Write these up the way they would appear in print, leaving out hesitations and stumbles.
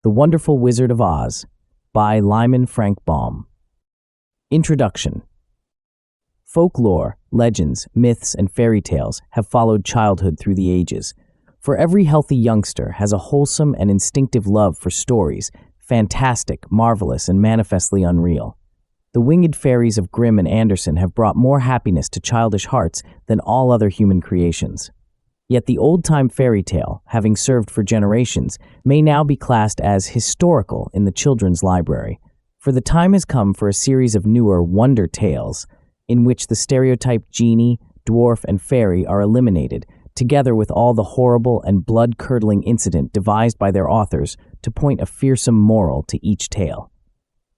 The Wonderful Wizard of Oz by Lyman Frank Baum. Introduction. Folklore, legends, myths, and fairy tales have followed childhood through the ages. For every healthy youngster has a wholesome and instinctive love for stories, fantastic, marvelous, and manifestly unreal. The winged fairies of Grimm and Andersen have brought more happiness to childish hearts than all other human creations. Yet the old-time fairy tale, having served for generations, may now be classed as historical in the children's library, for the time has come for a series of newer wonder tales in which the stereotyped genie, dwarf, and fairy are eliminated, together with all the horrible and blood-curdling incident devised by their authors to point a fearsome moral to each tale.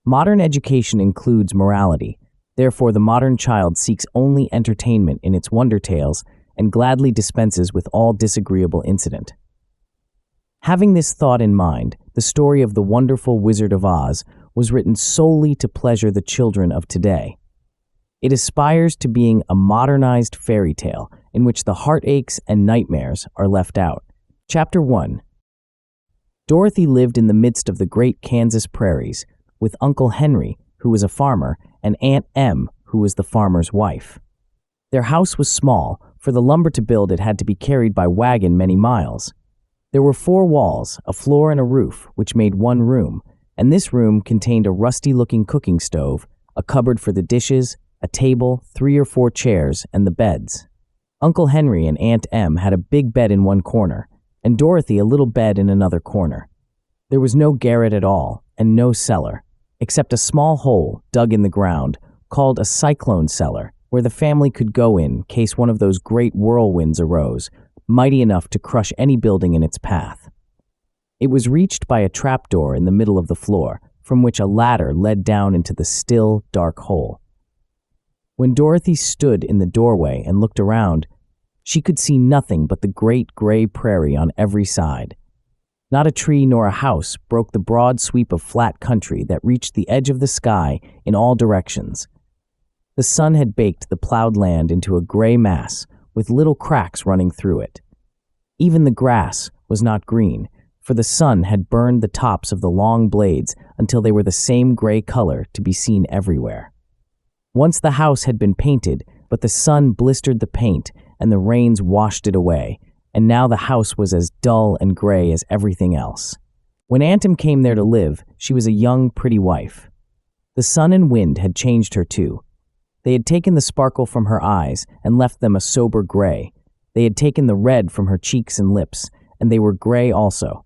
Modern education includes morality, therefore the modern child seeks only entertainment in its wonder tales and gladly dispenses with all disagreeable incident. Having this thought in mind, the story of The Wonderful Wizard of Oz was written solely to pleasure the children of today. It aspires to being a modernized fairy tale in which the heartaches and nightmares are left out. Chapter 1. Dorothy lived in the midst of the great Kansas prairies with Uncle Henry, who was a farmer, and Aunt Em, who was the farmer's wife. Their house was small. For the lumber to build it had to be carried by wagon many miles. There were 4 walls, a floor and a roof, which made one room, and this room contained a rusty-looking cooking stove, a cupboard for the dishes, a table, 3 or 4 chairs, and the beds. Uncle Henry and Aunt Em had a big bed in one corner, and Dorothy a little bed in another corner. There was no garret at all, and no cellar, except a small hole dug in the ground, called a cyclone cellar, where the family could go in case one of those great whirlwinds arose, mighty enough to crush any building in its path. It was reached by a trapdoor in the middle of the floor, from which a ladder led down into the still, dark hole. When Dorothy stood in the doorway and looked around, she could see nothing but the great gray prairie on every side. Not a tree nor a house broke the broad sweep of flat country that reached the edge of the sky in all directions. The sun had baked the plowed land into a gray mass with little cracks running through it. Even the grass was not green, for the sun had burned the tops of the long blades until they were the same gray color to be seen everywhere. Once the house had been painted, but the sun blistered the paint and the rains washed it away, and now the house was as dull and gray as everything else. When Aunt Em came there to live, she was a young, pretty wife. The sun and wind had changed her too. They had taken the sparkle from her eyes and left them a sober gray. They had taken the red from her cheeks and lips, and they were gray also.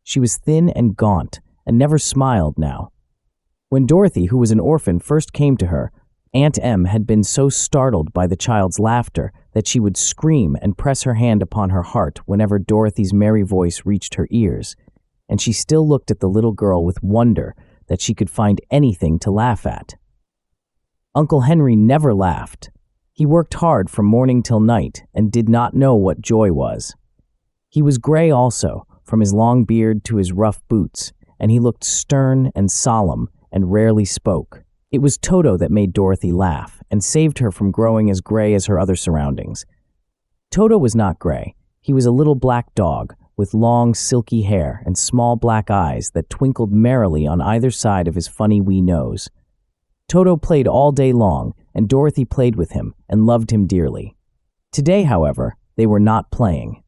She was thin and gaunt, and never smiled now. When Dorothy, who was an orphan, first came to her, Aunt Em had been so startled by the child's laughter that she would scream and press her hand upon her heart whenever Dorothy's merry voice reached her ears, and she still looked at the little girl with wonder that she could find anything to laugh at. Uncle Henry never laughed. He worked hard from morning till night and did not know what joy was. He was gray also, from his long beard to his rough boots, and he looked stern and solemn and rarely spoke. It was Toto that made Dorothy laugh and saved her from growing as gray as her other surroundings. Toto was not gray. He was a little black dog with long, silky hair and small black eyes that twinkled merrily on either side of his funny wee nose. Toto played all day long, and Dorothy played with him and loved him dearly. Today, however, they were not playing.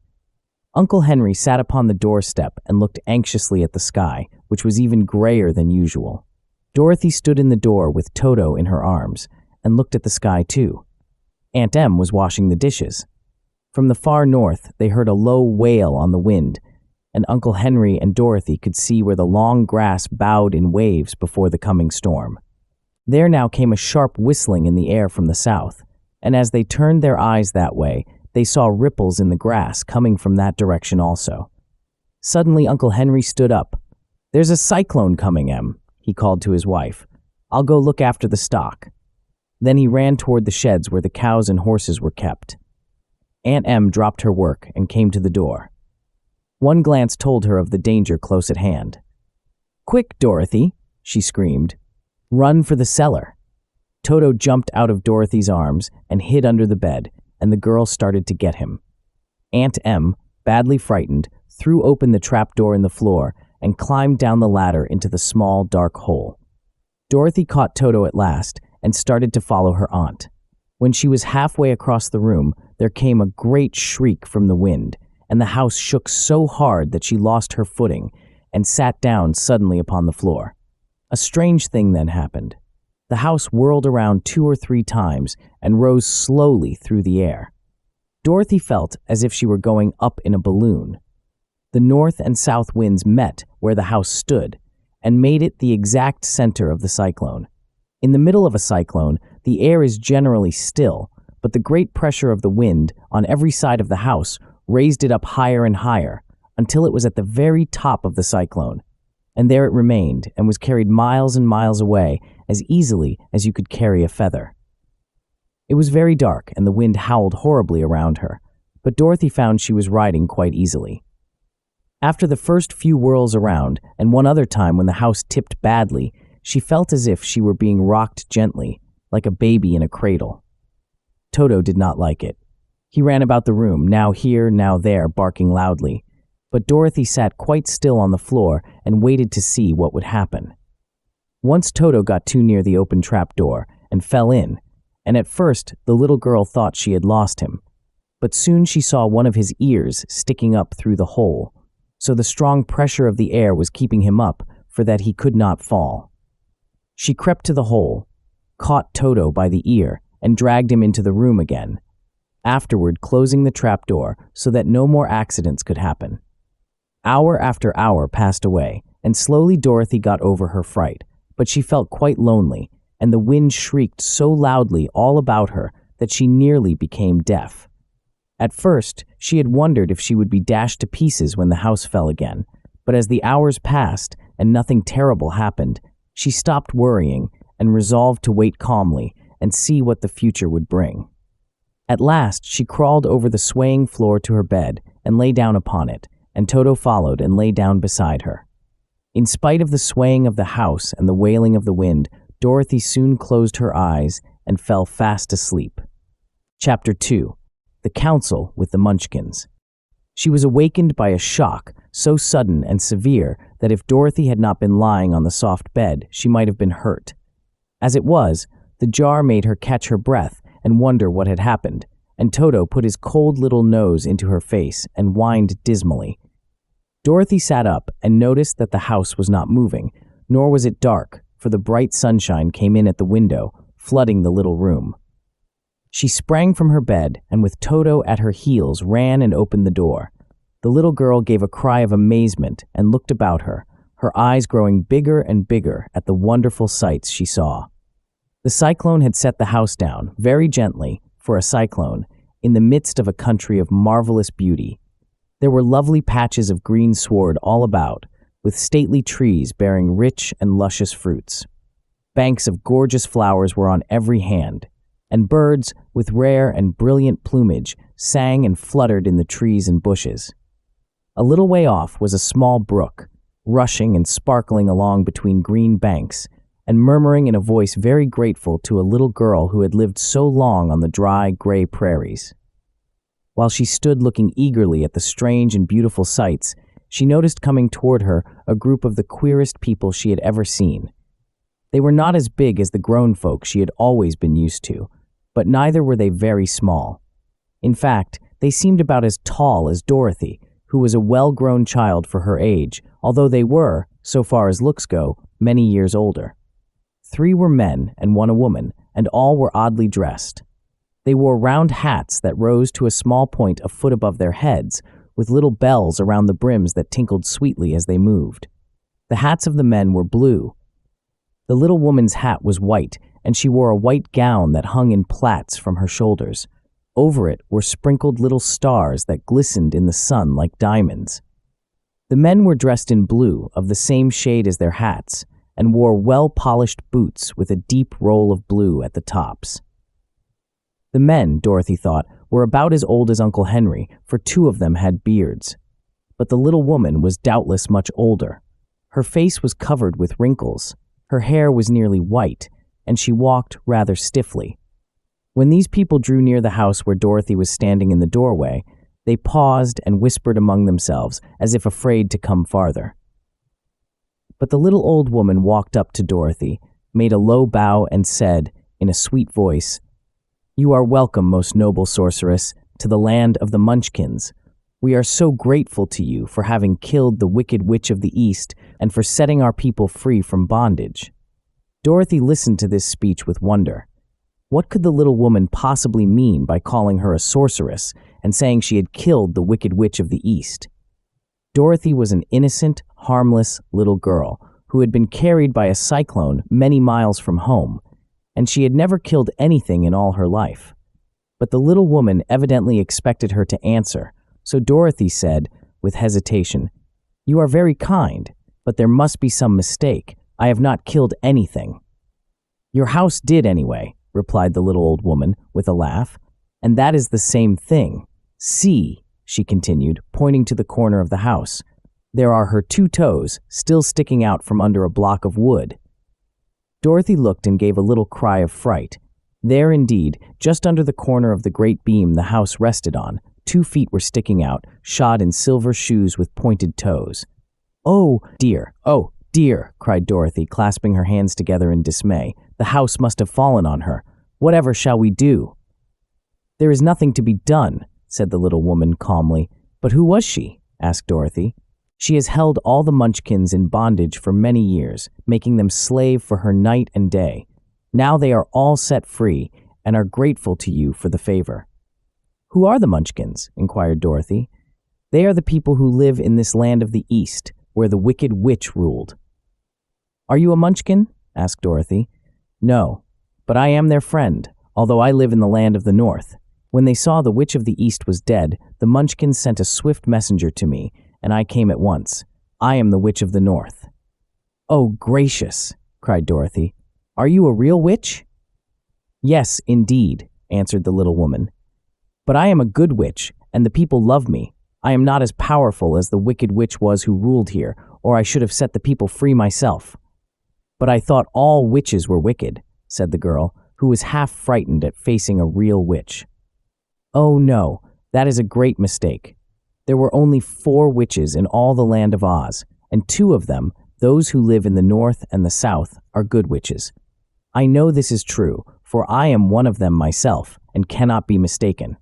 Uncle Henry sat upon the doorstep and looked anxiously at the sky, which was even grayer than usual. Dorothy stood in the door with Toto in her arms and looked at the sky too. Aunt Em was washing the dishes. From the far north, they heard a low wail on the wind, and Uncle Henry and Dorothy could see where the long grass bowed in waves before the coming storm. There now came a sharp whistling in the air from the south, and as they turned their eyes that way, they saw ripples in the grass coming from that direction also. Suddenly Uncle Henry stood up. "There's a cyclone coming, Em," he called to his wife. "I'll go look after the stock." Then he ran toward the sheds where the cows and horses were kept. Aunt Em dropped her work and came to the door. One glance told her of the danger close at hand. "Quick, Dorothy," she screamed. "Run for the cellar." Toto jumped out of Dorothy's arms and hid under the bed, and the girl started to get him. Aunt Em, badly frightened, threw open the trapdoor in the floor and climbed down the ladder into the small, dark hole. Dorothy caught Toto at last and started to follow her aunt. When she was halfway across the room, there came a great shriek from the wind, and the house shook so hard that she lost her footing and sat down suddenly upon the floor. A strange thing then happened. The house whirled around 2 or 3 times and rose slowly through the air. Dorothy felt as if she were going up in a balloon. The north and south winds met where the house stood and made it the exact center of the cyclone. In the middle of a cyclone, the air is generally still, but the great pressure of the wind on every side of the house raised it up higher and higher until it was at the very top of the cyclone. And there it remained and was carried miles and miles away as easily as you could carry a feather. It was very dark and the wind howled horribly around her, but Dorothy found she was riding quite easily. After the first few whirls around, and one other time when the house tipped badly, she felt as if she were being rocked gently, like a baby in a cradle. Toto did not like it. He ran about the room, now here, now there, barking loudly. But Dorothy sat quite still on the floor and waited to see what would happen. Once Toto got too near the open trap door and fell in, and at first the little girl thought she had lost him. But soon she saw one of his ears sticking up through the hole, so the strong pressure of the air was keeping him up for that he could not fall. She crept to the hole, caught Toto by the ear, and dragged him into the room again, afterward closing the trapdoor so that no more accidents could happen. Hour after hour passed away, and slowly Dorothy got over her fright, but she felt quite lonely, and the wind shrieked so loudly all about her that she nearly became deaf. At first, she had wondered if she would be dashed to pieces when the house fell again, but as the hours passed and nothing terrible happened, she stopped worrying and resolved to wait calmly and see what the future would bring. At last, she crawled over the swaying floor to her bed and lay down upon it, and Toto followed and lay down beside her. In spite of the swaying of the house and the wailing of the wind, Dorothy soon closed her eyes and fell fast asleep. Chapter 2. The Council with the Munchkins. She was awakened by a shock so sudden and severe that if Dorothy had not been lying on the soft bed, she might have been hurt. As it was, the jar made her catch her breath and wonder what had happened, and Toto put his cold little nose into her face and whined dismally. Dorothy sat up and noticed that the house was not moving, nor was it dark, for the bright sunshine came in at the window, flooding the little room. She sprang from her bed and with Toto at her heels ran and opened the door. The little girl gave a cry of amazement and looked about her, her eyes growing bigger and bigger at the wonderful sights she saw. The cyclone had set the house down, very gently, for a cyclone, in the midst of a country of marvelous beauty. There were lovely patches of green sward all about, with stately trees bearing rich and luscious fruits. Banks of gorgeous flowers were on every hand, and birds, with rare and brilliant plumage, sang and fluttered in the trees and bushes. A little way off was a small brook, rushing and sparkling along between green banks, and murmuring in a voice very grateful to a little girl who had lived so long on the dry, gray prairies. While she stood looking eagerly at the strange and beautiful sights, she noticed coming toward her a group of the queerest people she had ever seen. They were not as big as the grown folk she had always been used to, but neither were they very small. In fact, they seemed about as tall as Dorothy, who was a well-grown child for her age, although they were, so far as looks go, many years older. 3 were men and 1 a woman, and all were oddly dressed. They wore round hats that rose to a small point a foot above their heads, with little bells around the brims that tinkled sweetly as they moved. The hats of the men were blue. The little woman's hat was white, and she wore a white gown that hung in plaits from her shoulders. Over it were sprinkled little stars that glistened in the sun like diamonds. The men were dressed in blue, of the same shade as their hats, and wore well-polished boots with a deep roll of blue at the tops. The men, Dorothy thought, were about as old as Uncle Henry, for 2 of them had beards. But the little woman was doubtless much older. Her face was covered with wrinkles, her hair was nearly white, and she walked rather stiffly. When these people drew near the house where Dorothy was standing in the doorway, they paused and whispered among themselves as if afraid to come farther. But the little old woman walked up to Dorothy, made a low bow, and said, in a sweet voice, "You are welcome, most noble sorceress, to the land of the Munchkins. We are so grateful to you for having killed the Wicked Witch of the East and for setting our people free from bondage." Dorothy listened to this speech with wonder. What could the little woman possibly mean by calling her a sorceress and saying she had killed the Wicked Witch of the East? Dorothy was an innocent, harmless little girl who had been carried by a cyclone many miles from home, and she had never killed anything in all her life. But the little woman evidently expected her to answer, so Dorothy said, with hesitation, "You are very kind, but there must be some mistake. I have not killed anything." "Your house did anyway," replied the little old woman with a laugh, "and that is the same thing. See," she continued, pointing to the corner of the house. "There are her 2 toes still sticking out from under a block of wood." Dorothy looked and gave a little cry of fright. There indeed, just under the corner of the great beam the house rested on, 2 feet were sticking out, shod in silver shoes with pointed toes. "Oh, dear! Oh, dear!" cried Dorothy, clasping her hands together in dismay. "The house must have fallen on her. Whatever shall we do?" "There is nothing to be done," said the little woman calmly. "But who was she?" asked Dorothy. "She has held all the Munchkins in bondage for many years, making them slave for her night and day. Now they are all set free and are grateful to you for the favor." "Who are the Munchkins?" inquired Dorothy. "They are the people who live in this land of the East, where the Wicked Witch ruled." "Are you a Munchkin?" asked Dorothy. "No, but I am their friend, although I live in the land of the North. When they saw the Witch of the East was dead, the Munchkins sent a swift messenger to me, and I came at once. I am the Witch of the North." "Oh, gracious!" cried Dorothy. "Are you a real witch?" "Yes, indeed," answered the little woman. "But I am a good witch, and the people love me. I am not as powerful as the Wicked Witch was who ruled here, or I should have set the people free myself." "But I thought all witches were wicked," said the girl, who was half frightened at facing a real witch. "Oh no, that is a great mistake. There were only 4 witches in all the land of Oz, and 2 of them, those who live in the North and the South, are good witches. I know this is true, for I am one of them myself, and cannot be mistaken.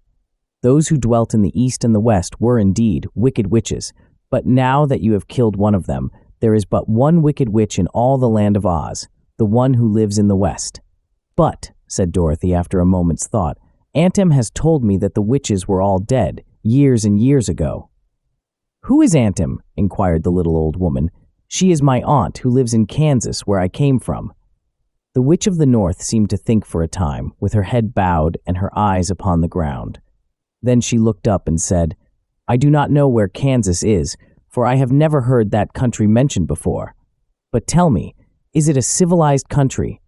Those who dwelt in the East and the West were indeed wicked witches, but now that you have killed one of them, there is but one wicked witch in all the land of Oz, the one who lives in the West." "But," said Dorothy after a moment's thought, "Aunt Em has told me that the witches were all dead, years and years ago." "Who is Aunt Em?" inquired the little old woman. "She is my aunt who lives in Kansas, where I came from." The Witch of the North seemed to think for a time, with her head bowed and her eyes upon the ground. Then she looked up and said, "I do not know where Kansas is, for I have never heard that country mentioned before. But tell me, is it a civilized country?"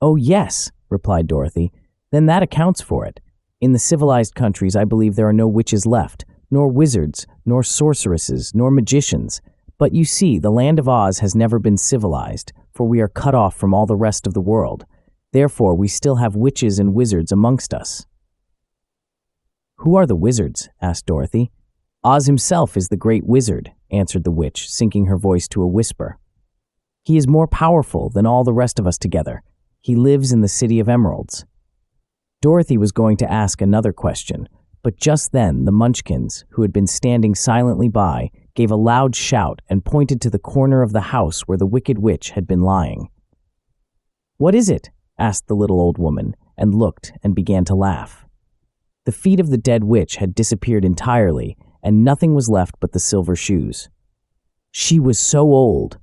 "Oh, yes," replied Dorothy. "Then that accounts for it. In the civilized countries, I believe there are no witches left, nor wizards, nor sorceresses, nor magicians. But you see, the land of Oz has never been civilized, for we are cut off from all the rest of the world. Therefore, we still have witches and wizards amongst us." "Who are the wizards?" asked Dorothy. "Oz himself is the great wizard," answered the witch, sinking her voice to a whisper. "He is more powerful than all the rest of us together. He lives in the City of Emeralds." Dorothy was going to ask another question, but just then the Munchkins, who had been standing silently by, gave a loud shout and pointed to the corner of the house where the Wicked Witch had been lying. "What is it?" asked the little old woman, and looked and began to laugh. The feet of the dead witch had disappeared entirely, and nothing was left but the silver shoes. "She was so old,"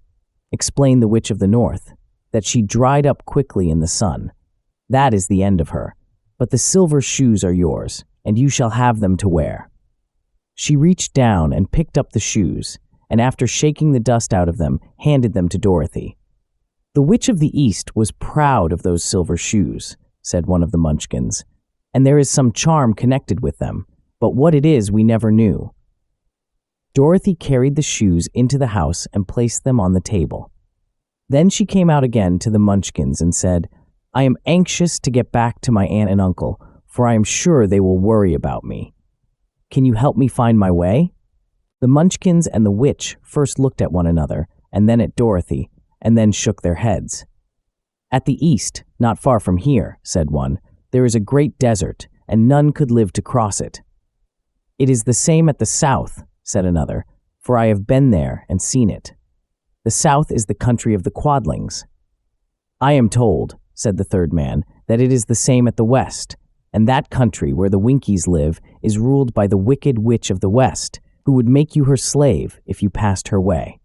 explained the Witch of the North, "that she dried up quickly in the sun. That is the end of her. But the silver shoes are yours, and you shall have them to wear." She reached down and picked up the shoes, and after shaking the dust out of them, handed them to Dorothy. "The Witch of the East was proud of those silver shoes," said one of the Munchkins, "and there is some charm connected with them, but what it is we never knew." Dorothy carried the shoes into the house and placed them on the table. Then she came out again to the Munchkins and said, "I am anxious to get back to my aunt and uncle, for I am sure they will worry about me. Can you help me find my way?" The Munchkins and the witch first looked at one another, and then at Dorothy, and then shook their heads. "At the east, not far from here," said one, "there is a great desert, and none could live to cross it." "It is the same at the south," said another, "for I have been there and seen it. The south is the country of the Quadlings." "I am told," said the third man, "that it is the same at the west, and that country where the Winkies live is ruled by the wicked witch of the west, who would make you her slave if you passed her way."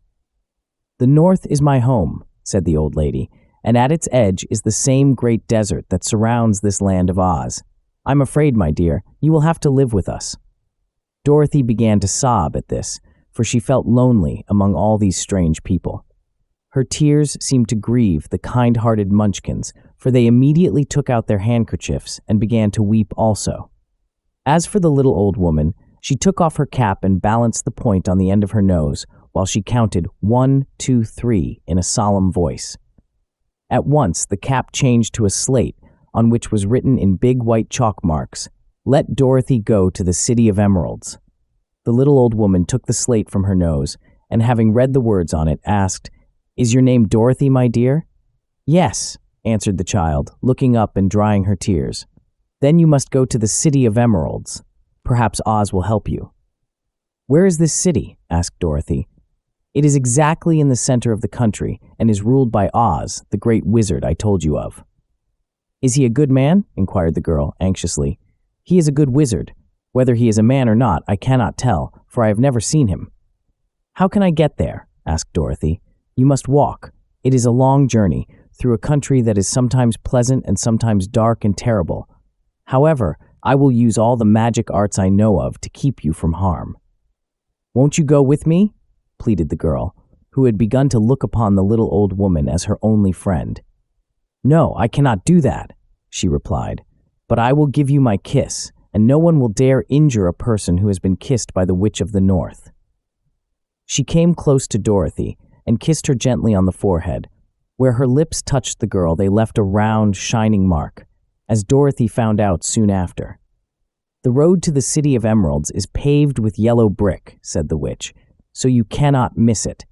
"The north is my home," said the old lady, "and at its edge is the same great desert that surrounds this land of Oz. I'm afraid, my dear, you will have to live with us." Dorothy began to sob at this, for she felt lonely among all these strange people. Her tears seemed to grieve the kind-hearted Munchkins, for they immediately took out their handkerchiefs and began to weep also. As for the little old woman, she took off her cap and balanced the point on the end of her nose while she counted 1, 2, 3 in a solemn voice. At once, the cap changed to a slate on which was written in big white chalk marks, "Let Dorothy go to the City of Emeralds." The little old woman took the slate from her nose, and having read the words on it, asked, "Is your name Dorothy, my dear?" "Yes," answered the child, looking up and drying her tears. "Then you must go to the City of Emeralds. Perhaps Oz will help you." "Where is this city?" asked Dorothy. "It is exactly in the center of the country and is ruled by Oz, the great wizard I told you of." "Is he a good man?" inquired the girl, anxiously. "He is a good wizard. Whether he is a man or not, I cannot tell, for I have never seen him." "How can I get there?" asked Dorothy. "You must walk. It is a long journey, through a country that is sometimes pleasant and sometimes dark and terrible. However, I will use all the magic arts I know of to keep you from harm." "Won't you go with me?" pleaded the girl, who had begun to look upon the little old woman as her only friend. "No, I cannot do that," she replied, "but I will give you my kiss, and no one will dare injure a person who has been kissed by the Witch of the North." She came close to Dorothy and kissed her gently on the forehead. Where her lips touched the girl, they left a round, shining mark, as Dorothy found out soon after. "The road to the City of Emeralds is paved with yellow brick," said the witch, "so you cannot miss it.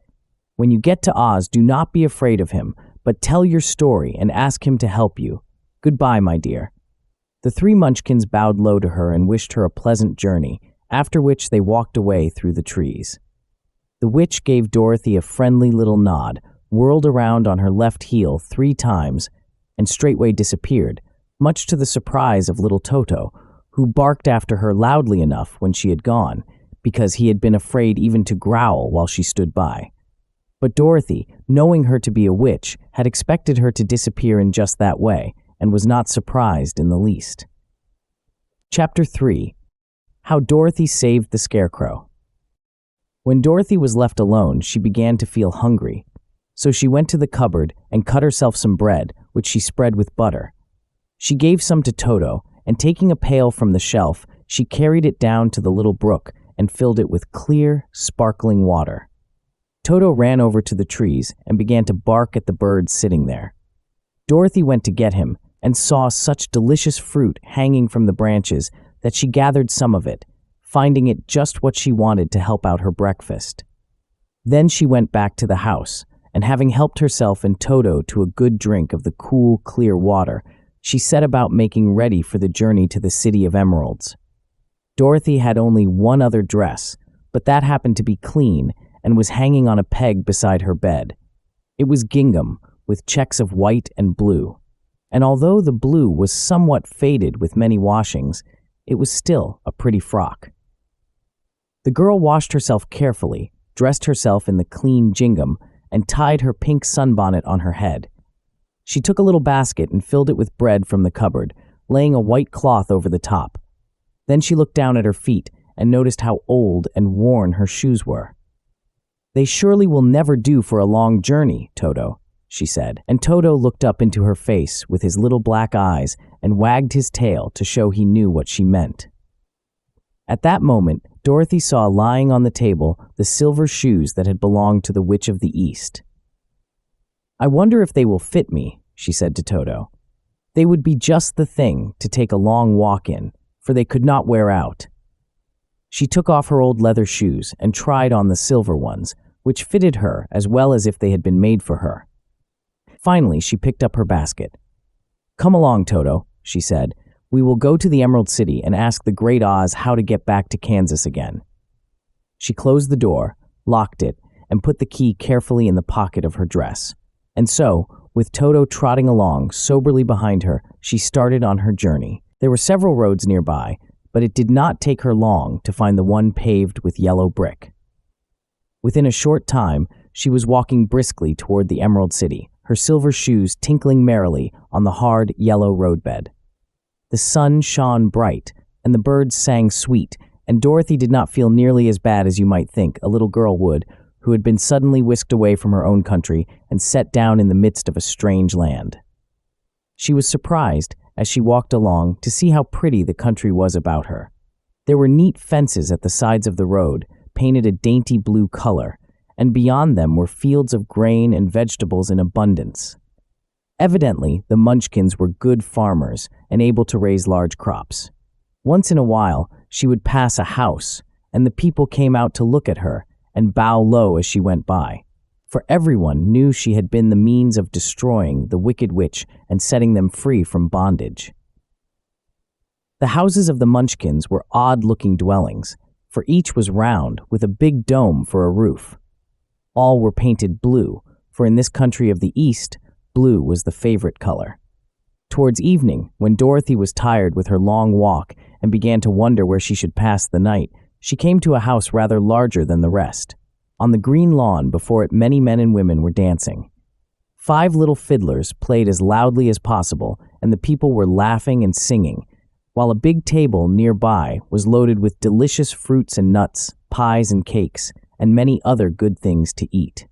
When you get to Oz, do not be afraid of him, but tell your story and ask him to help you. Goodbye, my dear." The three Munchkins bowed low to her and wished her a pleasant journey, after which they walked away through the trees. The witch gave Dorothy a friendly little nod, whirled around on her left heel 3 times, and straightway disappeared, much to the surprise of little Toto, who barked after her loudly enough when she had gone, because he had been afraid even to growl while she stood by. But Dorothy, knowing her to be a witch, had expected her to disappear in just that way, and was not surprised in the least. Chapter 3. How Dorothy Saved the Scarecrow. When Dorothy was left alone, she began to feel hungry. So she went to the cupboard and cut herself some bread, which she spread with butter. She gave some to Toto, and taking a pail from the shelf, she carried it down to the little brook and filled it with clear, sparkling water. Toto ran over to the trees and began to bark at the birds sitting there. Dorothy went to get him and saw such delicious fruit hanging from the branches that she gathered some of it, finding it just what she wanted to help out her breakfast. Then she went back to the house, and having helped herself and Toto to a good drink of the cool, clear water, she set about making ready for the journey to the City of Emeralds. Dorothy had only one other dress, but that happened to be clean and was hanging on a peg beside her bed. It was gingham, with checks of white and blue, and although the blue was somewhat faded with many washings, it was still a pretty frock. The girl washed herself carefully, dressed herself in the clean gingham, and tied her pink sunbonnet on her head. She took a little basket and filled it with bread from the cupboard, laying a white cloth over the top. Then she looked down at her feet and noticed how old and worn her shoes were. "They surely will never do for a long journey, Toto," she said, and Toto looked up into her face with his little black eyes and wagged his tail to show he knew what she meant. At that moment, Dorothy saw lying on the table the silver shoes that had belonged to the Witch of the East. "I wonder if they will fit me," she said to Toto. "They would be just the thing to take a long walk in, for they could not wear out." She took off her old leather shoes and tried on the silver ones, which fitted her as well as if they had been made for her. Finally, she picked up her basket. "Come along, Toto," she said. "We will go to the Emerald City and ask the Great Oz how to get back to Kansas again." She closed the door, locked it, and put the key carefully in the pocket of her dress. And so, with Toto trotting along soberly behind her, she started on her journey. There were several roads nearby, but it did not take her long to find the one paved with yellow brick. Within a short time, she was walking briskly toward the Emerald City, her silver shoes tinkling merrily on the hard, yellow roadbed. The sun shone bright, and the birds sang sweet, and Dorothy did not feel nearly as bad as you might think a little girl would, who had been suddenly whisked away from her own country and set down in the midst of a strange land. She was surprised, as she walked along, to see how pretty the country was about her. There were neat fences at the sides of the road, painted a dainty blue color, and beyond them were fields of grain and vegetables in abundance. Evidently, the Munchkins were good farmers and able to raise large crops. Once in a while, she would pass a house, and the people came out to look at her and bow low as she went by, for everyone knew she had been the means of destroying the Wicked Witch and setting them free from bondage. The houses of the Munchkins were odd-looking dwellings, for each was round, with a big dome for a roof. All were painted blue, for in this country of the East, blue was the favorite color. Towards evening, when Dorothy was tired with her long walk and began to wonder where she should pass the night, she came to a house rather larger than the rest. On the green lawn before it, many men and women were dancing. 5 little fiddlers played as loudly as possible, and the people were laughing and singing, while a big table nearby was loaded with delicious fruits and nuts, pies and cakes, and many other good things to eat.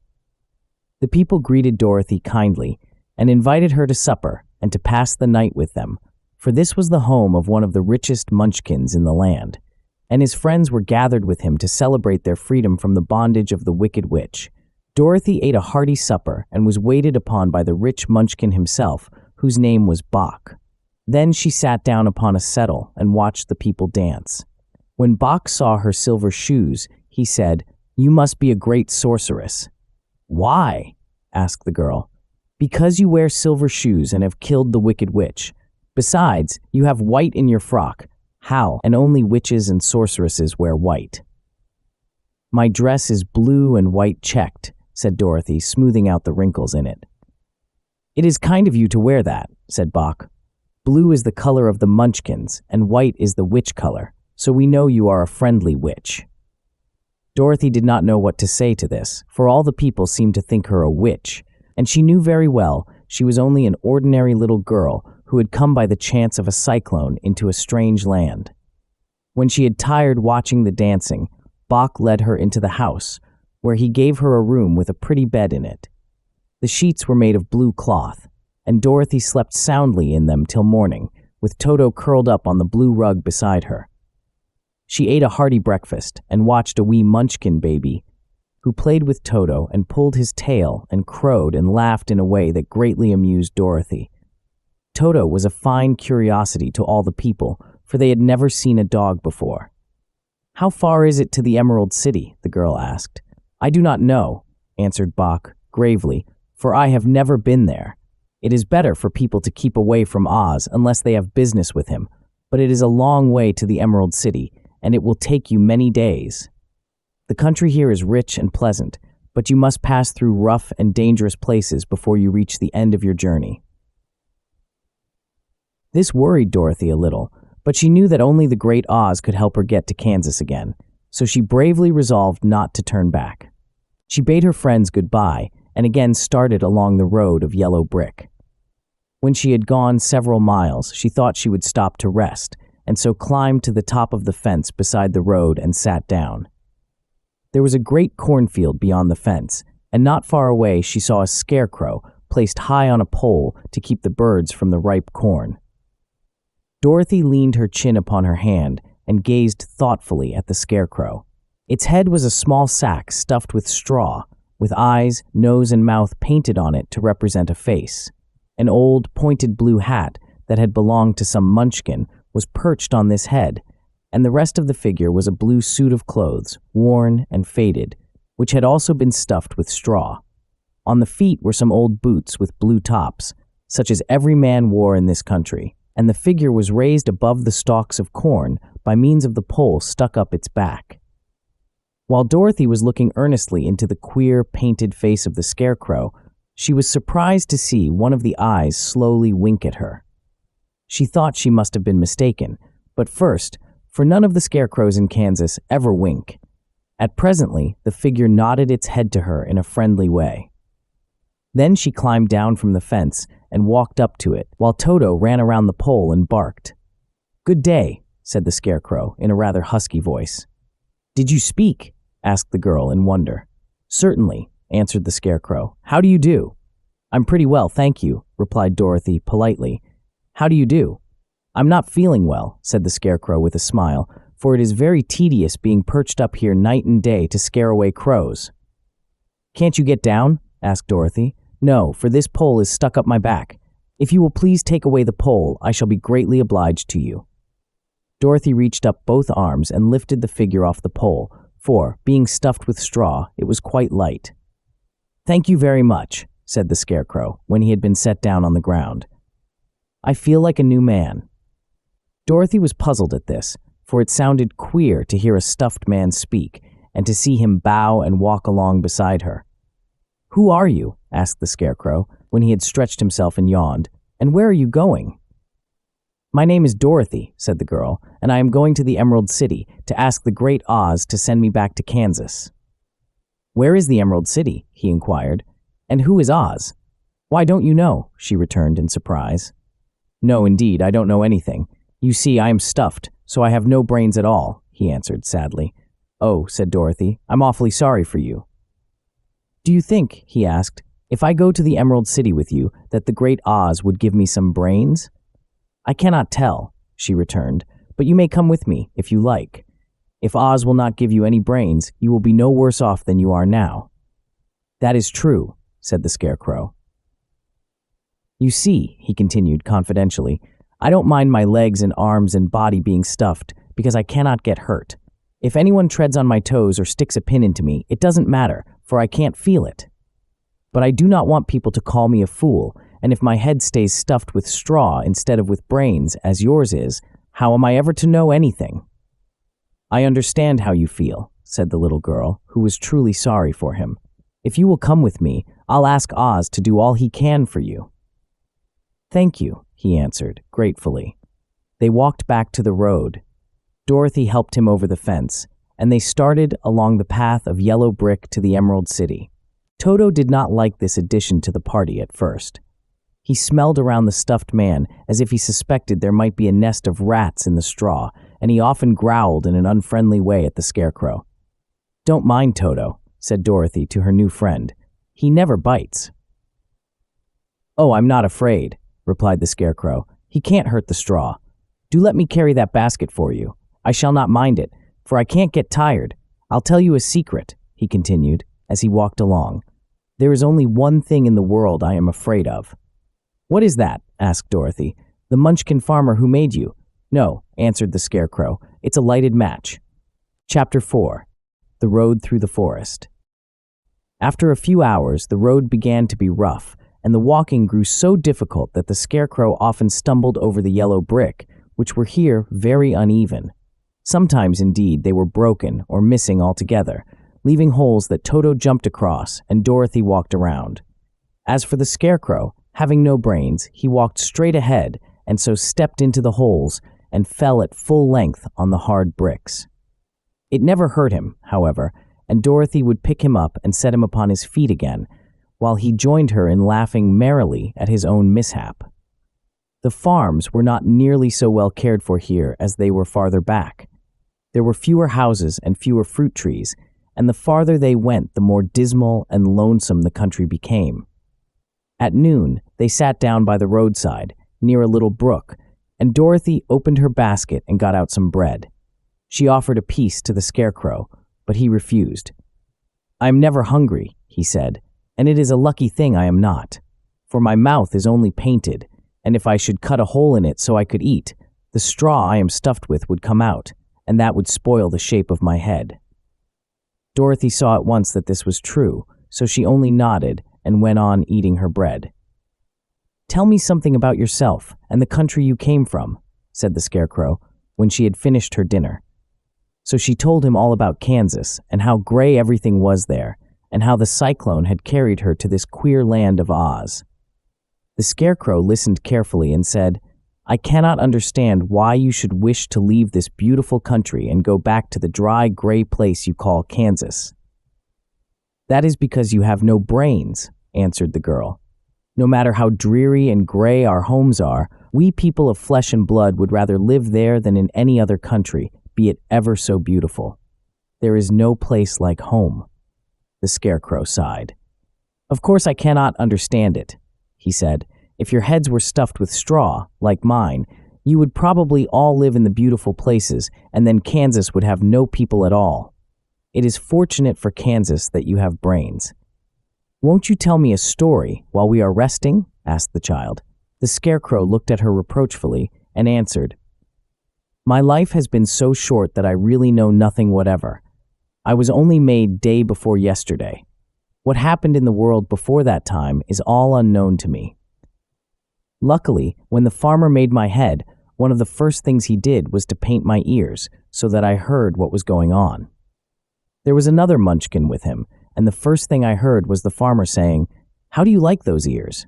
The people greeted Dorothy kindly and invited her to supper and to pass the night with them, for this was the home of one of the richest Munchkins in the land, and his friends were gathered with him to celebrate their freedom from the bondage of the Wicked Witch. Dorothy ate a hearty supper and was waited upon by the rich Munchkin himself, whose name was Bach. Then she sat down upon a settle and watched the people dance. When Bach saw her silver shoes, he said, "You must be a great sorceress." "Why?" asked the girl. "Because you wear silver shoes and have killed the Wicked Witch. Besides, you have white in your frock. How? And only witches and sorceresses wear white." "My dress is blue and white checked," said Dorothy, smoothing out the wrinkles in it. "It is kind of you to wear that," said Bach. "Blue is the color of the Munchkins, and white is the witch color, so we know you are a friendly witch." Dorothy did not know what to say to this, for all the people seemed to think her a witch, and she knew very well she was only an ordinary little girl who had come by the chance of a cyclone into a strange land. When she had tired watching the dancing, Bach led her into the house, where he gave her a room with a pretty bed in it. The sheets were made of blue cloth, and Dorothy slept soundly in them till morning, with Toto curled up on the blue rug beside her. She ate a hearty breakfast and watched a wee Munchkin baby, who played with Toto and pulled his tail and crowed and laughed in a way that greatly amused Dorothy. Toto was a fine curiosity to all the people, for they had never seen a dog before. "How far is it to the Emerald City?" the girl asked. "I do not know," answered Bach gravely, "for I have never been there. It is better for people to keep away from Oz unless they have business with him, but it is a long way to the Emerald City, and it will take you many days. The country here is rich and pleasant, but you must pass through rough and dangerous places before you reach the end of your journey." This worried Dorothy a little, but she knew that only the Great Oz could help her get to Kansas again, so she bravely resolved not to turn back. She bade her friends goodbye and again started along the road of yellow brick. When she had gone several miles, she thought she would stop to rest, and so climbed to the top of the fence beside the road and sat down. There was a great cornfield beyond the fence, and not far away she saw a scarecrow placed high on a pole to keep the birds from the ripe corn. Dorothy leaned her chin upon her hand and gazed thoughtfully at the scarecrow. Its head was a small sack stuffed with straw, with eyes, nose, and mouth painted on it to represent a face. An old, pointed blue hat that had belonged to some Munchkin was perched on this head, and the rest of the figure was a blue suit of clothes, worn and faded, which had also been stuffed with straw. On the feet were some old boots with blue tops, such as every man wore in this country, and the figure was raised above the stalks of corn by means of the pole stuck up its back. While Dorothy was looking earnestly into the queer, painted face of the Scarecrow, she was surprised to see one of the eyes slowly wink at her. She thought she must have been mistaken, but first, for none of the Scarecrows in Kansas ever wink. At presently, the figure nodded its head to her in a friendly way. Then she climbed down from the fence and walked up to it, while Toto ran around the pole and barked. "Good day," said the Scarecrow in a rather husky voice. "Did you speak?" asked the girl in wonder. "Certainly," answered the Scarecrow. "How do you do?" "I'm pretty well, thank you," replied Dorothy politely. "How do you do?" "I'm not feeling well," said the Scarecrow with a smile, "for it is very tedious being perched up here night and day to scare away crows." "Can't you get down?" asked Dorothy. "No, for this pole is stuck up my back. If you will please take away the pole, I shall be greatly obliged to you." Dorothy reached up both arms and lifted the figure off the pole, for, being stuffed with straw, it was quite light. "Thank you very much," said the Scarecrow, when he had been set down on the ground. "I feel like a new man." Dorothy was puzzled at this, for it sounded queer to hear a stuffed man speak, and to see him bow and walk along beside her. "Who are you?" asked the Scarecrow, when he had stretched himself and yawned. "And where are you going?" "My name is Dorothy," said the girl, "and I am going to the Emerald City to ask the Great Oz to send me back to Kansas." "Where is the Emerald City?" he inquired. "And who is Oz?" "Why, don't you know?" she returned in surprise. "No, indeed, I don't know anything. You see, I am stuffed, so I have no brains at all," he answered sadly. "Oh," said Dorothy, "I'm awfully sorry for you." "Do you think," he asked, "if I go to the Emerald City with you, that the Great Oz would give me some brains?" "I cannot tell," she returned, "but you may come with me, if you like. If Oz will not give you any brains, you will be no worse off than you are now." "That is true," said the Scarecrow. "You see," he continued confidentially, "I don't mind my legs and arms and body being stuffed because I cannot get hurt. If anyone treads on my toes or sticks a pin into me, it doesn't matter, for I can't feel it. But I do not want people to call me a fool, and if my head stays stuffed with straw instead of with brains, as yours is, how am I ever to know anything?" "I understand how you feel," said the little girl, who was truly sorry for him. "If you will come with me, I'll ask Oz to do all he can for you." "Thank you," he answered, gratefully. They walked back to the road. Dorothy helped him over the fence, and they started along the path of yellow brick to the Emerald City. Toto did not like this addition to the party at first. He smelled around the stuffed man as if he suspected there might be a nest of rats in the straw, and he often growled in an unfriendly way at the Scarecrow. "Don't mind Toto," said Dorothy to her new friend. "He never bites." "Oh, I'm not afraid," replied the Scarecrow. "He can't hurt the straw. Do let me carry that basket for you. I shall not mind it, for I can't get tired. I'll tell you a secret," he continued, as he walked along. "There is only one thing in the world I am afraid of." "What is that?" asked Dorothy. "The Munchkin farmer who made you." "No," answered the Scarecrow. "It's a lighted match." Chapter 4. The Road Through the Forest. After a few hours, the road began to be rough, and the walking grew so difficult that the Scarecrow often stumbled over the yellow brick, which were here very uneven. Sometimes, indeed, they were broken or missing altogether, leaving holes that Toto jumped across and Dorothy walked around. As for the Scarecrow, having no brains, he walked straight ahead and so stepped into the holes and fell at full length on the hard bricks. It never hurt him, however, and Dorothy would pick him up and set him upon his feet again, while he joined her in laughing merrily at his own mishap. The farms were not nearly so well cared for here as they were farther back. There were fewer houses and fewer fruit trees, and the farther they went, the more dismal and lonesome the country became. At noon, they sat down by the roadside, near a little brook, and Dorothy opened her basket and got out some bread. She offered a piece to the Scarecrow, but he refused. "I am never hungry," he said, "and it is a lucky thing I am not, for my mouth is only painted, and if I should cut a hole in it so I could eat, the straw I am stuffed with would come out, and that would spoil the shape of my head." Dorothy saw at once that this was true, so she only nodded and went on eating her bread. "Tell me something about yourself and the country you came from," said the Scarecrow, when she had finished her dinner. So she told him all about Kansas and how gray everything was there, and how the cyclone had carried her to this queer land of Oz. The Scarecrow listened carefully and said, "I cannot understand why you should wish to leave this beautiful country and go back to the dry, gray place you call Kansas." "That is because you have no brains," answered the girl. "No matter how dreary and gray our homes are, we people of flesh and blood would rather live there than in any other country, be it ever so beautiful. There is no place like home." The Scarecrow sighed. "Of course I cannot understand it," he said. "If your heads were stuffed with straw, like mine, you would probably all live in the beautiful places, and then Kansas would have no people at all. It is fortunate for Kansas that you have brains." "Won't you tell me a story while we are resting?" asked the child. The Scarecrow looked at her reproachfully and answered, "My life has been so short that I really know nothing whatever. I was only made day before yesterday. What happened in the world before that time is all unknown to me. Luckily, when the farmer made my head, one of the first things he did was to paint my ears so that I heard what was going on. There was another munchkin with him, and the first thing I heard was the farmer saying, 'How do you like those ears?'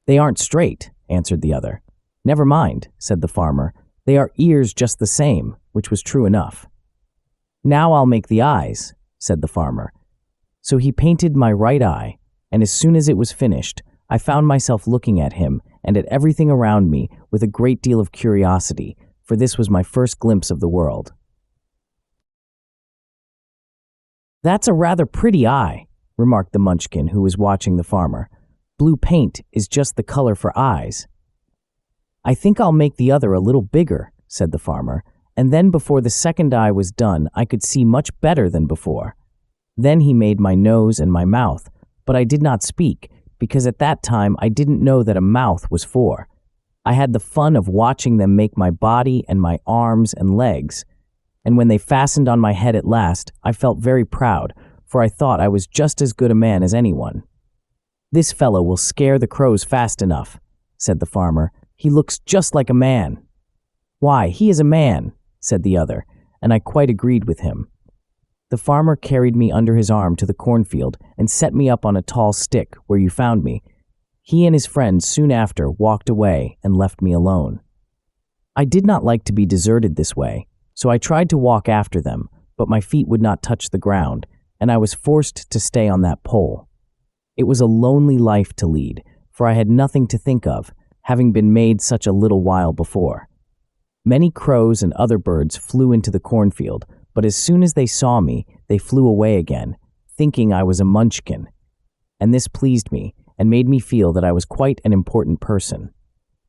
'They aren't straight,' answered the other. 'Never mind,' said the farmer. 'They are ears just the same,' which was true enough. 'Now I'll make the eyes,' said the farmer. So he painted my right eye, and as soon as it was finished, I found myself looking at him and at everything around me with a great deal of curiosity, for this was my first glimpse of the world. "That's a rather pretty eye," remarked the munchkin who was watching the farmer. "Blue paint is just the color for eyes." "I think I'll make the other a little bigger," said the farmer, and then before the second eye was done, I could see much better than before. Then he made my nose and my mouth, but I did not speak, because at that time I didn't know that a mouth was for. I had the fun of watching them make my body and my arms and legs, and when they fastened on my head at last, I felt very proud, for I thought I was just as good a man as anyone. "This fellow will scare the crows fast enough," said the farmer. "He looks just like a man." "Why, he is a man," said the other, and I quite agreed with him. The farmer carried me under his arm to the cornfield and set me up on a tall stick where you found me. He and his friends soon after walked away and left me alone. I did not like to be deserted this way, so I tried to walk after them, but my feet would not touch the ground, and I was forced to stay on that pole. It was a lonely life to lead, for I had nothing to think of, having been made such a little while before. Many crows and other birds flew into the cornfield, but as soon as they saw me, they flew away again, thinking I was a munchkin. And this pleased me, and made me feel that I was quite an important person.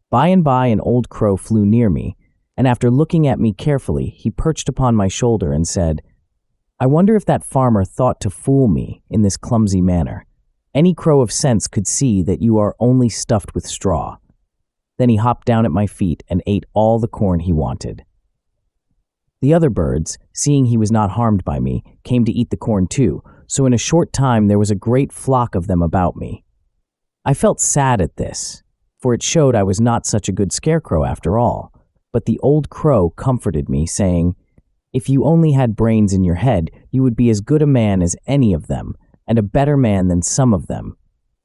By and by an old crow flew near me, and after looking at me carefully, he perched upon my shoulder and said, "I wonder if that farmer thought to fool me in this clumsy manner. Any crow of sense could see that you are only stuffed with straw." Then he hopped down at my feet and ate all the corn he wanted. The other birds, seeing he was not harmed by me, came to eat the corn too, so in a short time there was a great flock of them about me. I felt sad at this, for it showed I was not such a good scarecrow after all, but the old crow comforted me, saying, "If you only had brains in your head, you would be as good a man as any of them, and a better man than some of them.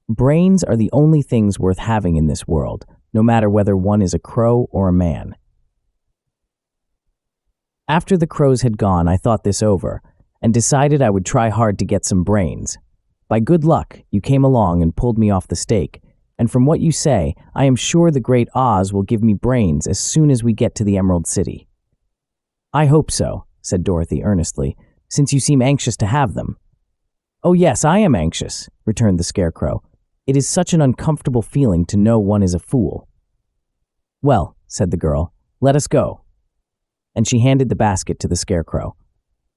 Brains are the only things worth having in this world, no matter whether one is a crow or a man." After the crows had gone, I thought this over, and decided I would try hard to get some brains. By good luck, you came along and pulled me off the stake, and from what you say, I am sure the great Oz will give me brains as soon as we get to the Emerald City. "I hope so," said Dorothy earnestly, "since you seem anxious to have them." "Oh yes, I am anxious," returned the Scarecrow. "It is such an uncomfortable feeling to know one is a fool." "Well," said the girl, "let us go." And she handed the basket to the Scarecrow.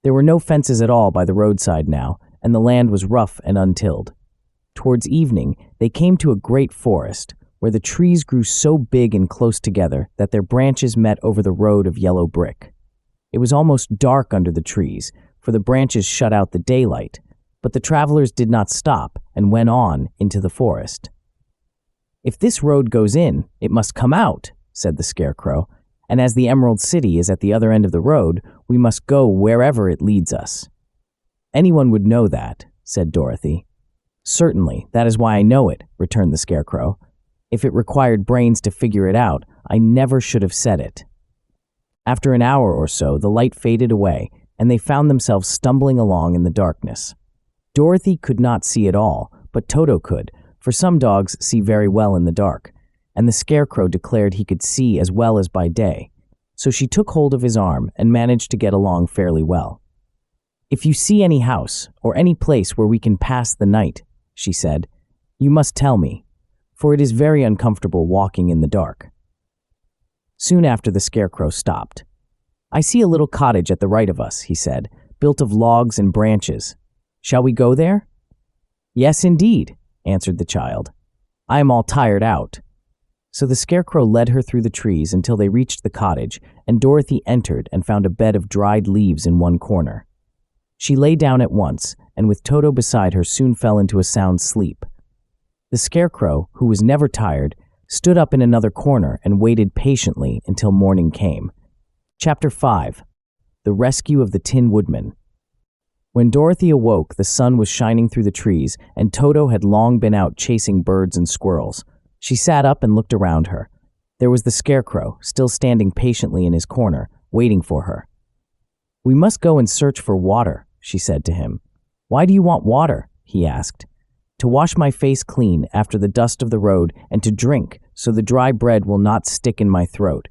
There were no fences at all by the roadside now, and the land was rough and untilled. Towards evening, they came to a great forest, where the trees grew so big and close together that their branches met over the road of yellow brick. It was almost dark under the trees, for the branches shut out the daylight, but the travelers did not stop and went on into the forest. "If this road goes in, it must come out," said the Scarecrow, "and as the Emerald City is at the other end of the road, we must go wherever it leads us." "Anyone would know that," said Dorothy. "Certainly, that is why I know it," returned the Scarecrow. "If it required brains to figure it out, I never should have said it." After an hour or so, the light faded away, and they found themselves stumbling along in the darkness. Dorothy could not see at all, but Toto could, for some dogs see very well in the dark, and the Scarecrow declared he could see as well as by day, so she took hold of his arm and managed to get along fairly well. "If you see any house, or any place where we can pass the night," she said, "you must tell me, for it is very uncomfortable walking in the dark." Soon after, the Scarecrow stopped. "I see a little cottage at the right of us," he said, "built of logs and branches. Shall we go there?" "Yes, indeed," answered the child. "I am all tired out." So the Scarecrow led her through the trees until they reached the cottage, and Dorothy entered and found a bed of dried leaves in one corner. She lay down at once, and with Toto beside her soon fell into a sound sleep. The Scarecrow, who was never tired, stood up in another corner and waited patiently until morning came. Chapter 5. The Rescue of the Tin Woodman. When Dorothy awoke, the sun was shining through the trees, and Toto had long been out chasing birds and squirrels. She sat up and looked around her. There was the Scarecrow, still standing patiently in his corner, waiting for her. "We must go and search for water," she said to him. "Why do you want water?" he asked. "To wash my face clean after the dust of the road, and to drink, so the dry bread will not stick in my throat."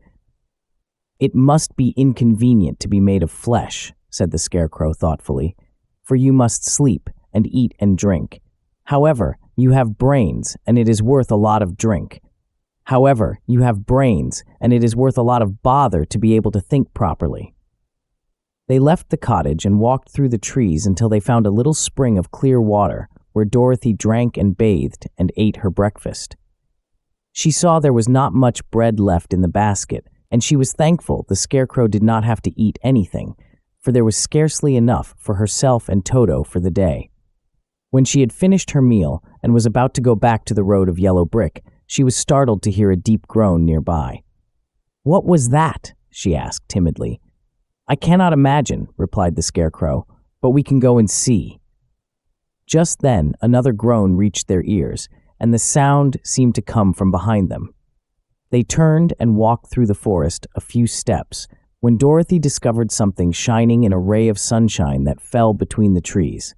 "It must be inconvenient to be made of flesh," said the Scarecrow thoughtfully, "for you must sleep and eat and drink. However, you have brains, and it is worth a lot of drink. However, you have brains, and it is worth a lot of bother to be able to think properly." They left the cottage and walked through the trees until they found a little spring of clear water, where Dorothy drank and bathed and ate her breakfast. She saw there was not much bread left in the basket, and she was thankful the Scarecrow did not have to eat anything, for there was scarcely enough for herself and Toto for the day. When she had finished her meal and was about to go back to the road of yellow brick, she was startled to hear a deep groan nearby. "What was that?" she asked timidly. "I cannot imagine," replied the Scarecrow, "but we can go and see." Just then, another groan reached their ears, and the sound seemed to come from behind them. They turned and walked through the forest a few steps, when Dorothy discovered something shining in a ray of sunshine that fell between the trees.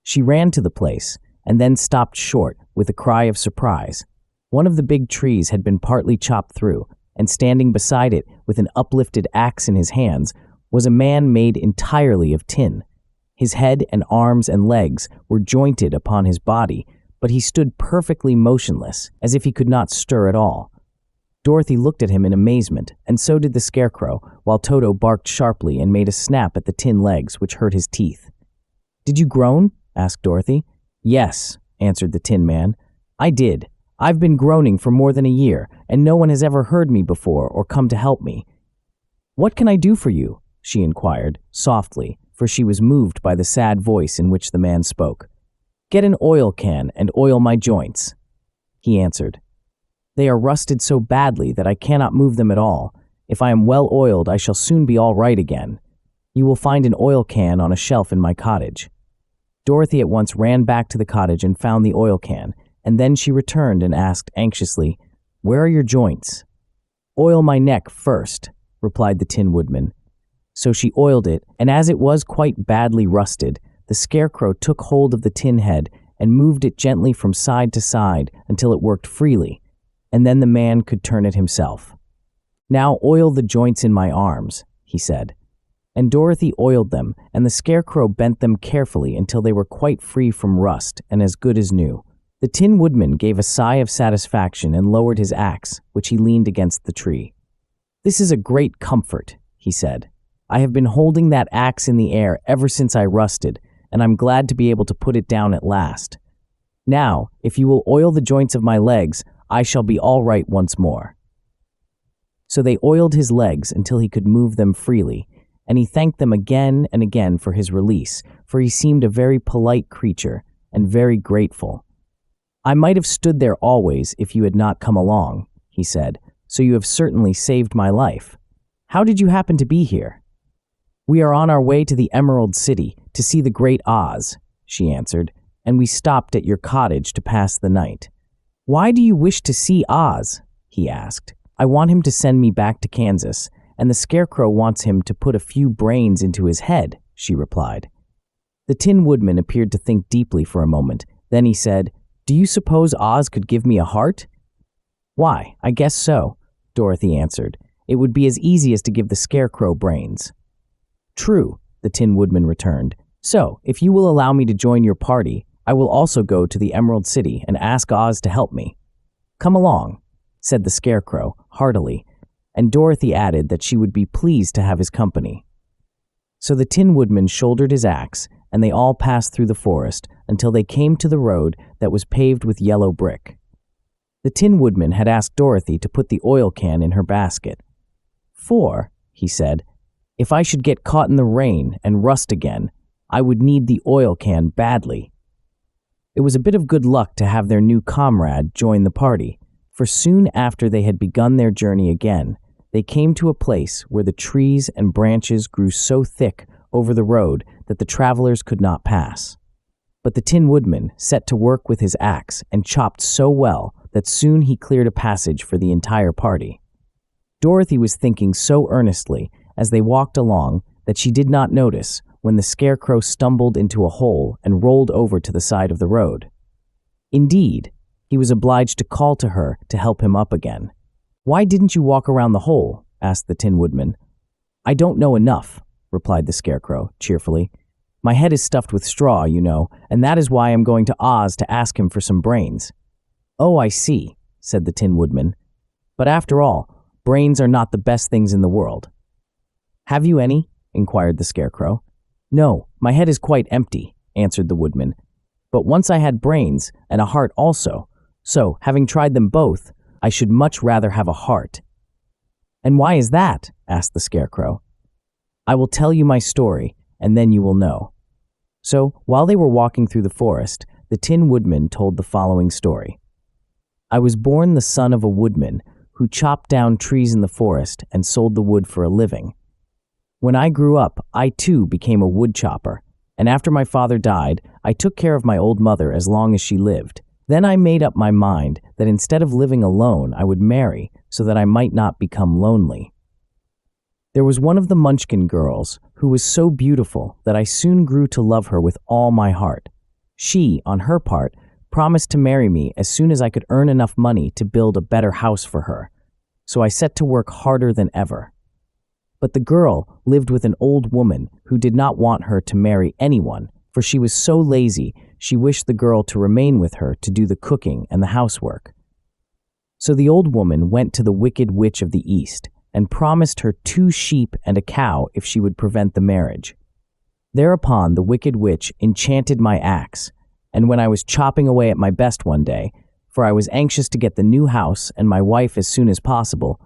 She ran to the place, and then stopped short with a cry of surprise. One of the big trees had been partly chopped through, and standing beside it with an uplifted axe in his hands was a man made entirely of tin. His head and arms and legs were jointed upon his body, but he stood perfectly motionless, as if he could not stir at all. Dorothy looked at him in amazement, and so did the Scarecrow, while Toto barked sharply and made a snap at the tin legs, which hurt his teeth. "Did you groan?" asked Dorothy. "Yes," answered the Tin Man. "I did. I've been groaning for more than a year, and no one has ever heard me before or come to help me." "What can I do for you?" she inquired, softly, for she was moved by the sad voice in which the man spoke. "Get an oil can and oil my joints," he answered. "They are rusted so badly that I cannot move them at all. If I am well oiled, I shall soon be all right again. You will find an oil can on a shelf in my cottage." Dorothy at once ran back to the cottage and found the oil can, and then she returned and asked anxiously, "Where are your joints?" "Oil my neck first," replied the Tin Woodman. So she oiled it, and as it was quite badly rusted, the Scarecrow took hold of the tin head and moved it gently from side to side until it worked freely, and then the man could turn it himself. "Now oil the joints in my arms," he said. And Dorothy oiled them, and the Scarecrow bent them carefully until they were quite free from rust and as good as new. The Tin Woodman gave a sigh of satisfaction and lowered his axe, which he leaned against the tree. "This is a great comfort," he said. "I have been holding that axe in the air ever since I rusted, and I'm glad to be able to put it down at last. Now, if you will oil the joints of my legs, I shall be all right once more." So they oiled his legs until he could move them freely, and he thanked them again and again for his release, for he seemed a very polite creature and very grateful. "I might have stood there always if you had not come along," he said, "so you have certainly saved my life. How did you happen to be here?" "We are on our way to the Emerald City to see the Great Oz," she answered, "and we stopped at your cottage to pass the night." "Why do you wish to see Oz?" he asked. "I want him to send me back to Kansas, and the Scarecrow wants him to put a few brains into his head," she replied. The Tin Woodman appeared to think deeply for a moment. Then he said, "Do you suppose Oz could give me a heart?" "Why, I guess so," Dorothy answered. "It would be as easy as to give the Scarecrow brains." "True," the Tin Woodman returned. "So, if you will allow me to join your party, I will also go to the Emerald City and ask Oz to help me." "Come along," said the Scarecrow heartily, and Dorothy added that she would be pleased to have his company. So the Tin Woodman shouldered his axe, and they all passed through the forest until they came to the road that was paved with yellow brick. The Tin Woodman had asked Dorothy to put the oil can in her basket. "For," he said, "if I should get caught in the rain and rust again, I would need the oil can badly." It was a bit of good luck to have their new comrade join the party, for soon after they had begun their journey again, they came to a place where the trees and branches grew so thick over the road that the travelers could not pass. But the Tin Woodman set to work with his axe and chopped so well that soon he cleared a passage for the entire party. Dorothy was thinking so earnestly as they walked along that she did not notice when the Scarecrow stumbled into a hole and rolled over to the side of the road. Indeed, he was obliged to call to her to help him up again. "Why didn't you walk around the hole?" asked the Tin Woodman. "I don't know enough," replied the Scarecrow cheerfully. "My head is stuffed with straw, you know, and that is why I'm going to Oz to ask him for some brains." "Oh, I see," said the Tin Woodman. "But after all, brains are not the best things in the world." "Have you any?" inquired the Scarecrow. "No, my head is quite empty," answered the Woodman. "But once I had brains and a heart also, so, having tried them both, I should much rather have a heart." "And why is that?" asked the Scarecrow. "I will tell you my story, and then you will know." So, while they were walking through the forest, the Tin Woodman told the following story. "I was born the son of a woodman who chopped down trees in the forest and sold the wood for a living. When I grew up, I too became a wood chopper, and after my father died, I took care of my old mother as long as she lived. Then I made up my mind that instead of living alone, I would marry so that I might not become lonely. There was one of the Munchkin girls who was so beautiful that I soon grew to love her with all my heart. She, on her part, promised to marry me as soon as I could earn enough money to build a better house for her, so I set to work harder than ever. But the girl lived with an old woman who did not want her to marry anyone, for she was so lazy she wished the girl to remain with her to do the cooking and the housework. So the old woman went to the Wicked Witch of the East and promised her 2 sheep and a cow if she would prevent the marriage. Thereupon the Wicked Witch enchanted my axe, and when I was chopping away at my best one day, for I was anxious to get the new house and my wife as soon as possible,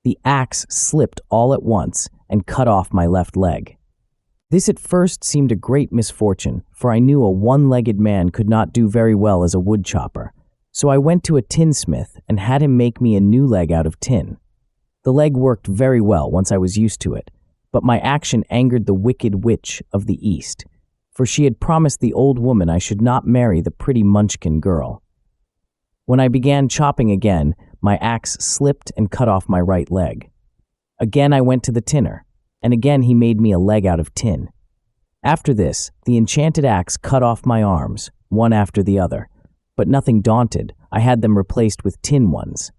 the axe slipped all at once and cut off my left leg. This at first seemed a great misfortune, for I knew a one-legged man could not do very well as a wood chopper. So I went to a tinsmith and had him make me a new leg out of tin. The leg worked very well once I was used to it, but my action angered the Wicked Witch of the East, for she had promised the old woman I should not marry the pretty Munchkin girl. When I began chopping again, my axe slipped and cut off my right leg. Again I went to the tinner, and again he made me a leg out of tin. After this, the enchanted axe cut off my arms, one after the other, but nothing daunted, I had them replaced with tin ones.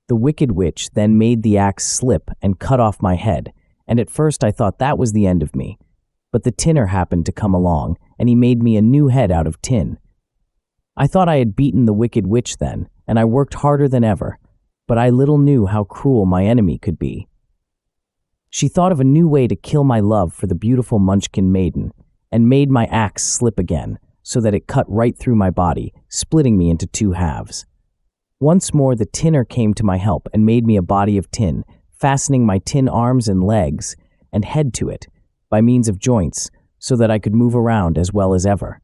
The Wicked Witch then made the axe slip and cut off my head, and at first I thought that was the end of me. But the tinner happened to come along, and he made me a new head out of tin. I thought I had beaten the Wicked Witch then, and I worked harder than ever, but I little knew how cruel my enemy could be. She thought of a new way to kill my love for the beautiful Munchkin maiden, and made my axe slip again, so that it cut right through my body, splitting me into 2 halves. Once more the tinner came to my help and made me a body of tin, fastening my tin arms and legs, and head to it, by means of joints, so that I could move around as well as ever.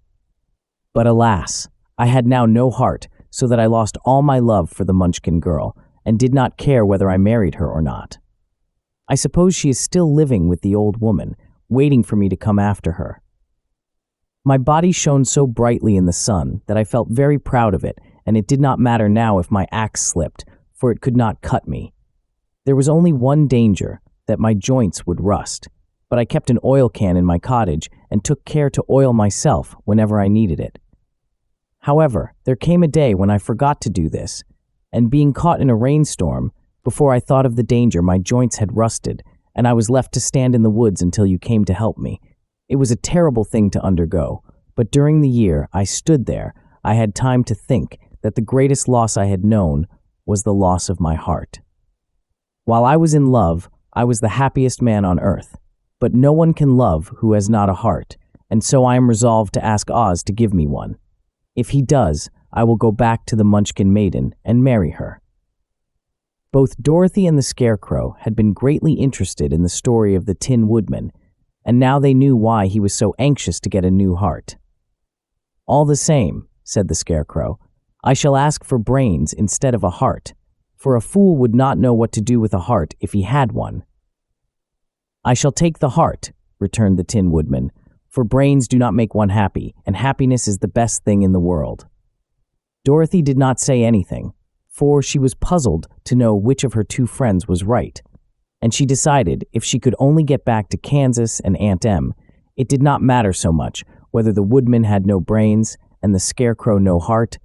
But alas, I had now no heart, so that I lost all my love for the Munchkin girl, and did not care whether I married her or not. I suppose she is still living with the old woman, waiting for me to come after her. My body shone so brightly in the sun that I felt very proud of it, and it did not matter now if my axe slipped, for it could not cut me. There was only one danger, that my joints would rust, but I kept an oil can in my cottage and took care to oil myself whenever I needed it. However, there came a day when I forgot to do this, and being caught in a rainstorm, before I thought of the danger, my joints had rusted, and I was left to stand in the woods until you came to help me. It was a terrible thing to undergo, but during the year I stood there, I had time to think that the greatest loss I had known was the loss of my heart. While I was in love, I was the happiest man on earth, but no one can love who has not a heart, and so I am resolved to ask Oz to give me one. If he does, I will go back to the Munchkin maiden and marry her. Both Dorothy and the Scarecrow had been greatly interested in the story of the Tin Woodman, and now they knew why he was so anxious to get a new heart. "All the same," said the Scarecrow, "I shall ask for brains instead of a heart, for a fool would not know what to do with a heart if he had one." "I shall take the heart," returned the Tin Woodman, "for brains do not make one happy, and happiness is the best thing in the world." Dorothy did not say anything, for she was puzzled to know which of her two friends was right, and she decided if she could only get back to Kansas and Aunt Em, it did not matter so much whether the Woodman had no brains and the Scarecrow no heart,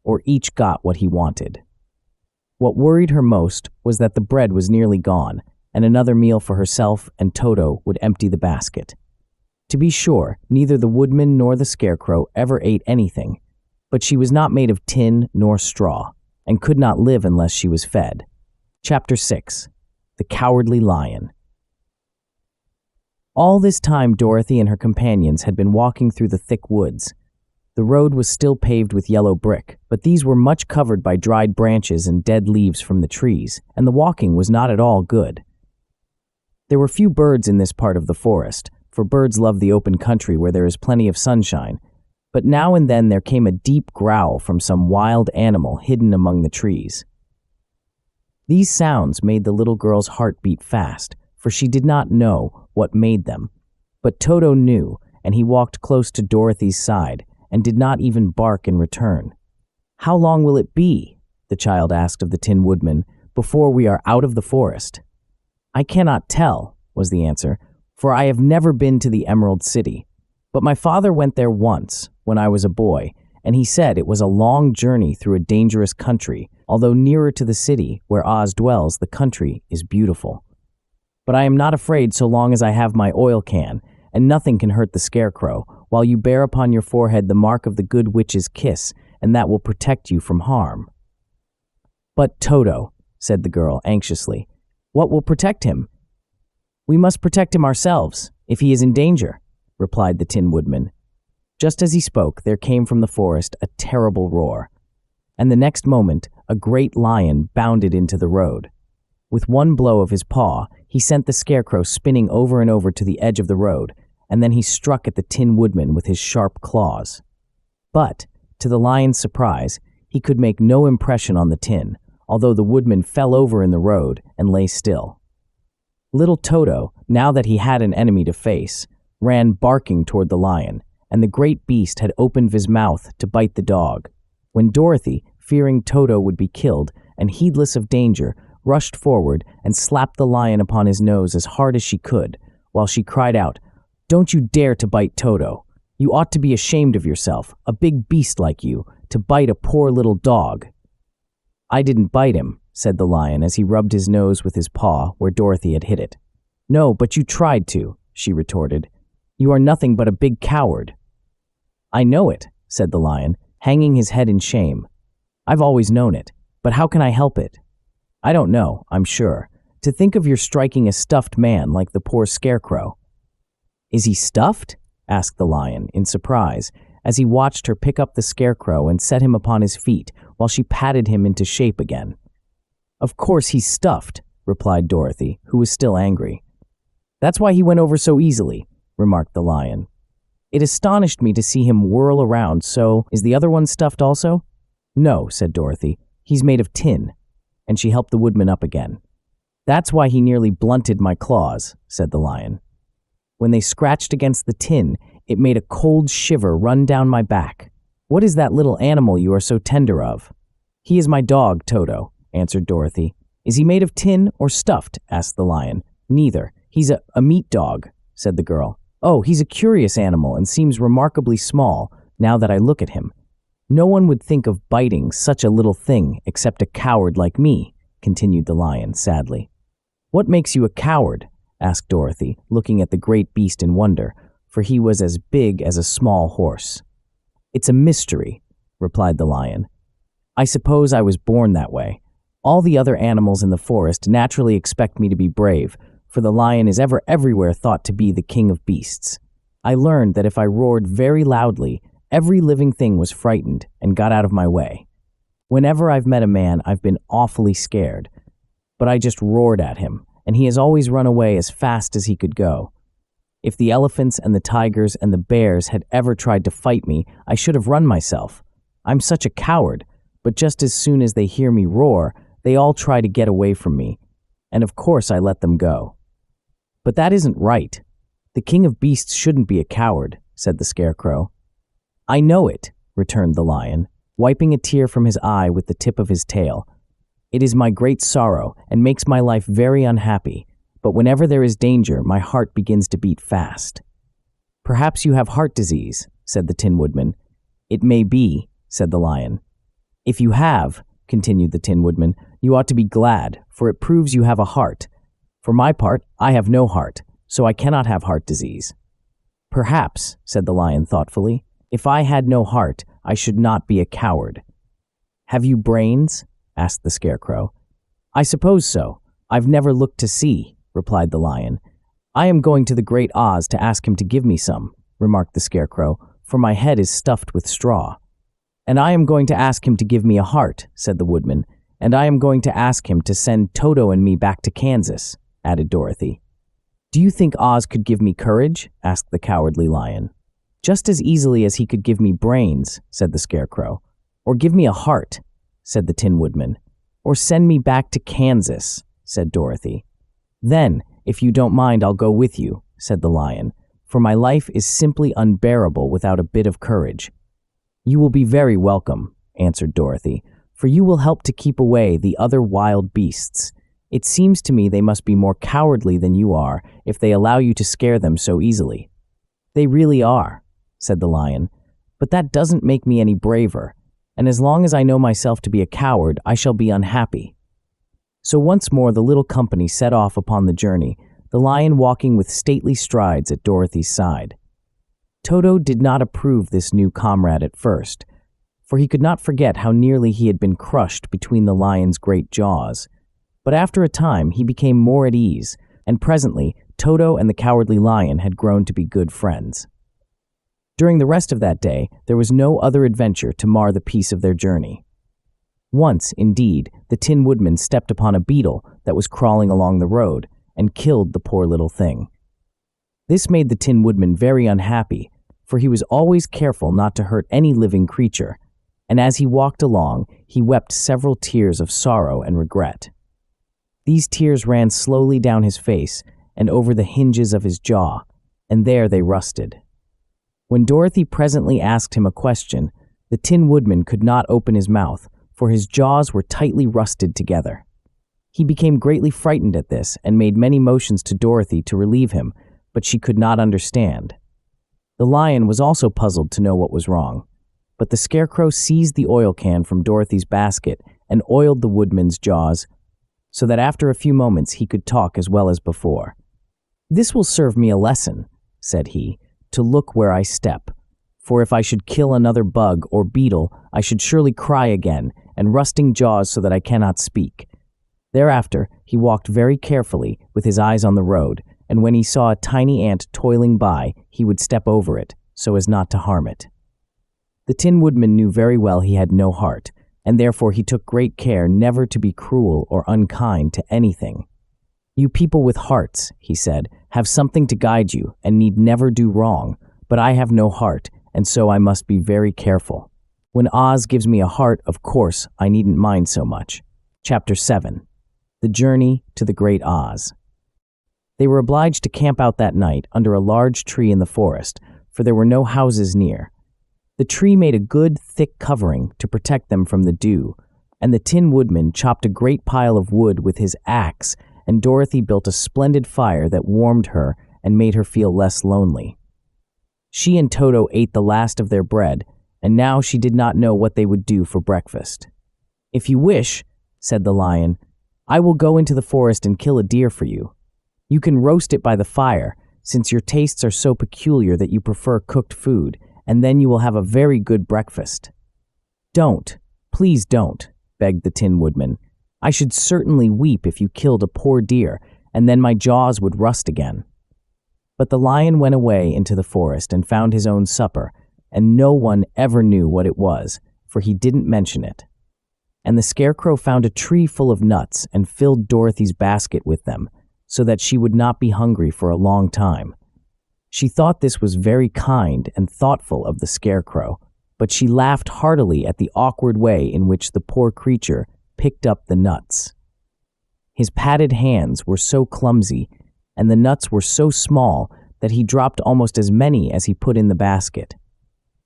or each got what he wanted. What worried her most was that the bread was nearly gone, and another meal for herself and Toto would empty the basket. To be sure, neither the Woodman nor the Scarecrow ever ate anything, but she was not made of tin nor straw, and could not live unless she was fed. Chapter 6. The Cowardly Lion. All this time Dorothy and her companions had been walking through the thick woods. The road was still paved with yellow brick, but these were much covered by dried branches and dead leaves from the trees, and the walking was not at all good. There were few birds in this part of the forest, for birds love the open country where there is plenty of sunshine, but now and then there came a deep growl from some wild animal hidden among the trees. These sounds made the little girl's heart beat fast, for she did not know what made them. But Toto knew, and he walked close to Dorothy's side, and did not even bark in return. "How long will it be," the child asked of the Tin Woodman, "before we are out of the forest?" "I cannot tell," was the answer, "for I have never been to the Emerald City. But my father went there once, when I was a boy, and he said it was a long journey through a dangerous country, although nearer to the city where Oz dwells, the country is beautiful. But I am not afraid so long as I have my oil can, and nothing can hurt the Scarecrow, while you bear upon your forehead the mark of the good witch's kiss, and that will protect you from harm." "But Toto," said the girl anxiously, "what will protect him?" "We must protect him ourselves, if he is in danger," replied the Tin Woodman. Just as he spoke, there came from the forest a terrible roar, and the next moment a great lion bounded into the road. With one blow of his paw, he sent the Scarecrow spinning over and over to the edge of the road, and then he struck at the Tin Woodman with his sharp claws. But, to the lion's surprise, he could make no impression on the tin, although the Woodman fell over in the road and lay still. Little Toto, now that he had an enemy to face, ran barking toward the lion, and the great beast had opened his mouth to bite the dog, when Dorothy, fearing Toto would be killed, and heedless of danger, rushed forward and slapped the lion upon his nose as hard as she could, while she cried out, "Don't you dare to bite Toto! You ought to be ashamed of yourself, a big beast like you, to bite a poor little dog." "I didn't bite him," said the lion as he rubbed his nose with his paw where Dorothy had hit it. "No, but you tried to," she retorted. "You are nothing but a big coward." "I know it," said the lion, hanging his head in shame. "I've always known it, but how can I help it? I don't know, I'm sure. To think of your striking a stuffed man like the poor Scarecrow." "Is he stuffed?" asked the lion, in surprise, as he watched her pick up the Scarecrow and set him upon his feet while she patted him into shape again. "Of course he's stuffed," replied Dorothy, who was still angry. That's why he went over so easily, remarked the lion. It astonished me to see him whirl around, so is the other one stuffed also? No, said Dorothy. He's made of tin. And she helped the woodman up again. That's why he nearly blunted my claws, said the lion. When they scratched against the tin, it made a cold shiver run down my back. What is that little animal you are so tender of? He is my dog, Toto, answered Dorothy. Is he made of tin or stuffed? Asked the lion. Neither. He's a meat dog, said the girl. Oh, he's a curious animal and seems remarkably small, now that I look at him. No one would think of biting such a little thing except a coward like me, continued the lion sadly. What makes you a coward? Asked Dorothy, looking at the great beast in wonder, for he was as big as a small horse. It's a mystery, replied the lion. I suppose I was born that way. All the other animals in the forest naturally expect me to be brave, for the lion is everywhere thought to be the king of beasts. I learned that if I roared very loudly, every living thing was frightened and got out of my way. Whenever I've met a man, I've been awfully scared, but I just roared at him, and he has always run away as fast as he could go. If the elephants and the tigers and the bears had ever tried to fight me, I should have run myself. I'm such a coward, but just as soon as they hear me roar, they all try to get away from me, and of course I let them go. But that isn't right. The king of beasts shouldn't be a coward, said the Scarecrow. I know it, returned the lion, wiping a tear from his eye with the tip of his tail. It is my great sorrow and makes my life very unhappy, but whenever there is danger, my heart begins to beat fast. Perhaps you have heart disease, said the Tin Woodman. It may be, said the lion. If you have, continued the Tin Woodman, you ought to be glad, for it proves you have a heart. For my part, I have no heart, so I cannot have heart disease. Perhaps, said the lion thoughtfully, if I had no heart, I should not be a coward. Have you brains? Asked the Scarecrow. I suppose so. I've never looked to see, replied the lion. I am going to the Great Oz to ask him to give me some, remarked the Scarecrow, for my head is stuffed with straw. And I am going to ask him to give me a heart, said the Woodman, and I am going to ask him to send Toto and me back to Kansas, added Dorothy. Do you think Oz could give me courage? Asked the Cowardly Lion. Just as easily as he could give me brains, said the Scarecrow. Or give me a heart, said the Tin Woodman. Or send me back to Kansas, said Dorothy. Then, if you don't mind, I'll go with you, said the lion, for my life is simply unbearable without a bit of courage. You will be very welcome, answered Dorothy, for you will help to keep away the other wild beasts. It seems to me they must be more cowardly than you are if they allow you to scare them so easily. They really are, said the lion, but that doesn't make me any braver, and as long as I know myself to be a coward, I shall be unhappy. So once more the little company set off upon the journey, the lion walking with stately strides at Dorothy's side. Toto did not approve this new comrade at first, for he could not forget how nearly he had been crushed between the lion's great jaws. But after a time he became more at ease, and presently Toto and the Cowardly Lion had grown to be good friends. During the rest of that day, there was no other adventure to mar the peace of their journey. Once, indeed, the Tin Woodman stepped upon a beetle that was crawling along the road and killed the poor little thing. This made the Tin Woodman very unhappy, for he was always careful not to hurt any living creature, and as he walked along, he wept several tears of sorrow and regret. These tears ran slowly down his face and over the hinges of his jaw, and there they rusted. When Dorothy presently asked him a question, the Tin Woodman could not open his mouth, for his jaws were tightly rusted together. He became greatly frightened at this and made many motions to Dorothy to relieve him, but she could not understand. The lion was also puzzled to know what was wrong, but the Scarecrow seized the oil can from Dorothy's basket and oiled the Woodman's jaws, so that after a few moments he could talk as well as before. "This will serve me a lesson," said he, "to look where I step. For if I should kill another bug or beetle, I should surely cry again, and rusting jaws so that I cannot speak." Thereafter, he walked very carefully, with his eyes on the road, and when he saw a tiny ant toiling by, he would step over it, so as not to harm it. The Tin Woodman knew very well he had no heart, and therefore he took great care never to be cruel or unkind to anything. "You people with hearts," he said, "have something to guide you and need never do wrong, but I have no heart, and so I must be very careful. When Oz gives me a heart, of course, I needn't mind so much." Chapter 7. The Journey to the Great Oz. They were obliged to camp out that night under a large tree in the forest, for there were no houses near. The tree made a good, thick covering to protect them from the dew, and the Tin Woodman chopped a great pile of wood with his axe, and Dorothy built a splendid fire that warmed her and made her feel less lonely. She and Toto ate the last of their bread, and now she did not know what they would do for breakfast. "If you wish," said the lion, "I will go into the forest and kill a deer for you. You can roast it by the fire, since your tastes are so peculiar that you prefer cooked food, and then you will have a very good breakfast." "Don't, please don't," begged the Tin Woodman. "I should certainly weep if you killed a poor deer, and then my jaws would rust again." But the lion went away into the forest and found his own supper, and no one ever knew what it was, for he didn't mention it. And the Scarecrow found a tree full of nuts and filled Dorothy's basket with them, so that she would not be hungry for a long time. She thought this was very kind and thoughtful of the Scarecrow, but she laughed heartily at the awkward way in which the poor creature picked up the nuts. His padded hands were so clumsy, and the nuts were so small that he dropped almost as many as he put in the basket.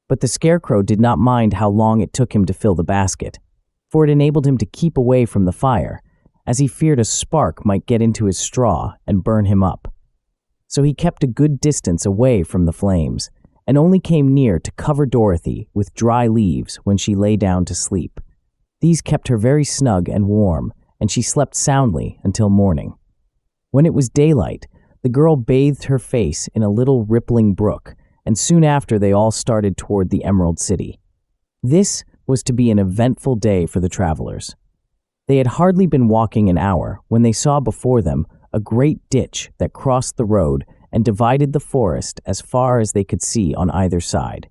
But the Scarecrow did not mind how long it took him to fill the basket, for it enabled him to keep away from the fire, as he feared a spark might get into his straw and burn him up. So he kept a good distance away from the flames, and only came near to cover Dorothy with dry leaves when she lay down to sleep. These kept her very snug and warm, and she slept soundly until morning. When it was daylight, the girl bathed her face in a little rippling brook, and soon after they all started toward the Emerald City. This was to be an eventful day for the travelers. They had hardly been walking an hour when they saw before them a great ditch that crossed the road and divided the forest as far as they could see on either side.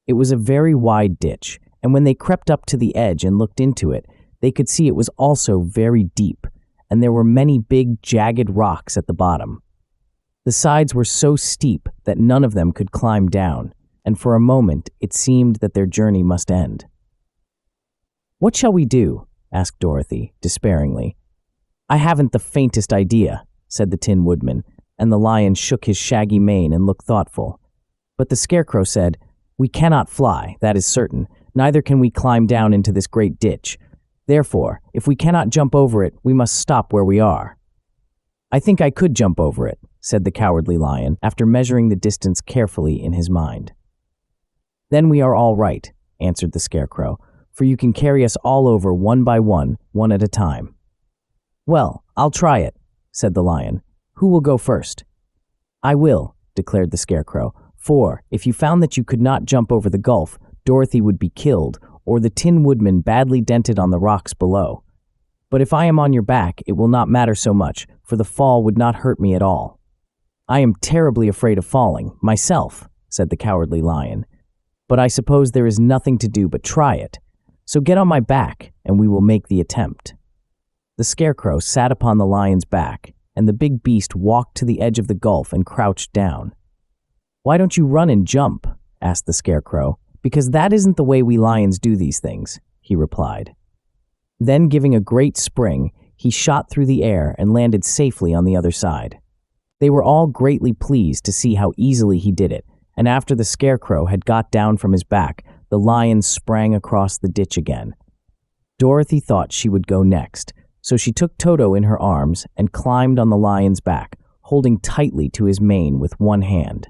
It was a very wide ditch, and when they crept up to the edge and looked into it, they could see it was also very deep, and there were many big, jagged rocks at the bottom. The sides were so steep that none of them could climb down, and for a moment it seemed that their journey must end. "What shall we do?" asked Dorothy, despairingly. "I haven't the faintest idea," said the Tin Woodman, and the lion shook his shaggy mane and looked thoughtful. But the Scarecrow said, "We cannot fly, that is certain, neither can we climb down into this great ditch. Therefore, if we cannot jump over it, we must stop where we are." "I think I could jump over it," said the Cowardly Lion, after measuring the distance carefully in his mind. "Then we are all right," answered the Scarecrow, "for you can carry us all over one by one at a time." "Well, I'll try it," said the lion. "Who will go first?" "I will," declared the Scarecrow, "for if you found that you could not jump over the gulf, Dorothy would be killed, or the Tin Woodman badly dented on the rocks below. But if I am on your back, it will not matter so much, for the fall would not hurt me at all." "I am terribly afraid of falling, myself," said the Cowardly Lion. "But I suppose there is nothing to do but try it. So get on my back, and we will make the attempt." The Scarecrow sat upon the lion's back, and the big beast walked to the edge of the gulf and crouched down. "Why don't you run and jump?" asked the Scarecrow. "Because that isn't the way we lions do these things," he replied. Then, giving a great spring, he shot through the air and landed safely on the other side. They were all greatly pleased to see how easily he did it, and after the Scarecrow had got down from his back, the lion sprang across the ditch again. Dorothy thought she would go next, so she took Toto in her arms and climbed on the lion's back, holding tightly to his mane with one hand.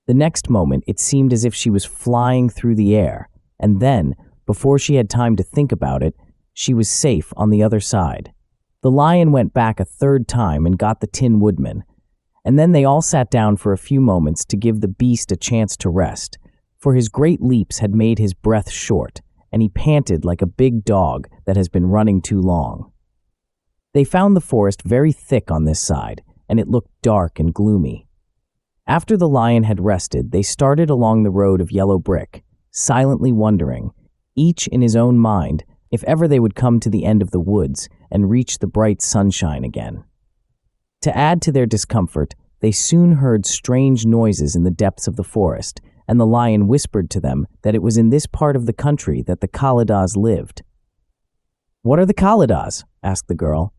The next moment it seemed as if she was flying through the air, and then, before she had time to think about it, she was safe on the other side. The lion went back a third time and got the Tin Woodman, and then they all sat down for a few moments to give the beast a chance to rest, for his great leaps had made his breath short, and he panted like a big dog that has been running too long. They found the forest very thick on this side, and it looked dark and gloomy. After the lion had rested, they started along the road of yellow brick, silently wondering, each in his own mind, if ever they would come to the end of the woods and reach the bright sunshine again. To add to their discomfort, they soon heard strange noises in the depths of the forest, and the lion whispered to them that it was in this part of the country that the Kaladas lived. "What are the Kaladas?" asked the girl.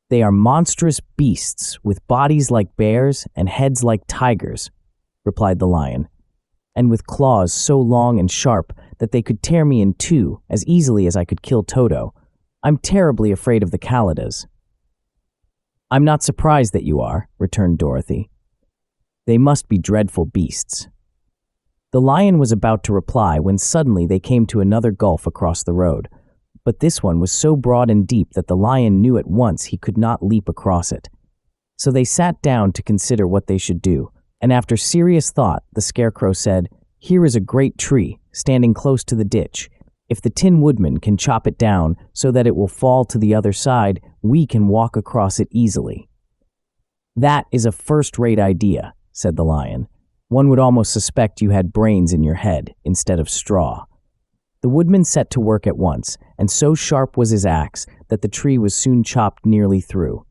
"They are monstrous beasts with bodies like bears and heads like tigers," replied the lion, "and with claws so long and sharp that they could tear me in two as easily as I could kill Toto. I'm terribly afraid of the Kaladas." "I'm not surprised that you are," returned Dorothy. "They must be dreadful beasts." The lion was about to reply when suddenly they came to another gulf across the road, but this one was so broad and deep that the lion knew at once he could not leap across it. So they sat down to consider what they should do, and after serious thought, the Scarecrow said, "Here is a great tree, standing close to the ditch. If the Tin Woodman can chop it down so that it will fall to the other side, we can walk across it easily." "That is a first-rate idea," said the lion. "One would almost suspect you had brains in your head instead of straw." The woodman set to work at once, and so sharp was his axe that the tree was soon chopped nearly through.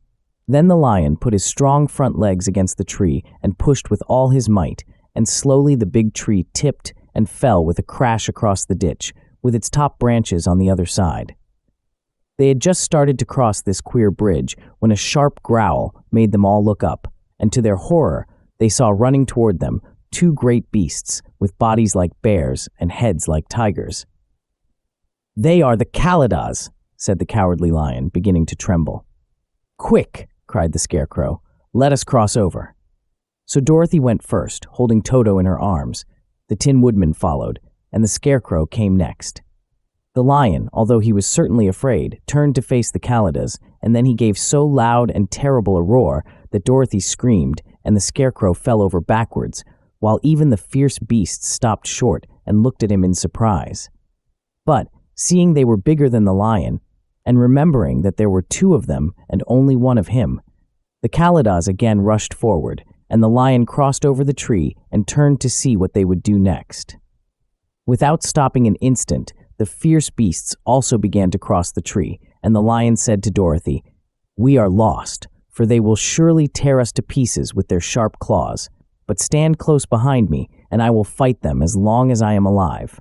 Then the lion put his strong front legs against the tree and pushed with all his might, and slowly the big tree tipped and fell with a crash across the ditch, with its top branches on the other side. They had just started to cross this queer bridge when a sharp growl made them all look up, and to their horror, they saw running toward them two great beasts with bodies like bears and heads like tigers. "They are the Kaladas," said the Cowardly Lion, beginning to tremble. "Quick!" cried the Scarecrow. "Let us cross over." So Dorothy went first, holding Toto in her arms. The Tin Woodman followed, and the Scarecrow came next. The lion, although he was certainly afraid, turned to face the Kaladas, and then he gave so loud and terrible a roar that Dorothy screamed, and the Scarecrow fell over backwards, while even the fierce beasts stopped short and looked at him in surprise. But, seeing they were bigger than the lion, and remembering that there were two of them and only one of him, the Kaladas again rushed forward, and the lion crossed over the tree and turned to see what they would do next. Without stopping an instant, the fierce beasts also began to cross the tree, and the lion said to Dorothy, "We are lost, for they will surely tear us to pieces with their sharp claws, but stand close behind me, and I will fight them as long as I am alive."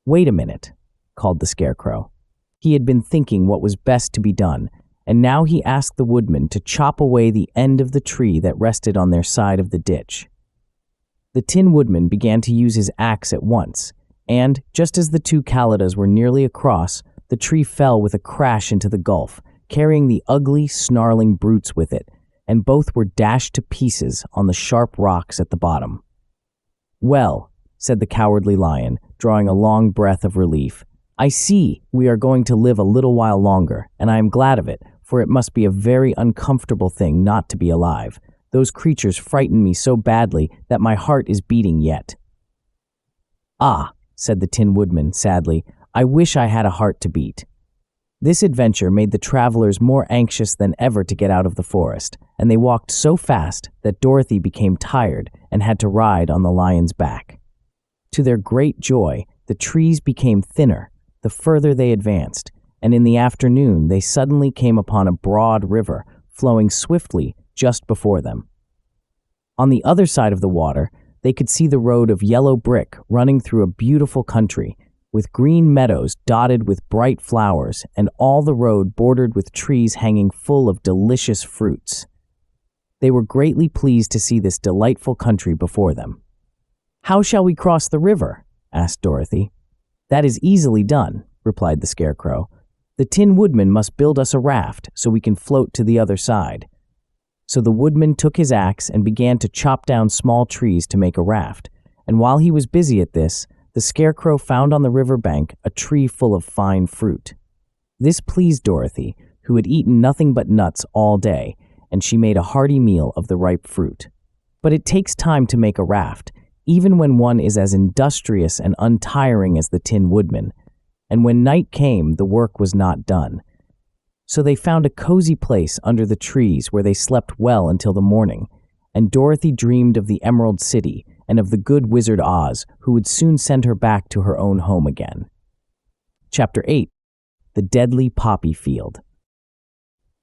"Wait a minute," called the Scarecrow. He had been thinking what was best to be done, and now he asked the woodman to chop away the end of the tree that rested on their side of the ditch. The Tin Woodman began to use his axe at once, and, just as the two Kaladas were nearly across, the tree fell with a crash into the gulf, carrying the ugly, snarling brutes with it, and both were dashed to pieces on the sharp rocks at the bottom. "Well," said the Cowardly Lion, drawing a long breath of relief, "I see we are going to live a little while longer, and I am glad of it, for it must be a very uncomfortable thing not to be alive. Those creatures frightened me so badly that my heart is beating yet." "Ah," said the Tin Woodman sadly, "I wish I had a heart to beat." This adventure made the travelers more anxious than ever to get out of the forest, and they walked so fast that Dorothy became tired and had to ride on the lion's back. To their great joy, the trees became thinner the further they advanced, and in the afternoon they suddenly came upon a broad river flowing swiftly just before them. On the other side of the water, they could see the road of yellow brick running through a beautiful country, with green meadows dotted with bright flowers and all the road bordered with trees hanging full of delicious fruits. They were greatly pleased to see this delightful country before them. "How shall we cross the river?" asked Dorothy. "That is easily done," replied the Scarecrow. "The Tin Woodman must build us a raft so we can float to the other side." So the woodman took his axe and began to chop down small trees to make a raft, and while he was busy at this, the Scarecrow found on the river bank a tree full of fine fruit. This pleased Dorothy, who had eaten nothing but nuts all day, and she made a hearty meal of the ripe fruit. But it takes time to make a raft, even when one is as industrious and untiring as the Tin Woodman, and when night came, the work was not done. So they found a cozy place under the trees where they slept well until the morning, and Dorothy dreamed of the Emerald City and of the good Wizard Oz, who would soon send her back to her own home again. Chapter 8. The Deadly Poppy Field.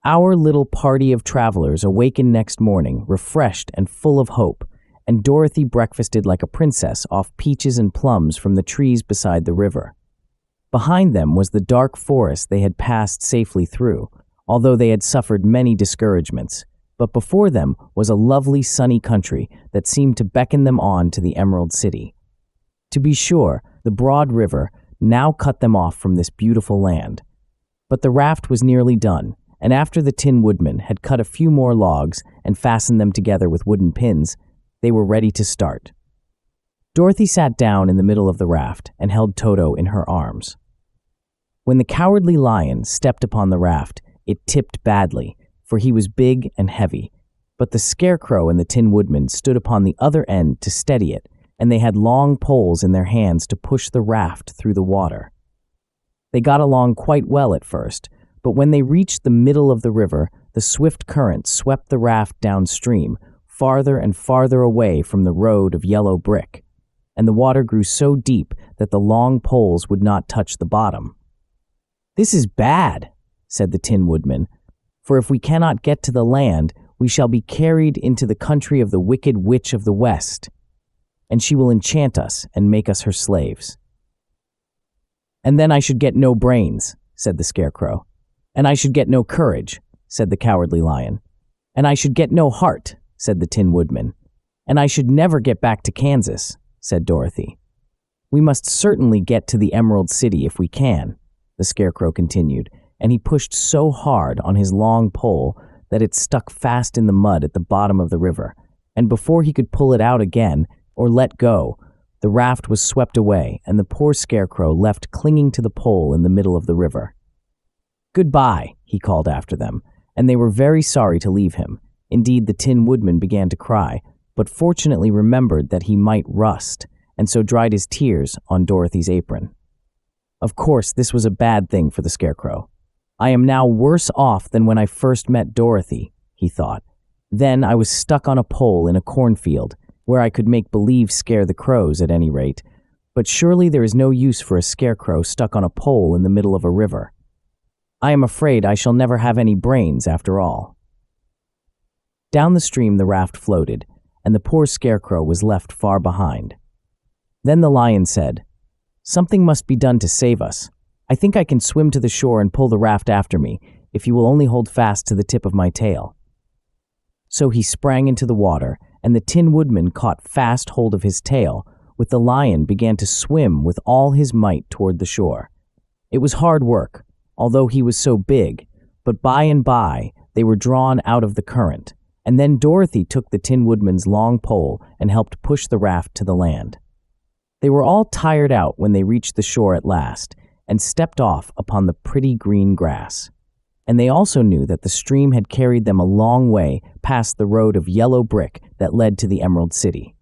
Our little party of travelers awakened next morning, refreshed and full of hope, and Dorothy breakfasted like a princess off peaches and plums from the trees beside the river. Behind them was the dark forest they had passed safely through, although they had suffered many discouragements. But before them was a lovely sunny country that seemed to beckon them on to the Emerald City. To be sure, the broad river now cut them off from this beautiful land. But the raft was nearly done, and after the Tin Woodman had cut a few more logs and fastened them together with wooden pins, they were ready to start. Dorothy sat down in the middle of the raft and held Toto in her arms. When the Cowardly Lion stepped upon the raft, it tipped badly, for he was big and heavy. But the Scarecrow and the Tin Woodman stood upon the other end to steady it, and they had long poles in their hands to push the raft through the water. They got along quite well at first, but when they reached the middle of the river, the swift current swept the raft downstream, farther and farther away from the road of yellow brick, and the water grew so deep that the long poles would not touch the bottom. "This is bad," said the Tin Woodman, "for if we cannot get to the land, we shall be carried into the country of the Wicked Witch of the West, and she will enchant us and make us her slaves." "And then I should get no brains," said the Scarecrow. "And I should get no courage," said the Cowardly Lion. "And I should get no heart," said the Tin Woodman. "And I should never get back to Kansas," said Dorothy. "We must certainly get to the Emerald City if we can," the Scarecrow continued, and he pushed so hard on his long pole that it stuck fast in the mud at the bottom of the river, and before he could pull it out again or let go, the raft was swept away, and the poor Scarecrow left clinging to the pole in the middle of the river. "Goodbye," he called after them, and they were very sorry to leave him. Indeed, the Tin Woodman began to cry, but fortunately remembered that he might rust, and so dried his tears on Dorothy's apron. Of course, this was a bad thing for the Scarecrow. "I am now worse off than when I first met Dorothy," he thought. "Then I was stuck on a pole in a cornfield, where I could make believe scare the crows at any rate. But surely there is no use for a Scarecrow stuck on a pole in the middle of a river. I am afraid I shall never have any brains after all." Down the stream the raft floated, and the poor Scarecrow was left far behind. Then the Lion said, "Something must be done to save us. I think I can swim to the shore and pull the raft after me, if you will only hold fast to the tip of my tail." So he sprang into the water, and the Tin Woodman caught fast hold of his tail, with the Lion began to swim with all his might toward the shore. It was hard work, although he was so big, but by and by they were drawn out of the current, and then Dorothy took the Tin Woodman's long pole and helped push the raft to the land. They were all tired out when they reached the shore at last, and stepped off upon the pretty green grass. And they also knew that the stream had carried them a long way past the road of yellow brick that led to the Emerald City.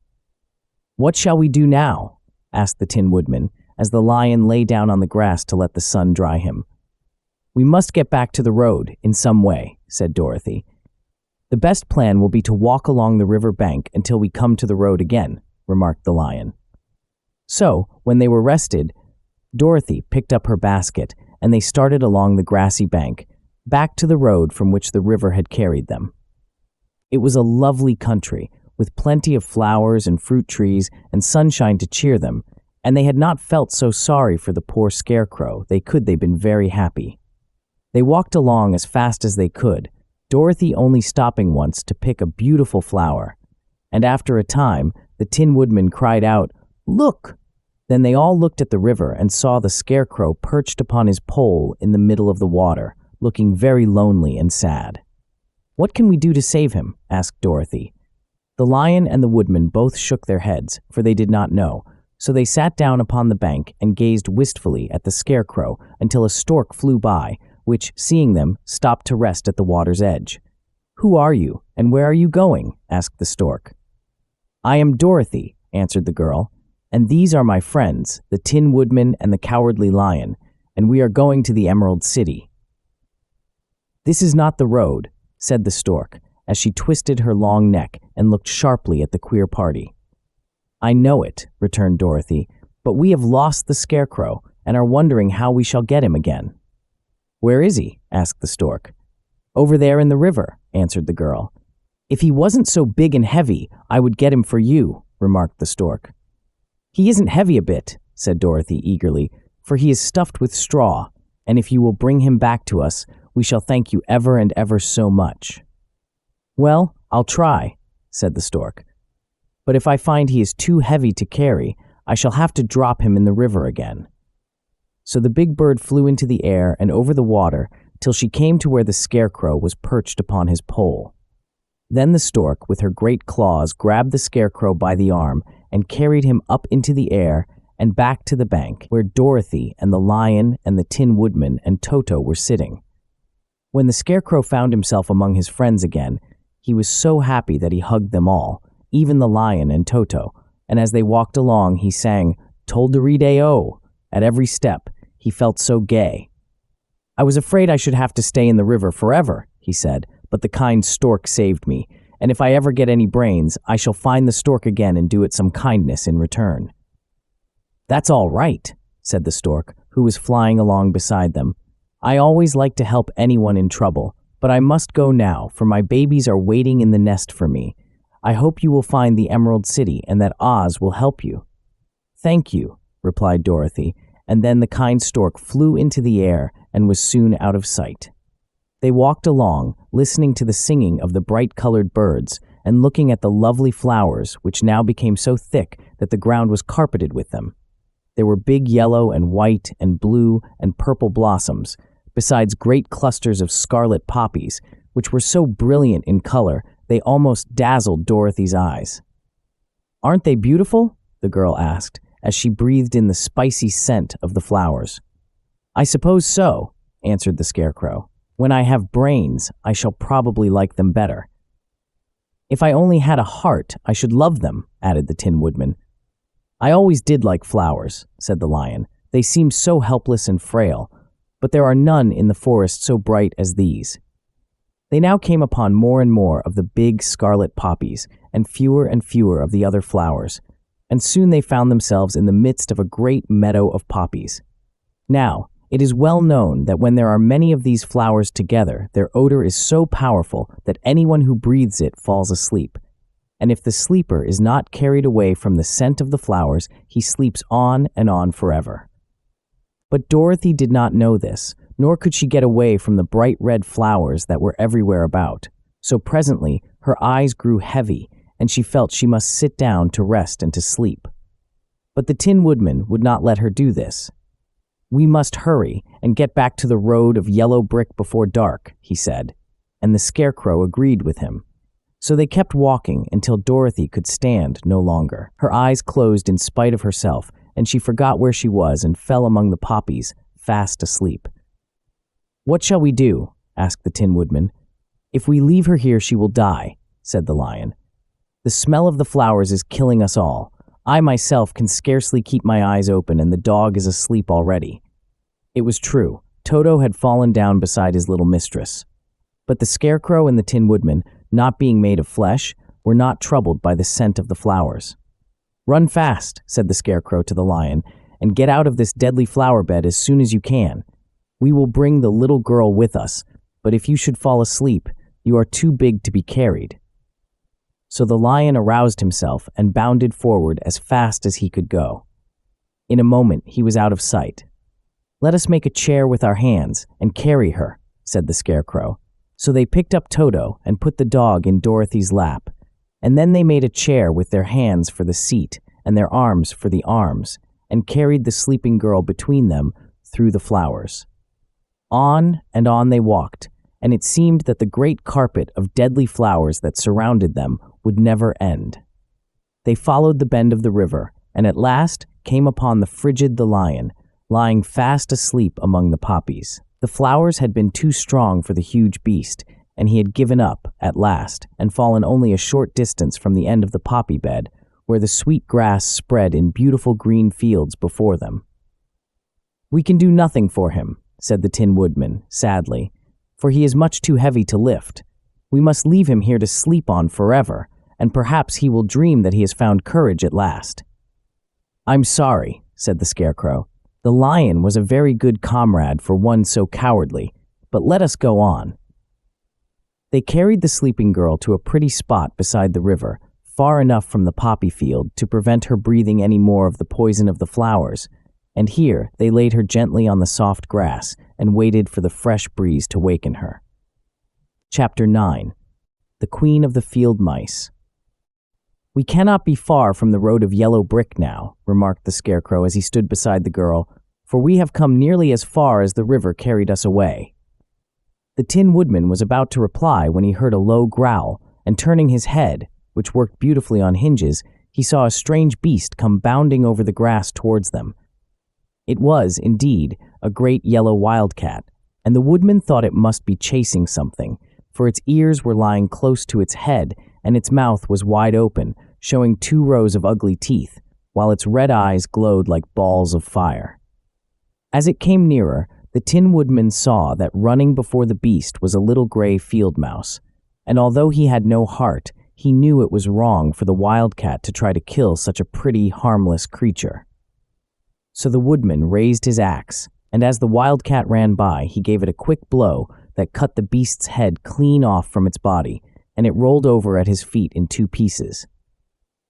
"What shall we do now?" asked the Tin Woodman, as the Lion lay down on the grass to let the sun dry him. "We must get back to the road in some way," said Dorothy. "The best plan will be to walk along the river bank until we come to the road again," remarked the Lion. So, when they were rested, Dorothy picked up her basket, and they started along the grassy bank, back to the road from which the river had carried them. It was a lovely country, with plenty of flowers and fruit trees and sunshine to cheer them, and they had not felt so sorry for the poor Scarecrow. They'd been very happy. They walked along as fast as they could, Dorothy only stopping once to pick a beautiful flower. And after a time, the Tin Woodman cried out, "Look!" Then they all looked at the river and saw the Scarecrow perched upon his pole in the middle of the water, looking very lonely and sad. "What can we do to save him?" asked Dorothy. The Lion and the Woodman both shook their heads, for they did not know, so they sat down upon the bank and gazed wistfully at the Scarecrow until a stork flew by, which, seeing them, stopped to rest at the water's edge. "Who are you, and where are you going?" asked the stork. "I am Dorothy," answered the girl, "and these are my friends, the Tin Woodman and the Cowardly Lion, and we are going to the Emerald City." "This is not the road," said the stork, as she twisted her long neck and looked sharply at the queer party. "I know it," returned Dorothy, "but we have lost the Scarecrow and are wondering how we shall get him again." "Where is he?" asked the stork. Over there in the river, answered the girl. If he wasn't so big and heavy, I would get him for you, remarked the stork. He isn't heavy a bit, said Dorothy eagerly, for he is stuffed with straw, and if you will bring him back to us, we shall thank you ever and ever so much. Well, I'll try, said the stork. But if I find he is too heavy to carry, I shall have to drop him in the river again. So the big bird flew into the air and over the water till she came to where the Scarecrow was perched upon his pole. Then the stork, with her great claws, grabbed the Scarecrow by the arm and carried him up into the air and back to the bank, where Dorothy and the lion and the Tin Woodman and Toto were sitting. When the Scarecrow found himself among his friends again, he was so happy that he hugged them all, even the lion and Toto, and as they walked along, he sang "Tol-de-ree-day-o" at every step. He felt so gay. I was afraid I should have to stay in the river forever, he said, but the kind stork saved me, and if I ever get any brains, I shall find the stork again and do it some kindness in return. That's all right, said the stork, who was flying along beside them. I always like to help anyone in trouble, but I must go now, for my babies are waiting in the nest for me. I hope you will find the Emerald City and that Oz will help you. Thank you, replied Dorothy, and then the kind stork flew into the air and was soon out of sight. They walked along, listening to the singing of the bright-colored birds and looking at the lovely flowers, which now became so thick that the ground was carpeted with them. There were big yellow and white and blue and purple blossoms, besides great clusters of scarlet poppies, which were so brilliant in color they almost dazzled Dorothy's eyes. Aren't they beautiful? The girl asked, as she breathed in the spicy scent of the flowers. I suppose so, answered the Scarecrow. When I have brains, I shall probably like them better. If I only had a heart, I should love them, added the Tin Woodman. I always did like flowers, said the lion. They seem so helpless and frail, but there are none in the forest so bright as these. They now came upon more and more of the big scarlet poppies, and fewer of the other flowers, and soon they found themselves in the midst of a great meadow of poppies. Now, it is well known that when there are many of these flowers together, their odor is so powerful that anyone who breathes it falls asleep. And if the sleeper is not carried away from the scent of the flowers, he sleeps on and on forever. But Dorothy did not know this, nor could she get away from the bright red flowers that were everywhere about. So presently, her eyes grew heavy, and she felt she must sit down to rest and to sleep. But the Tin Woodman would not let her do this. We must hurry and get back to the road of yellow brick before dark, he said, and the Scarecrow agreed with him. So they kept walking until Dorothy could stand no longer. Her eyes closed in spite of herself, and she forgot where she was and fell among the poppies, fast asleep. What shall we do? Asked the Tin Woodman. If we leave her here, she will die, said the lion. The smell of the flowers is killing us all. I myself can scarcely keep my eyes open, and the dog is asleep already. It was true. Toto had fallen down beside his little mistress. But the Scarecrow and the Tin Woodman, not being made of flesh, were not troubled by the scent of the flowers. Run fast, said the Scarecrow to the lion, and get out of this deadly flower bed as soon as you can. We will bring the little girl with us, but if you should fall asleep, you are too big to be carried. So the lion aroused himself and bounded forward as fast as he could go. In a moment he was out of sight. Let us make a chair with our hands and carry her, said the Scarecrow. So they picked up Toto and put the dog in Dorothy's lap, and then they made a chair with their hands for the seat and their arms for the arms, and carried the sleeping girl between them through the flowers. On and on they walked, and it seemed that the great carpet of deadly flowers that surrounded them would never end. They followed the bend of the river, and at last came upon the Frigid the lion, lying fast asleep among the poppies. The flowers had been too strong for the huge beast, and he had given up, at last, and fallen only a short distance from the end of the poppy bed, where the sweet grass spread in beautiful green fields before them. We can do nothing for him, said the Tin Woodman, sadly, for he is much too heavy to lift. We must leave him here to sleep on forever, and perhaps he will dream that he has found courage at last. I'm sorry, said the Scarecrow. The lion was a very good comrade for one so cowardly, but let us go on. They carried the sleeping girl to a pretty spot beside the river, far enough from the poppy field to prevent her breathing any more of the poison of the flowers, and here they laid her gently on the soft grass and waited for the fresh breeze to waken her. Chapter 9. The Queen of the Field Mice. "We cannot be far from the road of yellow brick now," remarked the Scarecrow as he stood beside the girl, "for we have come nearly as far as the river carried us away." The Tin Woodman was about to reply when he heard a low growl, and turning his head, which worked beautifully on hinges, he saw a strange beast come bounding over the grass towards them. It was, indeed, a great yellow wildcat, and the Woodman thought it must be chasing something, for its ears were lying close to its head, and its mouth was wide open, showing 2 rows of ugly teeth, while its red eyes glowed like balls of fire. As it came nearer, the Tin Woodman saw that running before the beast was a little gray field mouse, and although he had no heart, he knew it was wrong for the wildcat to try to kill such a pretty, harmless creature. So the Woodman raised his axe, and as the wildcat ran by, he gave it a quick blow that cut the beast's head clean off from its body, and it rolled over at his feet in 2 pieces.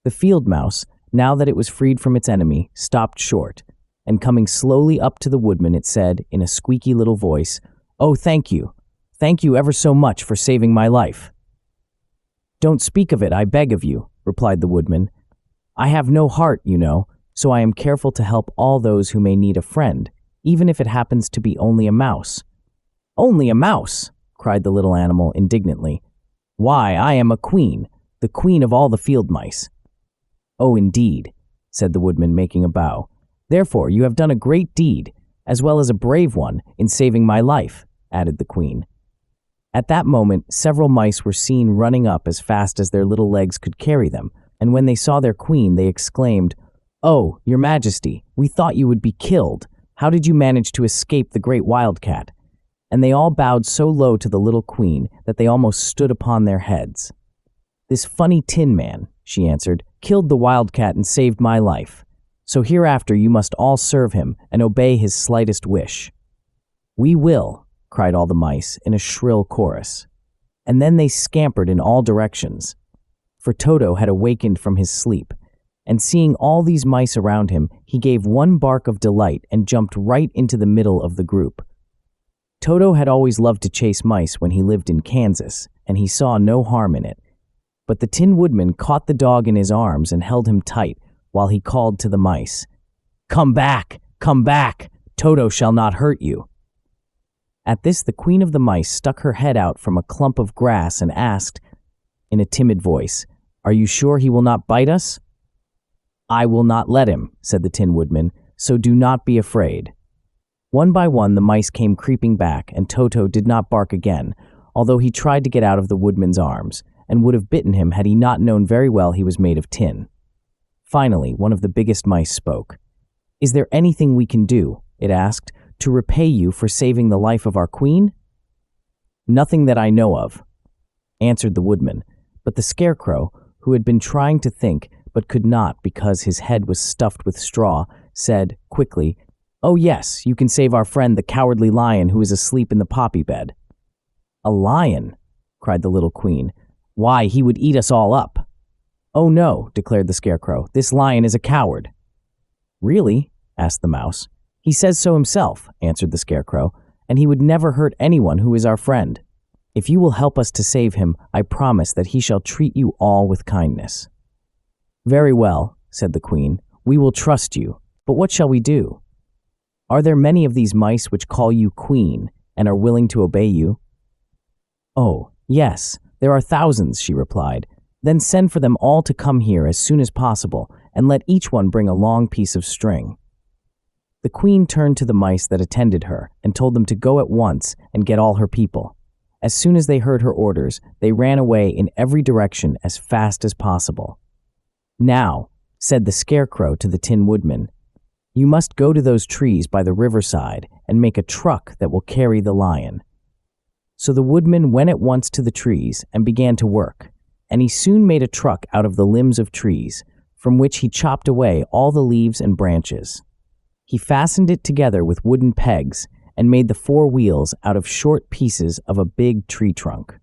The field mouse, now that it was freed from its enemy, stopped short, and coming slowly up to the Woodman, it said, in a squeaky little voice, "Oh, thank you. Thank you ever so much for saving my life." "Don't speak of it, I beg of you," replied the Woodman. "I have no heart, you know, so I am careful to help all those who may need a friend, even if it happens to be only a mouse." "Only a mouse!" cried the little animal indignantly. "Why, I am a queen, the queen of all the field mice." "Oh, indeed," said the Woodman, making a bow. "Therefore you have done a great deed, as well as a brave one, in saving my life," added the queen. At that moment, several mice were seen running up as fast as their little legs could carry them, and when they saw their queen, they exclaimed, "Oh, your Majesty, we thought you would be killed. How did you manage to escape the great wildcat?" And they all bowed so low to the little queen that they almost stood upon their heads. "This funny Tin Man," she answered, "killed the wildcat and saved my life. So hereafter you must all serve him and obey his slightest wish." "We will," cried all the mice in a shrill chorus. And then they scampered in all directions. For Toto had awakened from his sleep, and seeing all these mice around him, he gave one bark of delight and jumped right into the middle of the group. Toto had always loved to chase mice when he lived in Kansas, and he saw no harm in it. But the Tin Woodman caught the dog in his arms and held him tight while he called to the mice, "Come back! Come back! Toto shall not hurt you." At this, the Queen of the Mice stuck her head out from a clump of grass and asked, in a timid voice, "Are you sure he will not bite us?" "I will not let him," said the Tin Woodman, "so do not be afraid." One by one, the mice came creeping back, and Toto did not bark again, although he tried to get out of the Woodman's arms, and would have bitten him had he not known very well he was made of tin. Finally, one of the biggest mice spoke. "Is there anything we can do," it asked, "to repay you for saving the life of our queen?" "Nothing that I know of," answered the Woodman, but the Scarecrow, who had been trying to think but could not because his head was stuffed with straw, said, quickly, "Oh yes, you can save our friend the Cowardly Lion who is asleep in the poppy bed." "A lion?" cried the little queen. "Why, he would eat us all up." "Oh no," declared the Scarecrow, "this lion is a coward." "Really?" asked the mouse. "He says so himself," answered the Scarecrow, "and he would never hurt anyone who is our friend. If you will help us to save him, I promise that he shall treat you all with kindness." "Very well," said the queen. "We will trust you, but what shall we do? Are there many of these mice which call you queen and are willing to obey you?" "Oh, yes, there are thousands," she replied. "Then send for them all to come here as soon as possible, and let each one bring a long piece of string." The queen turned to the mice that attended her and told them to go at once and get all her people. As soon as they heard her orders, they ran away in every direction as fast as possible. "Now," said the Scarecrow to the Tin Woodman, "you must go to those trees by the riverside and make a truck that will carry the lion." So the Woodman went at once to the trees and began to work, and he soon made a truck out of the limbs of trees, from which he chopped away all the leaves and branches. He fastened it together with wooden pegs and made the 4 wheels out of short pieces of a big tree trunk.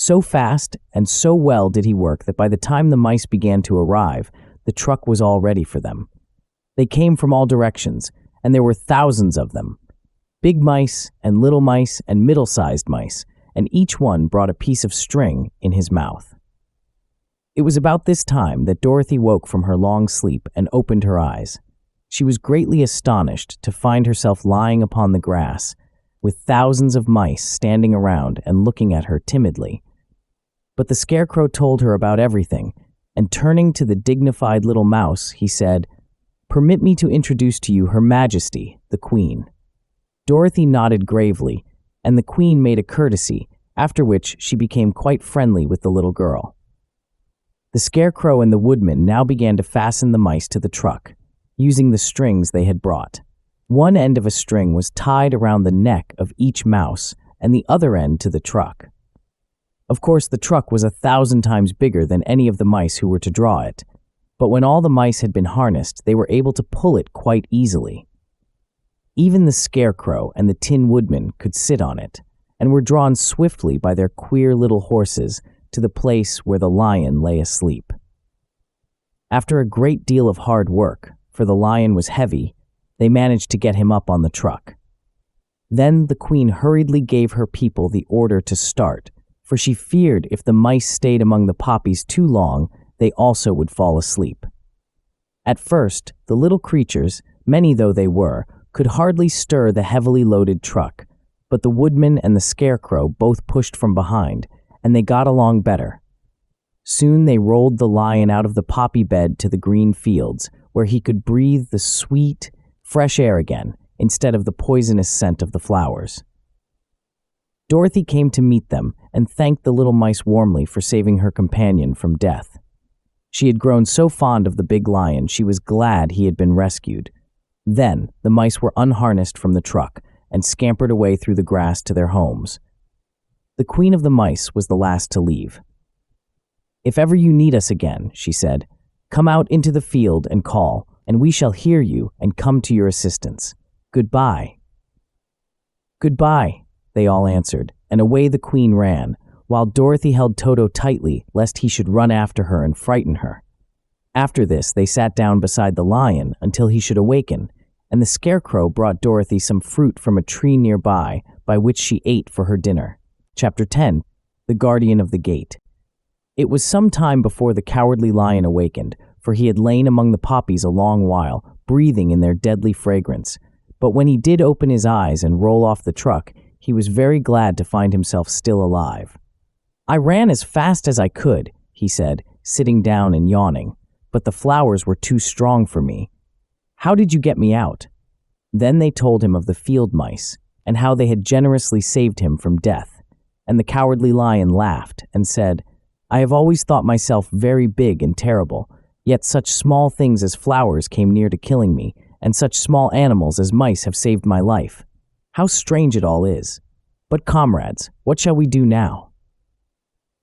So fast and so well did he work that by the time the mice began to arrive, the truck was all ready for them. They came from all directions, and there were thousands of them. Big mice and little mice and middle-sized mice, and each one brought a piece of string in his mouth. It was about this time that Dorothy woke from her long sleep and opened her eyes. She was greatly astonished to find herself lying upon the grass, with thousands of mice standing around and looking at her timidly. But the Scarecrow told her about everything, and turning to the dignified little mouse, he said, "Permit me to introduce to you Her Majesty, the Queen." Dorothy nodded gravely, and the Queen made a courtesy, after which she became quite friendly with the little girl. The Scarecrow and the Woodman now began to fasten the mice to the truck, using the strings they had brought. One end of a string was tied around the neck of each mouse, and the other end to the truck. Of course, the truck was 1,000 times bigger than any of the mice who were to draw it, but when all the mice had been harnessed, they were able to pull it quite easily. Even the Scarecrow and the Tin Woodman could sit on it, and were drawn swiftly by their queer little horses to the place where the lion lay asleep. After a great deal of hard work, for the lion was heavy, they managed to get him up on the truck. Then the Queen hurriedly gave her people the order to start, for she feared if the mice stayed among the poppies too long, they also would fall asleep. At first, the little creatures, many though they were, could hardly stir the heavily loaded truck, but the Woodman and the Scarecrow both pushed from behind, and they got along better. Soon they rolled the lion out of the poppy bed to the green fields, where he could breathe the sweet, fresh air again, instead of the poisonous scent of the flowers. Dorothy came to meet them and thanked the little mice warmly for saving her companion from death. She had grown so fond of the big lion she was glad he had been rescued. Then the mice were unharnessed from the truck and scampered away through the grass to their homes. The Queen of the Mice was the last to leave. "If ever you need us again," she said, "come out into the field and call, and we shall hear you and come to your assistance. Goodbye." "Goodbye," they all answered, and away the Queen ran, while Dorothy held Toto tightly lest he should run after her and frighten her. After this, they sat down beside the lion until he should awaken, and the Scarecrow brought Dorothy some fruit from a tree nearby, by which she ate for her dinner. Chapter 10. The Guardian of the Gate. It was some time before the Cowardly Lion awakened, for he had lain among the poppies a long while, breathing in their deadly fragrance. But when he did open his eyes and roll off the truck, he was very glad to find himself still alive. "I ran as fast as I could," he said, sitting down and yawning, "but the flowers were too strong for me. How did you get me out?" Then they told him of the field mice, and how they had generously saved him from death. And the Cowardly Lion laughed and said, "I have always thought myself very big and terrible, yet such small things as flowers came near to killing me, and such small animals as mice have saved my life. How strange it all is. But comrades, what shall we do now?"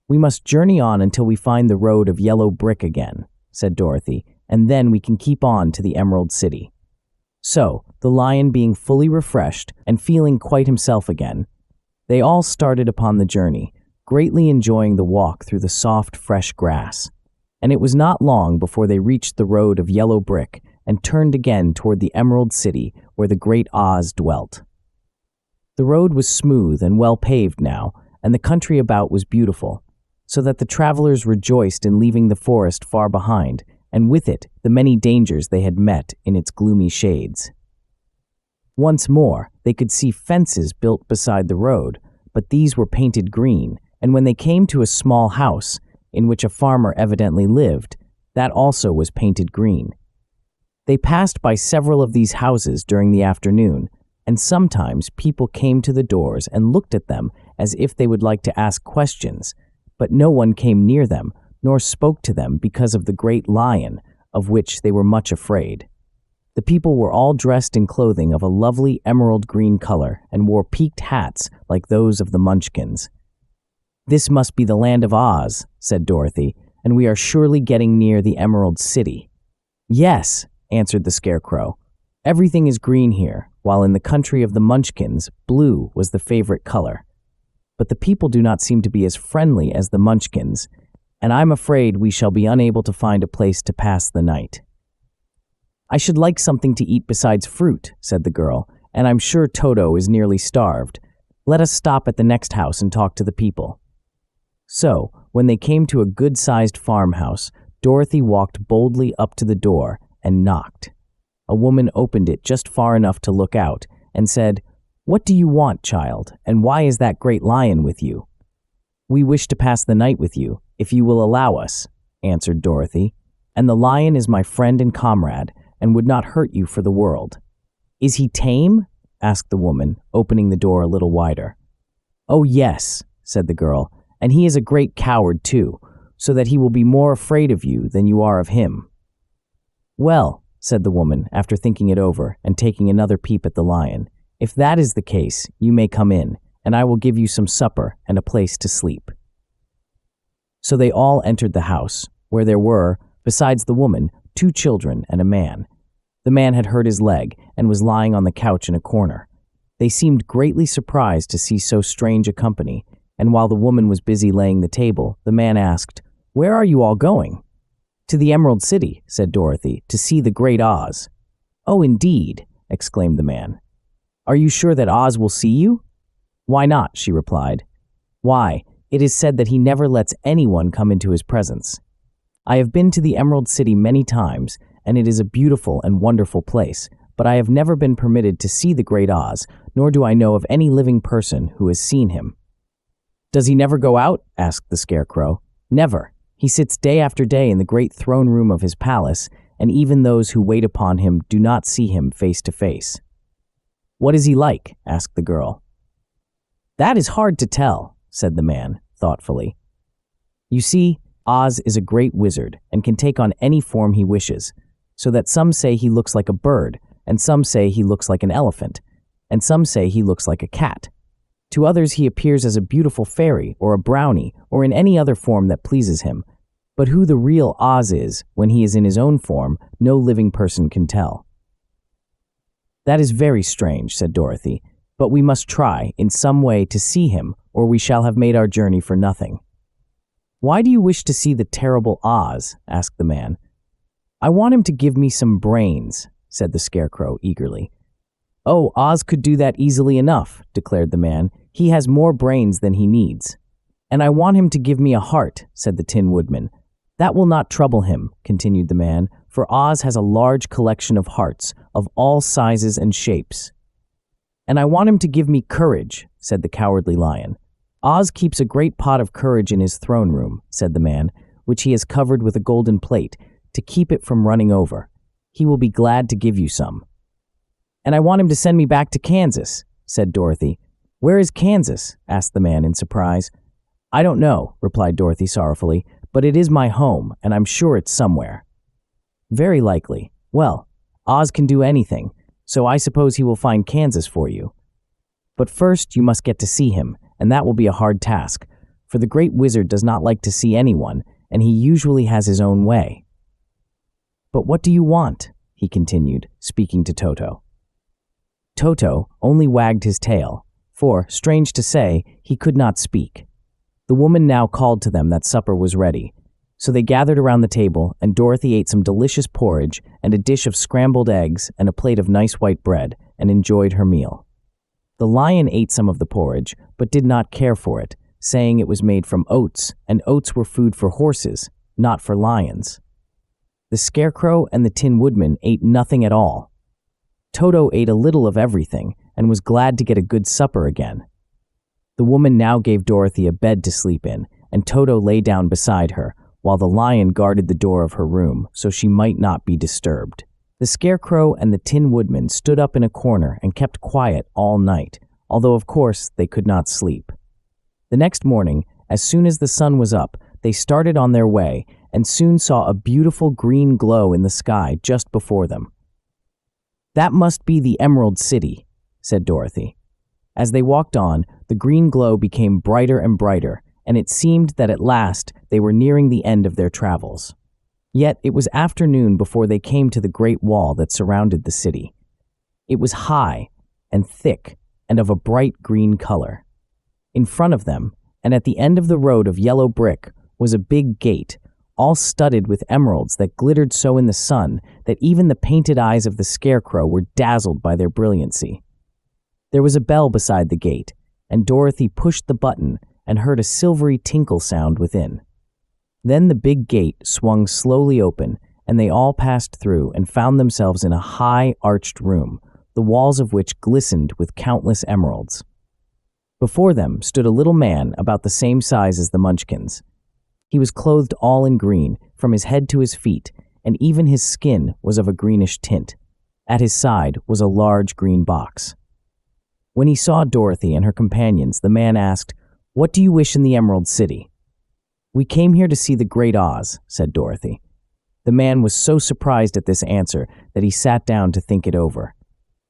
"We must journey on until we find the road of yellow brick again," said Dorothy, "and then we can keep on to the Emerald City." So, the lion being fully refreshed and feeling quite himself again, they all started upon the journey, greatly enjoying the walk through the soft, fresh grass. And it was not long before they reached the road of yellow brick and turned again toward the Emerald City where the great Oz dwelt. The road was smooth and well paved now, and the country about was beautiful, so that the travelers rejoiced in leaving the forest far behind, and with it the many dangers they had met in its gloomy shades. Once more, they could see fences built beside the road, but these were painted green, and when they came to a small house, in which a farmer evidently lived, that also was painted green. They passed by several of these houses during the afternoon, and sometimes people came to the doors and looked at them as if they would like to ask questions, but no one came near them, nor spoke to them because of the great lion, of which they were much afraid. The people were all dressed in clothing of a lovely emerald green color and wore peaked hats like those of the Munchkins. "This must be the land of Oz," said Dorothy, "and we are surely getting near the Emerald City." "Yes," answered the Scarecrow. "Everything is green here, while in the country of the Munchkins, blue was the favorite color." but the people do not seem to be as friendly as the Munchkins, and I'm afraid we shall be unable to find a place to pass the night." "I should like something to eat besides fruit," said the girl, "and I'm sure Toto is nearly starved. Let us stop at the next house and talk to the people." So, when they came to a good-sized farmhouse, Dorothy walked boldly up to the door and knocked. A woman opened it just far enough to look out and said, "What do you want, child, and why is that great lion with you?" "We wish to pass the night with you, if you will allow us," answered Dorothy, "and the lion is my friend and comrade, and would not hurt you for the world." "Is he tame?" asked the woman, opening the door a little wider. "Oh, yes," said the girl, "and he is a great coward, too, so that he will be more afraid of you than you are of him." "Well," said the woman, after thinking it over and taking another peep at the lion, "if that is the case, you may come in, and I will give you some supper and a place to sleep." So they all entered the house, where there were, besides the woman, 2 children and a man. The man had hurt his leg and was lying on the couch in a corner. They seemed greatly surprised to see so strange a company, and while the woman was busy laying the table, the man asked, "Where are you all going?" "To the Emerald City," said Dorothy, "to see the Great Oz." "Oh, indeed," exclaimed the man. "Are you sure that Oz will see you?" "Why not?" she replied. "Why, it is said that he never lets anyone come into his presence. I have been to the Emerald City many times, and it is a beautiful and wonderful place, but I have never been permitted to see the Great Oz, nor do I know of any living person who has seen him." "Does he never go out?" asked the Scarecrow. "Never. He sits day after day in the great throne room of his palace, and even those who wait upon him do not see him face to face." "What is he like?" asked the girl. "That is hard to tell," said the man, thoughtfully. "You see, Oz is a great wizard and can take on any form he wishes, so that some say he looks like a bird, and some say he looks like an elephant, and some say he looks like a cat. To others he appears as a beautiful fairy or a brownie or in any other form that pleases him, but who the real Oz is when he is in his own form, no living person can tell." "That is very strange," said Dorothy, "but we must try, in some way, to see him, or we shall have made our journey for nothing." "Why do you wish to see the terrible Oz?" asked the man. "I want him to give me some brains," said the Scarecrow eagerly. "Oh, Oz could do that easily enough," declared the man. "He has more brains than he needs." "And I want him to give me a heart," said the Tin Woodman. "That will not trouble him," continued the man, "for Oz has a large collection of hearts of all sizes and shapes." "And I want him to give me courage," said the Cowardly Lion. "Oz keeps a great pot of courage in his throne room," said the man, "which he has covered with a golden plate to keep it from running over. He will be glad to give you some." "And I want him to send me back to Kansas," said Dorothy. "Where is Kansas?" asked the man in surprise. "I don't know," replied Dorothy sorrowfully, "but it is my home, and I'm sure it's somewhere." "Very likely. Well, Oz can do anything, so I suppose he will find Kansas for you. But first you must get to see him, and that will be a hard task, for the great wizard does not like to see anyone, and he usually has his own way." "But what do you want?" he continued, speaking to Toto. Toto only wagged his tail, for, strange to say, he could not speak. The woman now called to them that supper was ready, so they gathered around the table, and Dorothy ate some delicious porridge and a dish of scrambled eggs and a plate of nice white bread, and enjoyed her meal. The lion ate some of the porridge, but did not care for it, saying it was made from oats, and oats were food for horses, not for lions. The Scarecrow and the Tin Woodman ate nothing at all. Toto ate a little of everything, and was glad to get a good supper again. The woman now gave Dorothy a bed to sleep in, and Toto lay down beside her, while the lion guarded the door of her room so she might not be disturbed. The Scarecrow and the Tin Woodman stood up in a corner and kept quiet all night, although of course they could not sleep. The next morning, as soon as the sun was up, they started on their way and soon saw a beautiful green glow in the sky just before them. "That must be the Emerald City," said Dorothy. As they walked on, the green glow became brighter and brighter, and it seemed that at last they were nearing the end of their travels. Yet it was afternoon before they came to the great wall that surrounded the city. It was high and thick and of a bright green color. In front of them, and at the end of the road of yellow brick, was a big gate, all studded with emeralds that glittered so in the sun that even the painted eyes of the Scarecrow were dazzled by their brilliancy. There was a bell beside the gate, and Dorothy pushed the button and heard a silvery tinkle sound within. Then the big gate swung slowly open, and they all passed through and found themselves in a high, arched room, the walls of which glistened with countless emeralds. Before them stood a little man about the same size as the Munchkins. He was clothed all in green, from his head to his feet, and even his skin was of a greenish tint. At his side was a large green box. When he saw Dorothy and her companions, the man asked, "What do you wish in the Emerald City?" "We came here to see the Great Oz," said Dorothy. The man was so surprised at this answer that he sat down to think it over.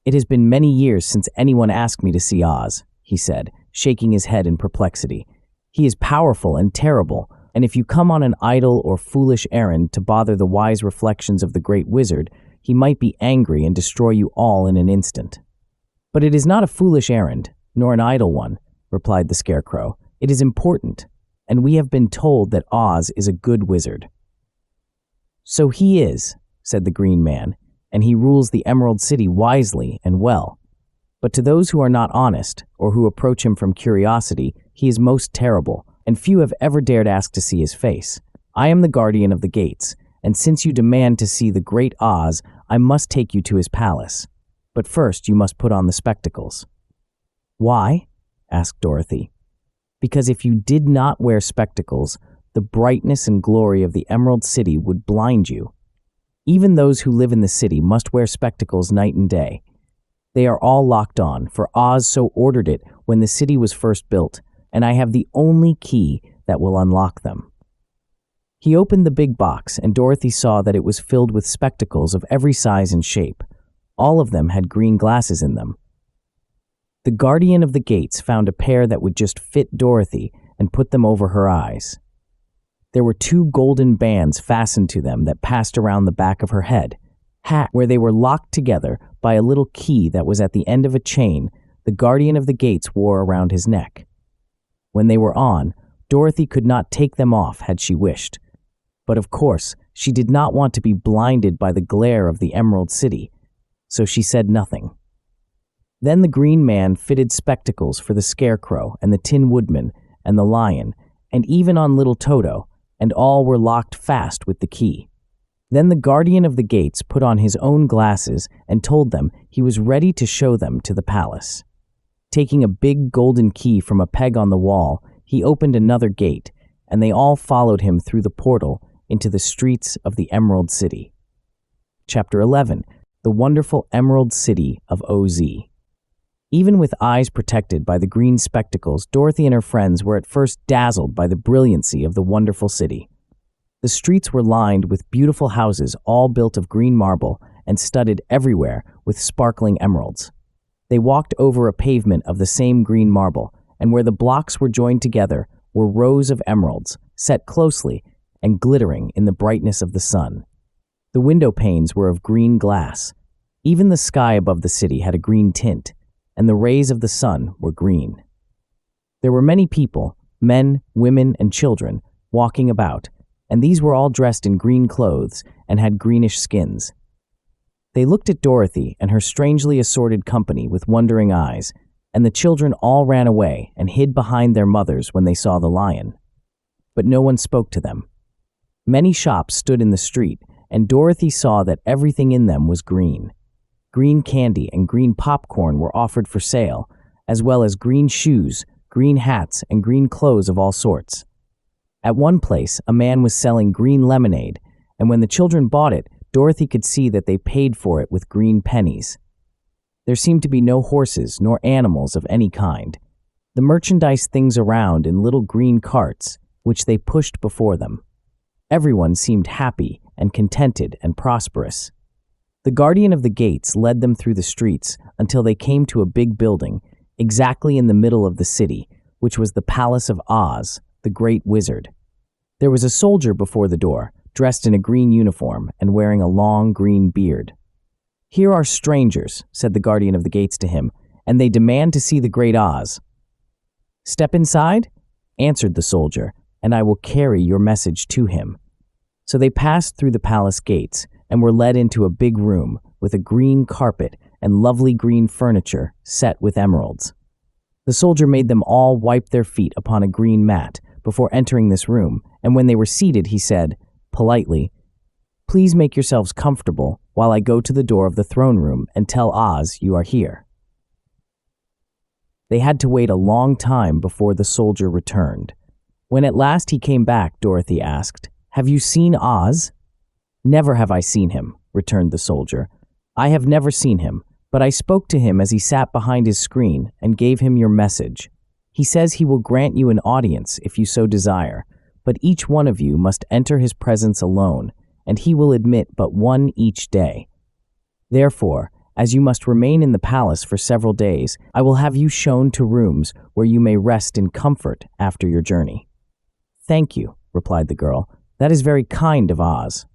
"It has been many years since anyone asked me to see Oz," he said, shaking his head in perplexity. "He is powerful and terrible, and if you come on an idle or foolish errand to bother the wise reflections of the great wizard, he might be angry and destroy you all in an instant." "But it is not a foolish errand, nor an idle one," replied the Scarecrow. "It is important, and we have been told that Oz is a good wizard." "So he is," said the Green Man, "and he rules the Emerald City wisely and well. But to those who are not honest, or who approach him from curiosity, he is most terrible, and few have ever dared ask to see his face. I am the guardian of the gates, and since you demand to see the Great Oz, I must take you to his palace. But first you must put on the spectacles." "Why?" asked Dorothy. "Because if you did not wear spectacles, the brightness and glory of the Emerald City would blind you. Even those who live in the city must wear spectacles night and day. They are all locked on, for Oz so ordered it when the city was first built, and I have the only key that will unlock them." He opened the big box, and Dorothy saw that it was filled with spectacles of every size and shape. All of them had green glasses in them. The guardian of the gates found a pair that would just fit Dorothy and put them over her eyes. There were 2 golden bands fastened to them that passed around the back of her head, where they were locked together by a little key that was at the end of a chain the guardian of the gates wore around his neck. When they were on, Dorothy could not take them off had she wished. But of course, she did not want to be blinded by the glare of the Emerald City, so she said nothing. Then the Green Man fitted spectacles for the Scarecrow and the Tin Woodman and the Lion, and even on little Toto, and all were locked fast with the key. Then the guardian of the gates put on his own glasses and told them he was ready to show them to the palace. Taking a big golden key from a peg on the wall, he opened another gate, and they all followed him through the portal into the streets of the Emerald City. Chapter 11. The Wonderful Emerald City of Oz. Even with eyes protected by the green spectacles, Dorothy and her friends were at first dazzled by the brilliancy of the wonderful city. The streets were lined with beautiful houses all built of green marble and studded everywhere with sparkling emeralds. They walked over a pavement of the same green marble, and where the blocks were joined together were rows of emeralds, set closely and glittering in the brightness of the sun. The window panes were of green glass. Even the sky above the city had a green tint, and the rays of the sun were green. There were many people, men, women, and children, walking about, and these were all dressed in green clothes and had greenish skins. They looked at Dorothy and her strangely assorted company with wondering eyes, and the children all ran away and hid behind their mothers when they saw the lion. But no one spoke to them. Many shops stood in the street, and Dorothy saw that everything in them was green. Green candy and green popcorn were offered for sale, as well as green shoes, green hats, and green clothes of all sorts. At one place, a man was selling green lemonade, and when the children bought it, Dorothy could see that they paid for it with green pennies. There seemed to be no horses nor animals of any kind. The merchandise things around in little green carts, which they pushed before them. Everyone seemed happy and contented and prosperous. The guardian of the gates led them through the streets until they came to a big building, exactly in the middle of the city, which was the Palace of Oz, the Great Wizard. There was a soldier before the door, dressed in a green uniform and wearing a long green beard. "Here are strangers," said the guardian of the gates to him, "and they demand to see the Great Oz." "Step inside," answered the soldier, "and I will carry your message to him." So they passed through the palace gates and were led into a big room with a green carpet and lovely green furniture set with emeralds. The soldier made them all wipe their feet upon a green mat before entering this room, and when they were seated, he said, politely, "Please make yourselves comfortable while I go to the door of the throne room and tell Oz you are here." They had to wait a long time before the soldier returned. When at last he came back, Dorothy asked, "Have you seen Oz?" "Never have I seen him," returned the soldier. "I have never seen him, but I spoke to him as he sat behind his screen and gave him your message. He says he will grant you an audience if you so desire, but each one of you must enter his presence alone, and he will admit but one each day. Therefore, as you must remain in the palace for several days, I will have you shown to rooms where you may rest in comfort after your journey." "Thank you," replied the girl. "That is very kind of Oz."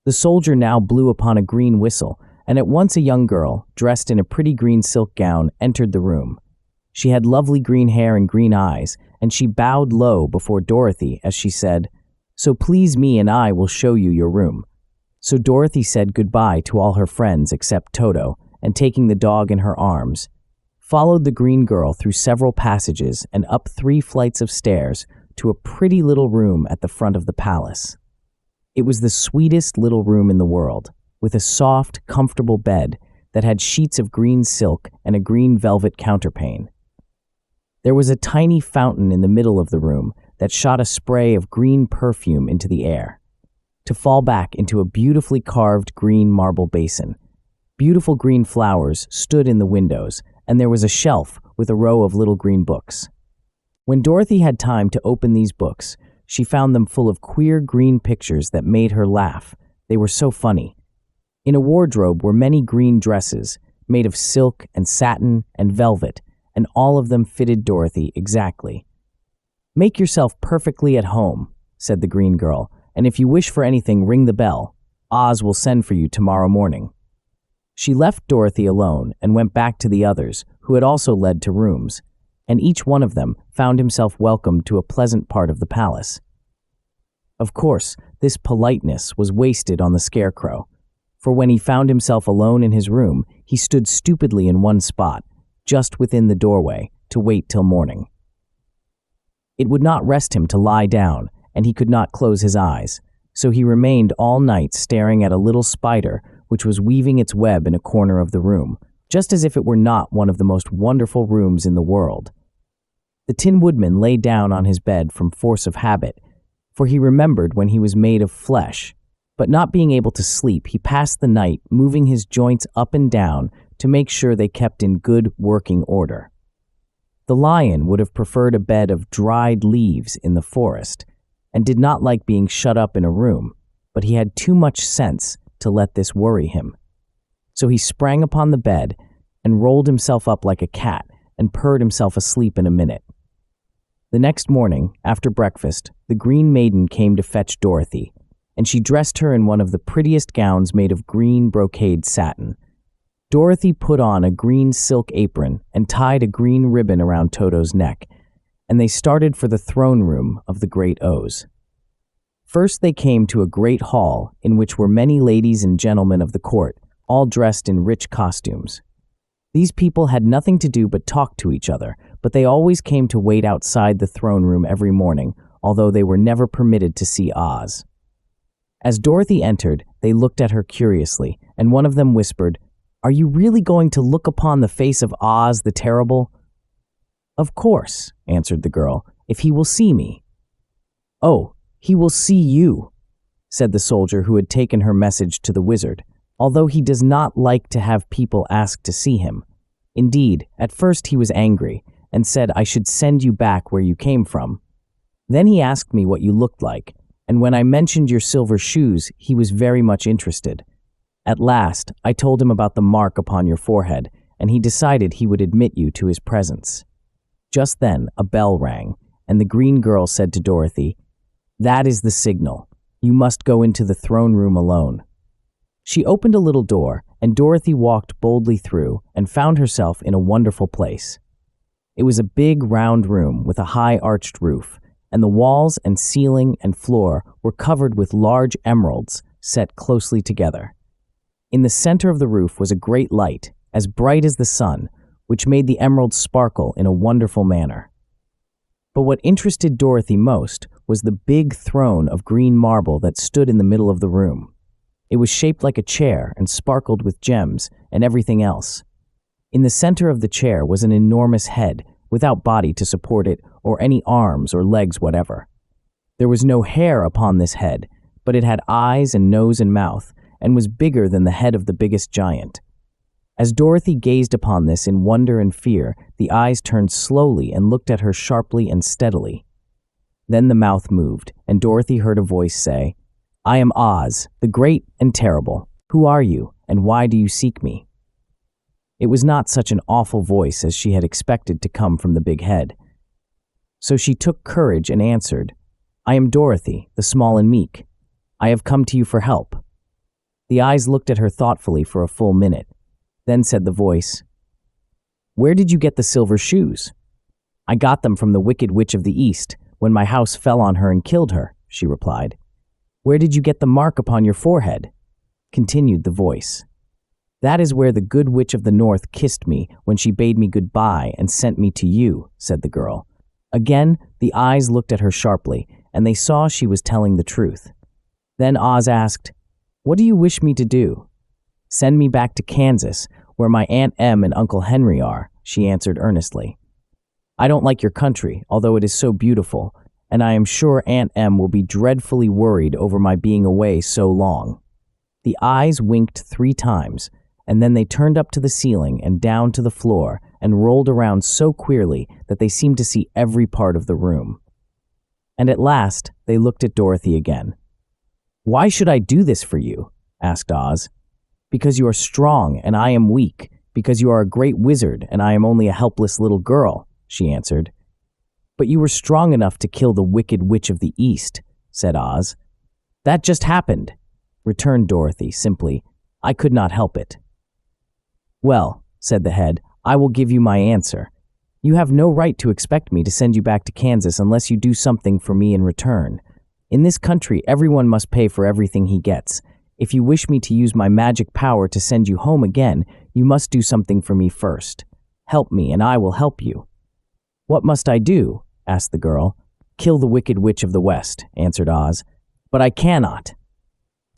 The soldier now blew upon a green whistle, and at once a young girl, dressed in a pretty green silk gown, entered the room. She had lovely green hair and green eyes, and she bowed low before Dorothy as she said, "So please me and I will show you your room." So Dorothy said goodbye to all her friends except Toto, and taking the dog in her arms, followed the green girl through several passages and up 3 flights of stairs to a pretty little room at the front of the palace. It was the sweetest little room in the world, with a soft, comfortable bed that had sheets of green silk and a green velvet counterpane. There was a tiny fountain in the middle of the room that shot a spray of green perfume into the air, to fall back into a beautifully carved green marble basin. Beautiful green flowers stood in the windows, and there was a shelf with a row of little green books. When Dorothy had time to open these books, she found them full of queer green pictures that made her laugh. They were so funny. In a wardrobe were many green dresses, made of silk and satin and velvet, and all of them fitted Dorothy exactly. "Make yourself perfectly at home," said the green girl, "and if you wish for anything, ring the bell. Oz will send for you tomorrow morning." She left Dorothy alone and went back to the others, who had also led to rooms, and each one of them found himself welcomed to a pleasant part of the palace. Of course, this politeness was wasted on the Scarecrow, for when he found himself alone in his room, he stood stupidly in one spot, just within the doorway, to wait till morning. It would not rest him to lie down, and he could not close his eyes, so he remained all night staring at a little spider which was weaving its web in a corner of the room, just as if it were not one of the most wonderful rooms in the world. The Tin Woodman lay down on his bed from force of habit, for he remembered when he was made of flesh, but not being able to sleep, he passed the night moving his joints up and down to make sure they kept in good working order. The lion would have preferred a bed of dried leaves in the forest, and did not like being shut up in a room, but he had too much sense to let this worry him. So he sprang upon the bed and rolled himself up like a cat and purred himself asleep in a minute. The next morning, after breakfast, the Green Maiden came to fetch Dorothy, and she dressed her in one of the prettiest gowns made of green brocade satin. Dorothy put on a green silk apron and tied a green ribbon around Toto's neck, and they started for the throne room of the Great Oz. First they came to a great hall in which were many ladies and gentlemen of the court, all dressed in rich costumes. These people had nothing to do but talk to each other, but they always came to wait outside the throne room every morning, although they were never permitted to see Oz. As Dorothy entered, they looked at her curiously, and one of them whispered, "Are you really going to look upon the face of Oz the Terrible?" "Of course," answered the girl, "if he will see me." "Oh, he will see you," said the soldier who had taken her message to the wizard, although he does not like to have people ask to see him. Indeed, at first he was angry, and said I should send you back where you came from. Then he asked me what you looked like, and when I mentioned your silver shoes, he was very much interested. At last, I told him about the mark upon your forehead, and he decided he would admit you to his presence. Just then, a bell rang, and the green girl said to Dorothy, "That is the signal. You must go into the throne room alone." She opened a little door, and Dorothy walked boldly through and found herself in a wonderful place. It was a big, round room with a high arched roof, and the walls and ceiling and floor were covered with large emeralds set closely together. In the center of the roof was a great light, as bright as the sun, which made the emeralds sparkle in a wonderful manner. But what interested Dorothy most was the big throne of green marble that stood in the middle of the room. It was shaped like a chair and sparkled with gems and everything else. In the center of the chair was an enormous head, without body to support it or any arms or legs whatever. There was no hair upon this head, but it had eyes and nose and mouth, and was bigger than the head of the biggest giant. As Dorothy gazed upon this in wonder and fear, the eyes turned slowly and looked at her sharply and steadily. Then the mouth moved, and Dorothy heard a voice say, "I am Oz, the great and terrible. Who are you, and why do you seek me?" It was not such an awful voice as she had expected to come from the big head. So she took courage and answered, "I am Dorothy, the small and meek. I have come to you for help." The eyes looked at her thoughtfully for a full minute. Then said the voice, "Where did you get the silver shoes?" "I got them from the Wicked Witch of the East, when my house fell on her and killed her," she replied. "Where did you get the mark upon your forehead?" Continued the voice. "That is where the Good Witch of the North kissed me when she bade me goodbye and sent me to you," said the girl. Again, the eyes looked at her sharply, and they saw she was telling the truth. Then Oz asked, "What do you wish me to do?" "Send me back to Kansas, where my Aunt Em and Uncle Henry are," she answered earnestly. "I don't like your country, although it is so beautiful, and I am sure Aunt Em will be dreadfully worried over my being away so long." The eyes winked 3 times, and then they turned up to the ceiling and down to the floor and rolled around so queerly that they seemed to see every part of the room. And at last, they looked at Dorothy again. "Why should I do this for you?" asked Oz. "Because you are strong and I am weak, because you are a great wizard and I am only a helpless little girl," she answered. "But you were strong enough to kill the Wicked Witch of the East," said Oz. "That just happened," returned Dorothy simply. "I could not help it." "Well," said the head, "I will give you my answer. You have no right to expect me to send you back to Kansas unless you do something for me in return. In this country, everyone must pay for everything he gets. If you wish me to use my magic power to send you home again, you must do something for me first. Help me, and I will help you." "What must I do?" asked the girl. "Kill the Wicked Witch of the West," answered Oz. "But I cannot,"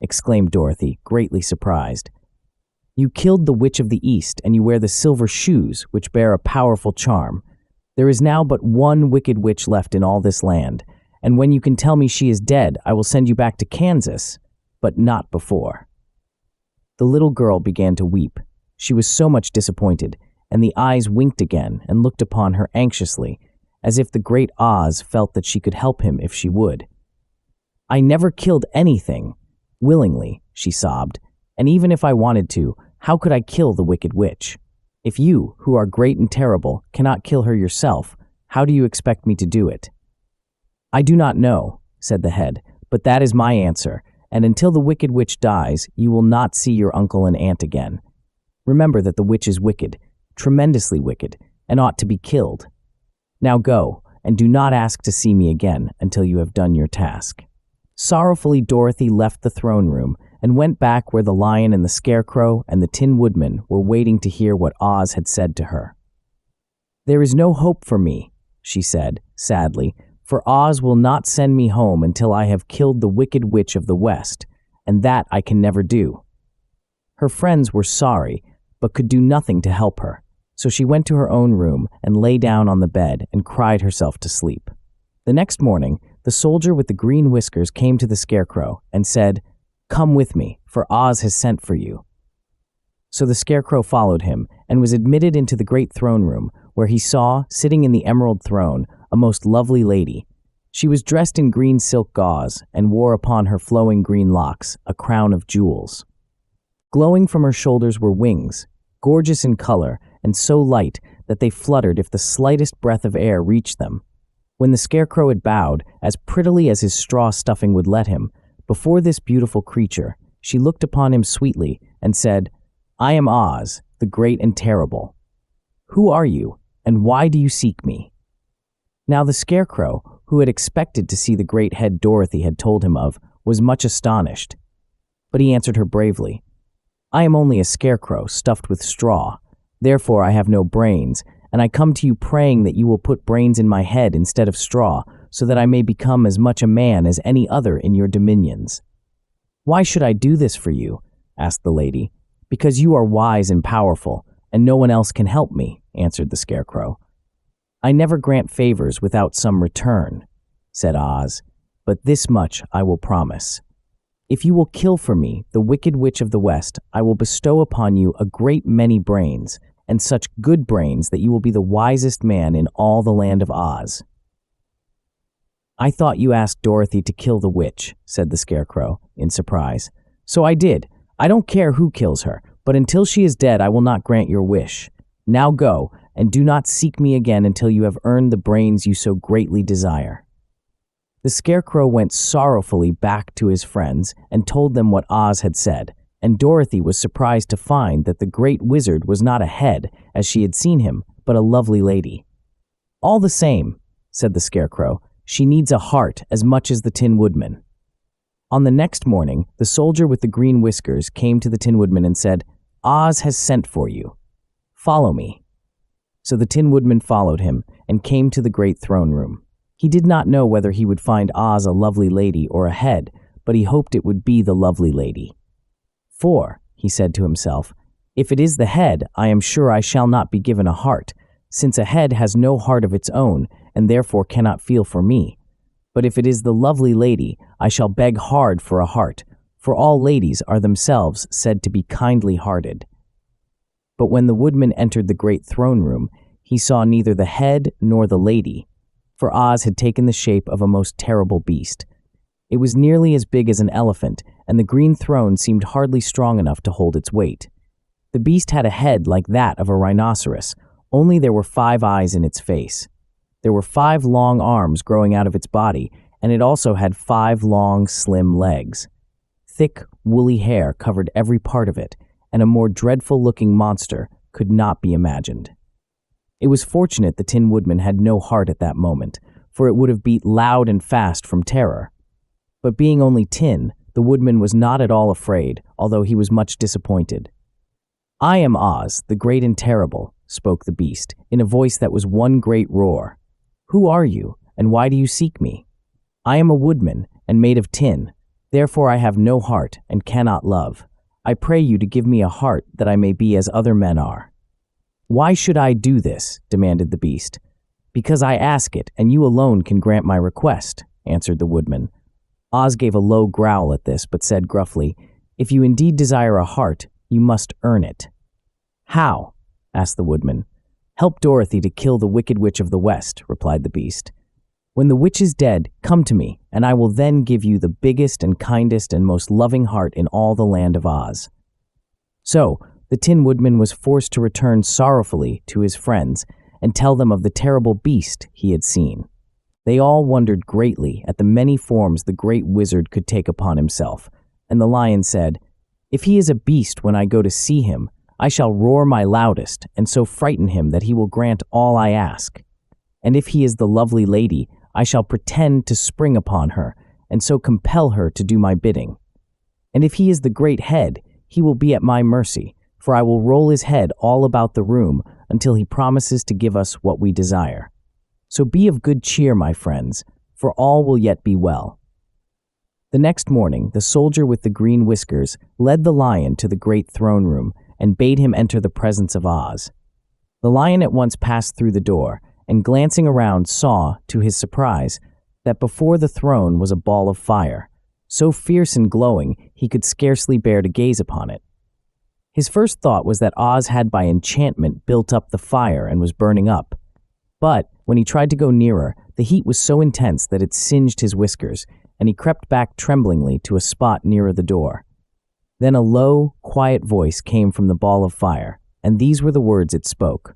exclaimed Dorothy, greatly surprised. "You killed the Witch of the East, and you wear the silver shoes, which bear a powerful charm. There is now but one Wicked Witch left in all this land, and when you can tell me she is dead, I will send you back to Kansas, but not before." The little girl began to weep. She was so much disappointed, and the eyes winked again and looked upon her anxiously, as if the great Oz felt that she could help him if she would. "I never killed anything willingly," she sobbed, "and even if I wanted to, how could I kill the Wicked Witch? If you, who are great and terrible, cannot kill her yourself, how do you expect me to do it?" "I do not know," said the head, "but that is my answer, and until the Wicked Witch dies, you will not see your uncle and aunt again. Remember that the witch is wicked, tremendously wicked, and ought to be killed. Now go, and do not ask to see me again until you have done your task." Sorrowfully, Dorothy left the throne room and went back where the lion and the Scarecrow and the Tin Woodman were waiting to hear what Oz had said to her. "There is no hope for me," she said, sadly, "for Oz will not send me home until I have killed the Wicked Witch of the West, and that I can never do." Her friends were sorry, but could do nothing to help her, so she went to her own room and lay down on the bed and cried herself to sleep. The next morning, the soldier with the green whiskers came to the Scarecrow and said, "Come with me, for Oz has sent for you." So the Scarecrow followed him and was admitted into the great throne room, where he saw, sitting in the emerald throne, a most lovely lady. She was dressed in green silk gauze and wore upon her flowing green locks a crown of jewels. Glowing from her shoulders were wings, gorgeous in color and so light that they fluttered if the slightest breath of air reached them. When the Scarecrow had bowed, as prettily as his straw stuffing would let him, before this beautiful creature, she looked upon him sweetly and said, "I am Oz, the great and terrible. Who are you, and why do you seek me?" Now the Scarecrow, who had expected to see the great head Dorothy had told him of, was much astonished. But he answered her bravely, "I am only a scarecrow stuffed with straw. Therefore I have no brains, and I come to you praying that you will put brains in my head instead of straw, so that I may become as much a man as any other in your dominions." "Why should I do this for you?" asked the lady. "Because you are wise and powerful, and no one else can help me," answered the Scarecrow. "I never grant favors without some return," said Oz, "but this much I will promise. If you will kill for me the Wicked Witch of the West, I will bestow upon you a great many brains, and such good brains that you will be the wisest man in all the land of Oz." "I thought you asked Dorothy to kill the witch," said the Scarecrow, in surprise. "So I did. I don't care who kills her, but until she is dead I will not grant your wish. Now go, and do not seek me again until you have earned the brains you so greatly desire." The Scarecrow went sorrowfully back to his friends and told them what Oz had said, and Dorothy was surprised to find that the great wizard was not a head, as she had seen him, but a lovely lady. "All the same," said the Scarecrow, "she needs a heart as much as the Tin Woodman." On the next morning, the soldier with the green whiskers came to the Tin Woodman and said, "Oz has sent for you. Follow me." So the Tin Woodman followed him and came to the great throne room. He did not know whether he would find Oz a lovely lady or a head, but he hoped it would be the lovely lady. "For," he said to himself, "if it is the head, I am sure I shall not be given a heart, since a head has no heart of its own and therefore cannot feel for me. But if it is the lovely lady, I shall beg hard for a heart, for all ladies are themselves said to be kindly-hearted." But when the woodman entered the great throne room, he saw neither the head nor the lady, for Oz had taken the shape of a most terrible beast. It was nearly as big as an elephant, and the green throne seemed hardly strong enough to hold its weight. The beast had a head like that of a rhinoceros, only there were 5 eyes in its face. There were 5 long arms growing out of its body, and it also had 5 long, slim legs. Thick, woolly hair covered every part of it, and a more dreadful-looking monster could not be imagined. It was fortunate the Tin Woodman had no heart at that moment, for it would have beat loud and fast from terror. But being only tin, the Woodman was not at all afraid, although he was much disappointed. "I am Oz, the great and terrible," spoke the beast, in a voice that was one great roar. "Who are you, and why do you seek me? I am a woodman, and made of tin. Therefore I have no heart, and cannot love. I pray you to give me a heart, that I may be as other men are." "Why should I do this?" demanded the beast. "Because I ask it, and you alone can grant my request," answered the woodman. Oz gave a low growl at this, but said gruffly, "If you indeed desire a heart, you must earn it." "How?" asked the woodman. "Help Dorothy to kill the Wicked Witch of the West," replied the beast. "When the witch is dead, come to me, and I will then give you the biggest and kindest and most loving heart in all the land of Oz." So, the Tin Woodman was forced to return sorrowfully to his friends and tell them of the terrible beast he had seen. They all wondered greatly at the many forms the great wizard could take upon himself, and the lion said, "If he is a beast when I go to see him, I shall roar my loudest and so frighten him that he will grant all I ask. And if he is the lovely lady, I shall pretend to spring upon her and so compel her to do my bidding. And if he is the great head, he will be at my mercy, for I will roll his head all about the room until he promises to give us what we desire. So be of good cheer, my friends, for all will yet be well." The next morning, the soldier with the green whiskers led the lion to the great throne room and bade him enter the presence of Oz. The lion at once passed through the door, and glancing around saw, to his surprise, that before the throne was a ball of fire, so fierce and glowing he could scarcely bear to gaze upon it. His first thought was that Oz had by enchantment built up the fire and was burning up. But when he tried to go nearer, the heat was so intense that it singed his whiskers, and he crept back tremblingly to a spot nearer the door. Then a low, quiet voice came from the ball of fire, and these were the words it spoke.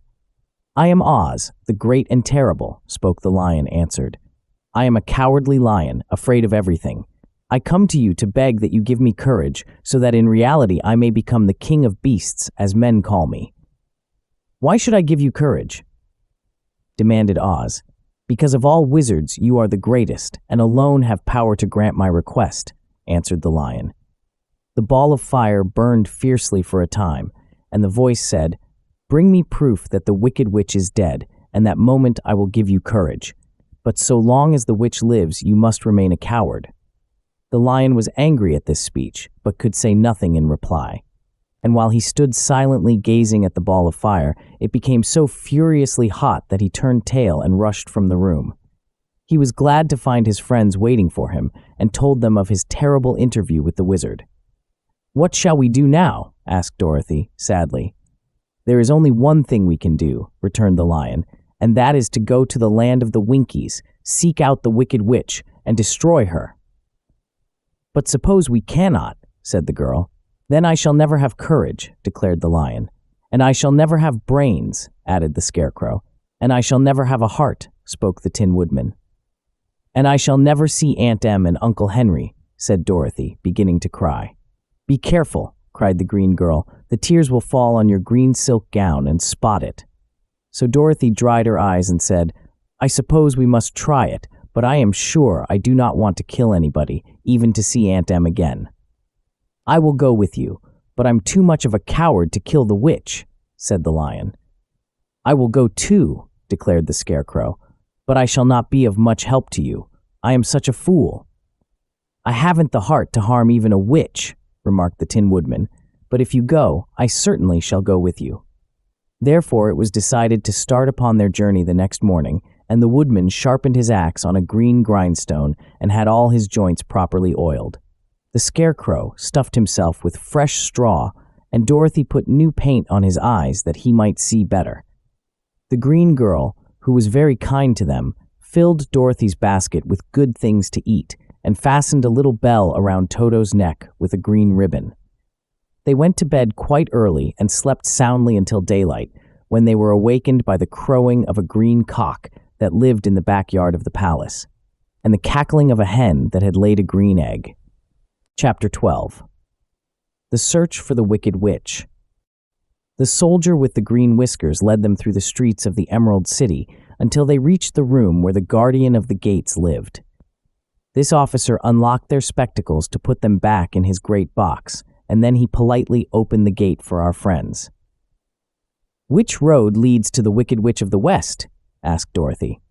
"I am Oz, the great and terrible," spoke the lion, answered. "I am a cowardly lion, afraid of everything. I come to you to beg that you give me courage, so that in reality I may become the king of beasts, as men call me." "Why should I give you courage?" demanded Oz. "Because of all wizards, you are the greatest, and alone have power to grant my request," answered the lion. The ball of fire burned fiercely for a time, and the voice said, "Bring me proof that the wicked witch is dead, and that moment I will give you courage. But so long as the witch lives, you must remain a coward." The lion was angry at this speech, but could say nothing in reply. And while he stood silently gazing at the ball of fire, it became so furiously hot that he turned tail and rushed from the room. He was glad to find his friends waiting for him, and told them of his terrible interview with the wizard. "What shall we do now?" asked Dorothy, sadly. "There is only one thing we can do," returned the lion, "and that is to go to the land of the Winkies, seek out the wicked witch, and destroy her." "But suppose we cannot," said the girl. "Then I shall never have courage," declared the lion. "And I shall never have brains," added the Scarecrow. "And I shall never have a heart," spoke the Tin Woodman. "And I shall never see Aunt Em and Uncle Henry," said Dorothy, beginning to cry. "Be careful," cried the green girl. "The tears will fall on your green silk gown and spot it." So Dorothy dried her eyes and said, "I suppose we must try it, but I am sure I do not want to kill anybody, even to see Aunt Em again." "I will go with you, but I'm too much of a coward to kill the witch," said the lion. "I will go too," declared the Scarecrow, "but I shall not be of much help to you. I am such a fool." "I haven't the heart to harm even a witch," remarked the Tin Woodman, "but if you go, I certainly shall go with you." Therefore it was decided to start upon their journey the next morning, and the woodman sharpened his axe on a green grindstone and had all his joints properly oiled. The Scarecrow stuffed himself with fresh straw, and Dorothy put new paint on his eyes that he might see better. The green girl, who was very kind to them, filled Dorothy's basket with good things to eat, and fastened a little bell around Toto's neck with a green ribbon. They went to bed quite early and slept soundly until daylight, when they were awakened by the crowing of a green cock that lived in the backyard of the palace, and the cackling of a hen that had laid a green egg. Chapter 12. The Search for the Wicked Witch. The soldier with the green whiskers led them through the streets of the Emerald City until they reached the room where the guardian of the gates lived. This officer unlocked their spectacles to put them back in his great box, and then he politely opened the gate for our friends. "Which road leads to the Wicked Witch of the West?" asked Dorothy.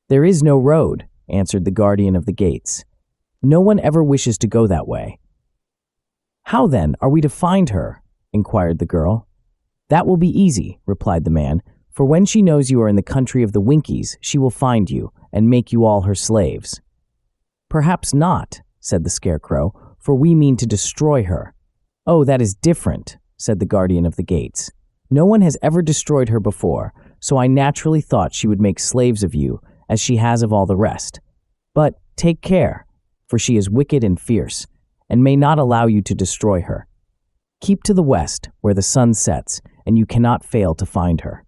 "There is no road," answered the guardian of the gates. "No one ever wishes to go that way." "How then are we to find her?" inquired the girl. "That will be easy," replied the man, "for when she knows you are in the country of the Winkies, she will find you and make you all her slaves." "Perhaps not," said the Scarecrow, "for we mean to destroy her." "Oh, that is different," said the guardian of the gates. "No one has ever destroyed her before, so I naturally thought she would make slaves of you, as she has of all the rest. But take care, for she is wicked and fierce, and may not allow you to destroy her. Keep to the west, where the sun sets, and you cannot fail to find her."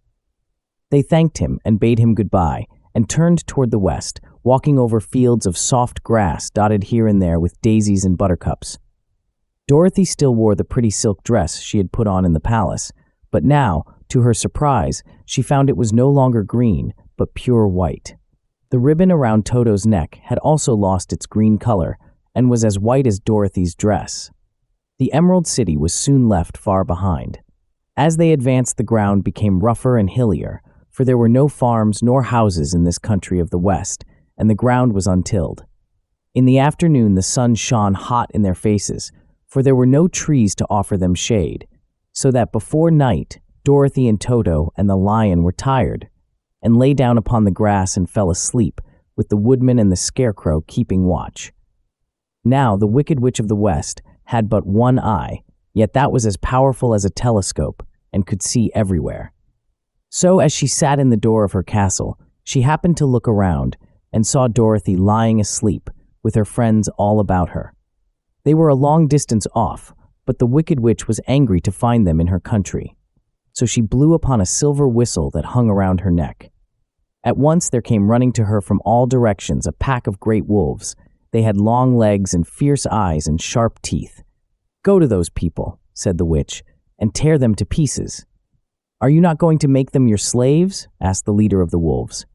They thanked him and bade him goodbye, and turned toward the west, walking over fields of soft grass dotted here and there with daisies and buttercups. Dorothy still wore the pretty silk dress she had put on in the palace, but now, to her surprise, she found it was no longer green, but pure white. The ribbon around Toto's neck had also lost its green color, and was as white as Dorothy's dress. The Emerald City was soon left far behind. As they advanced, the ground became rougher and hillier, for there were no farms nor houses in this country of the West, and the ground was untilled. In the afternoon the sun shone hot in their faces, for there were no trees to offer them shade, so that before night Dorothy and Toto and the lion were tired, and lay down upon the grass and fell asleep, with the woodman and the Scarecrow keeping watch. Now the Wicked Witch of the West had but one eye, yet that was as powerful as a telescope, and could see everywhere. So as she sat in the door of her castle, she happened to look around, and saw Dorothy lying asleep, with her friends all about her. They were a long distance off, but the Wicked Witch was angry to find them in her country. So she blew upon a silver whistle that hung around her neck. At once there came running to her from all directions a pack of great wolves. They had long legs and fierce eyes and sharp teeth. "Go to those people," said the witch, "and tear them to pieces." "Are you not going to make them your slaves?" asked the leader of the wolves.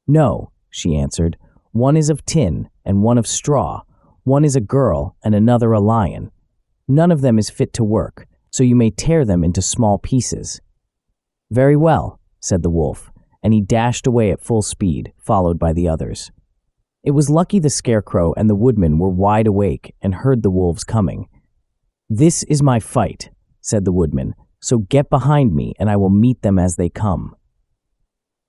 "No," she answered. "One is of tin and one of straw. One is a girl and another a lion. None of them is fit to work, so you may tear them into small pieces." "Very well," said the wolf, and he dashed away at full speed, followed by the others. It was lucky the Scarecrow and the Woodman were wide awake and heard the wolves coming. "This is my fight," said the Woodman, "so get behind me and I will meet them as they come."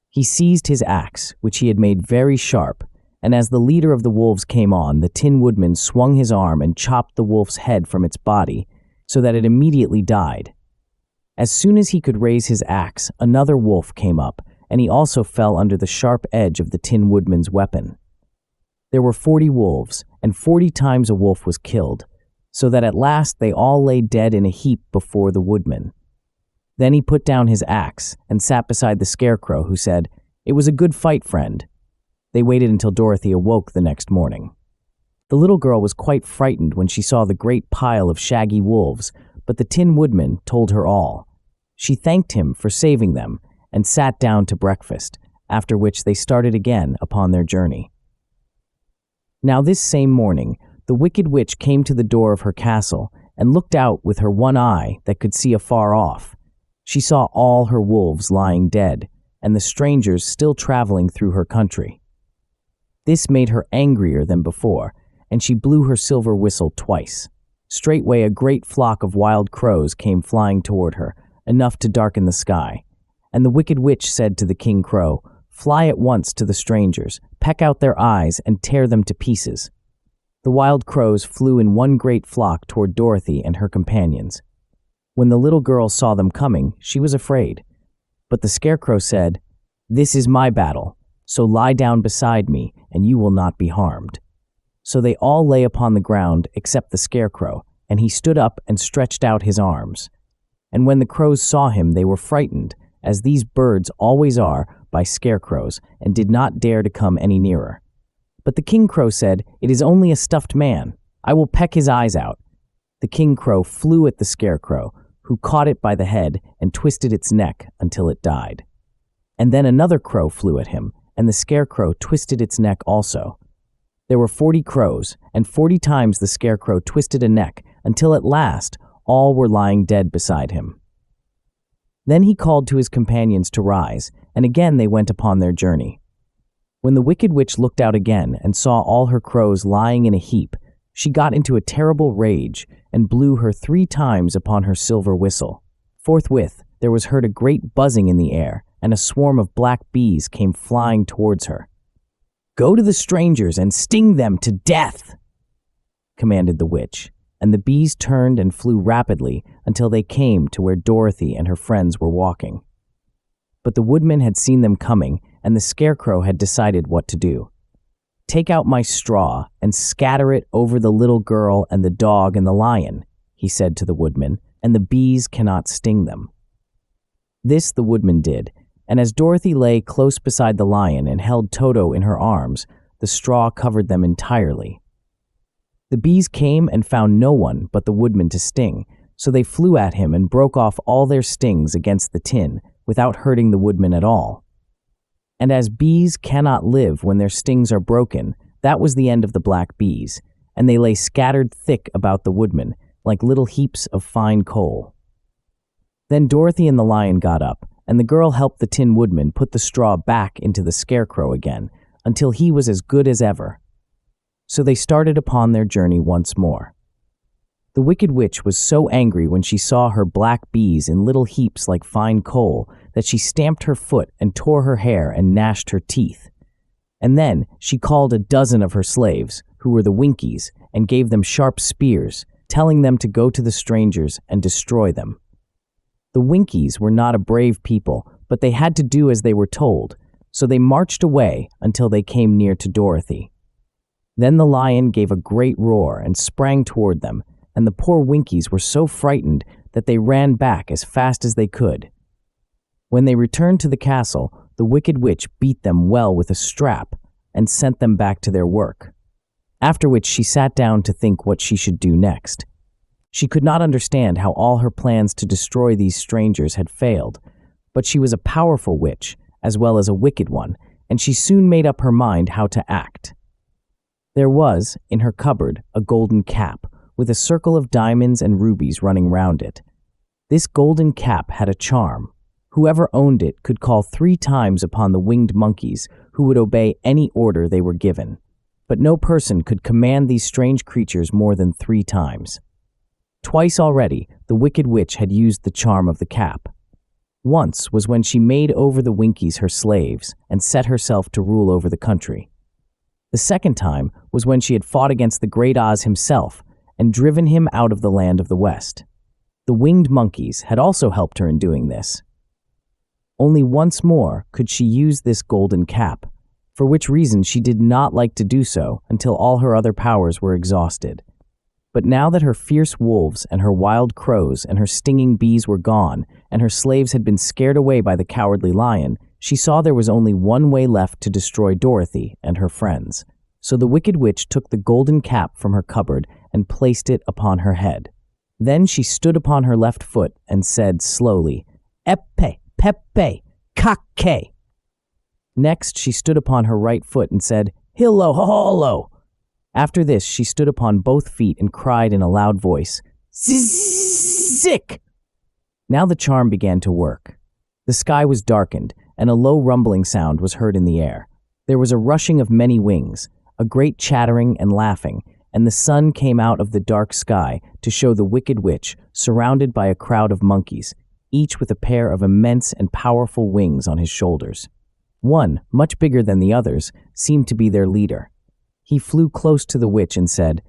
He seized his axe, which he had made very sharp, and as the leader of the wolves came on, the Tin Woodman swung his arm and chopped the wolf's head from its body, so that it immediately died. As soon as he could raise his axe, another wolf came up, and he also fell under the sharp edge of the Tin Woodman's weapon. There were 40 wolves, and 40 times a wolf was killed, so that at last they all lay dead in a heap before the Woodman. Then he put down his axe and sat beside the Scarecrow, who said, "It was a good fight, friend." They waited until Dorothy awoke the next morning. The little girl was quite frightened when she saw the great pile of shaggy wolves, but the Tin Woodman told her all. She thanked him for saving them and sat down to breakfast, after which they started again upon their journey. Now this same morning, the Wicked Witch came to the door of her castle and looked out with her one eye that could see afar off. She saw all her wolves lying dead, and the strangers still traveling through her country. This made her angrier than before, and she blew her silver whistle twice. Straightway a great flock of wild crows came flying toward her, enough to darken the sky. And the Wicked Witch said to the King Crow, "Fly at once to the strangers, peck out their eyes, and tear them to pieces." The wild crows flew in one great flock toward Dorothy and her companions. When the little girl saw them coming, she was afraid. But the Scarecrow said, "This is my battle, so lie down beside me, and you will not be harmed." So they all lay upon the ground except the Scarecrow, and he stood up and stretched out his arms. And when the crows saw him, they were frightened, as these birds always are, by scarecrows, and did not dare to come any nearer. But the King Crow said, "It is only a stuffed man. I will peck his eyes out." The King Crow flew at the Scarecrow, who caught it by the head and twisted its neck until it died. And then another crow flew at him, and the Scarecrow twisted its neck also. There were 40 crows, and 40 times the Scarecrow twisted a neck, until at last all were lying dead beside him. Then he called to his companions to rise, and again they went upon their journey. When the Wicked Witch looked out again and saw all her crows lying in a heap, she got into a terrible rage and blew her 3 times upon her silver whistle. Forthwith there was heard a great buzzing in the air, and a swarm of black bees came flying towards her. "Go to the strangers and sting them to death," commanded the witch, and the bees turned and flew rapidly until they came to where Dorothy and her friends were walking. But the Woodman had seen them coming, and the Scarecrow had decided what to do. "Take out my straw and scatter it over the little girl and the dog and the lion," he said to the Woodman, "and the bees cannot sting them." This the Woodman did, and as Dorothy lay close beside the lion and held Toto in her arms, the straw covered them entirely. The bees came and found no one but the Woodman to sting, so they flew at him and broke off all their stings against the tin, without hurting the Woodman at all. And as bees cannot live when their stings are broken, that was the end of the black bees, and they lay scattered thick about the Woodman, like little heaps of fine coal. Then Dorothy and the lion got up, and the girl helped the Tin Woodman put the straw back into the Scarecrow again, until he was as good as ever. So they started upon their journey once more. The Wicked Witch was so angry when she saw her black bees in little heaps like fine coal that she stamped her foot and tore her hair and gnashed her teeth. And then she called a dozen of her slaves, who were the Winkies, and gave them sharp spears, telling them to go to the strangers and destroy them. The Winkies were not a brave people, but they had to do as they were told, so they marched away until they came near to Dorothy. Then the lion gave a great roar and sprang toward them, and the poor Winkies were so frightened that they ran back as fast as they could. When they returned to the castle, the Wicked Witch beat them well with a strap and sent them back to their work, after which she sat down to think what she should do next. She could not understand how all her plans to destroy these strangers had failed, But she was a powerful witch, as well as a wicked one, and she soon made up her mind how to act. There was, in her cupboard, a golden cap, with a circle of diamonds and rubies running round it. This golden cap had a charm. Whoever owned it could call 3 times upon the winged monkeys, who would obey any order they were given. But no person could command these strange creatures more than 3 times. Twice already, the wicked witch had used the charm of the cap. Once was when she made over the Winkies her slaves and set herself to rule over the country. The second time was when she had fought against the Great Oz himself and driven him out of the land of the West. The winged monkeys had also helped her in doing this. Only once more could she use this golden cap, for which reason she did not like to do so until all her other powers were exhausted. But now that her fierce wolves and her wild crows and her stinging bees were gone, and her slaves had been scared away by the cowardly lion, she saw there was only one way left to destroy Dorothy and her friends. So the wicked witch took the golden cap from her cupboard and placed it upon her head. Then she stood upon her left foot and said slowly, "Epe, pepe, kake." Next she stood upon her right foot and said, "Hillo, holo." After this, she stood upon both feet and cried in a loud voice, "Sick!" Now the charm began to work. The sky was darkened, and a low rumbling sound was heard in the air. There was a rushing of many wings, a great chattering and laughing, and the sun came out of the dark sky to show the wicked witch surrounded by a crowd of monkeys, each with a pair of immense and powerful wings on his shoulders. One, much bigger than the others, seemed to be their leader. He flew close to the witch and said,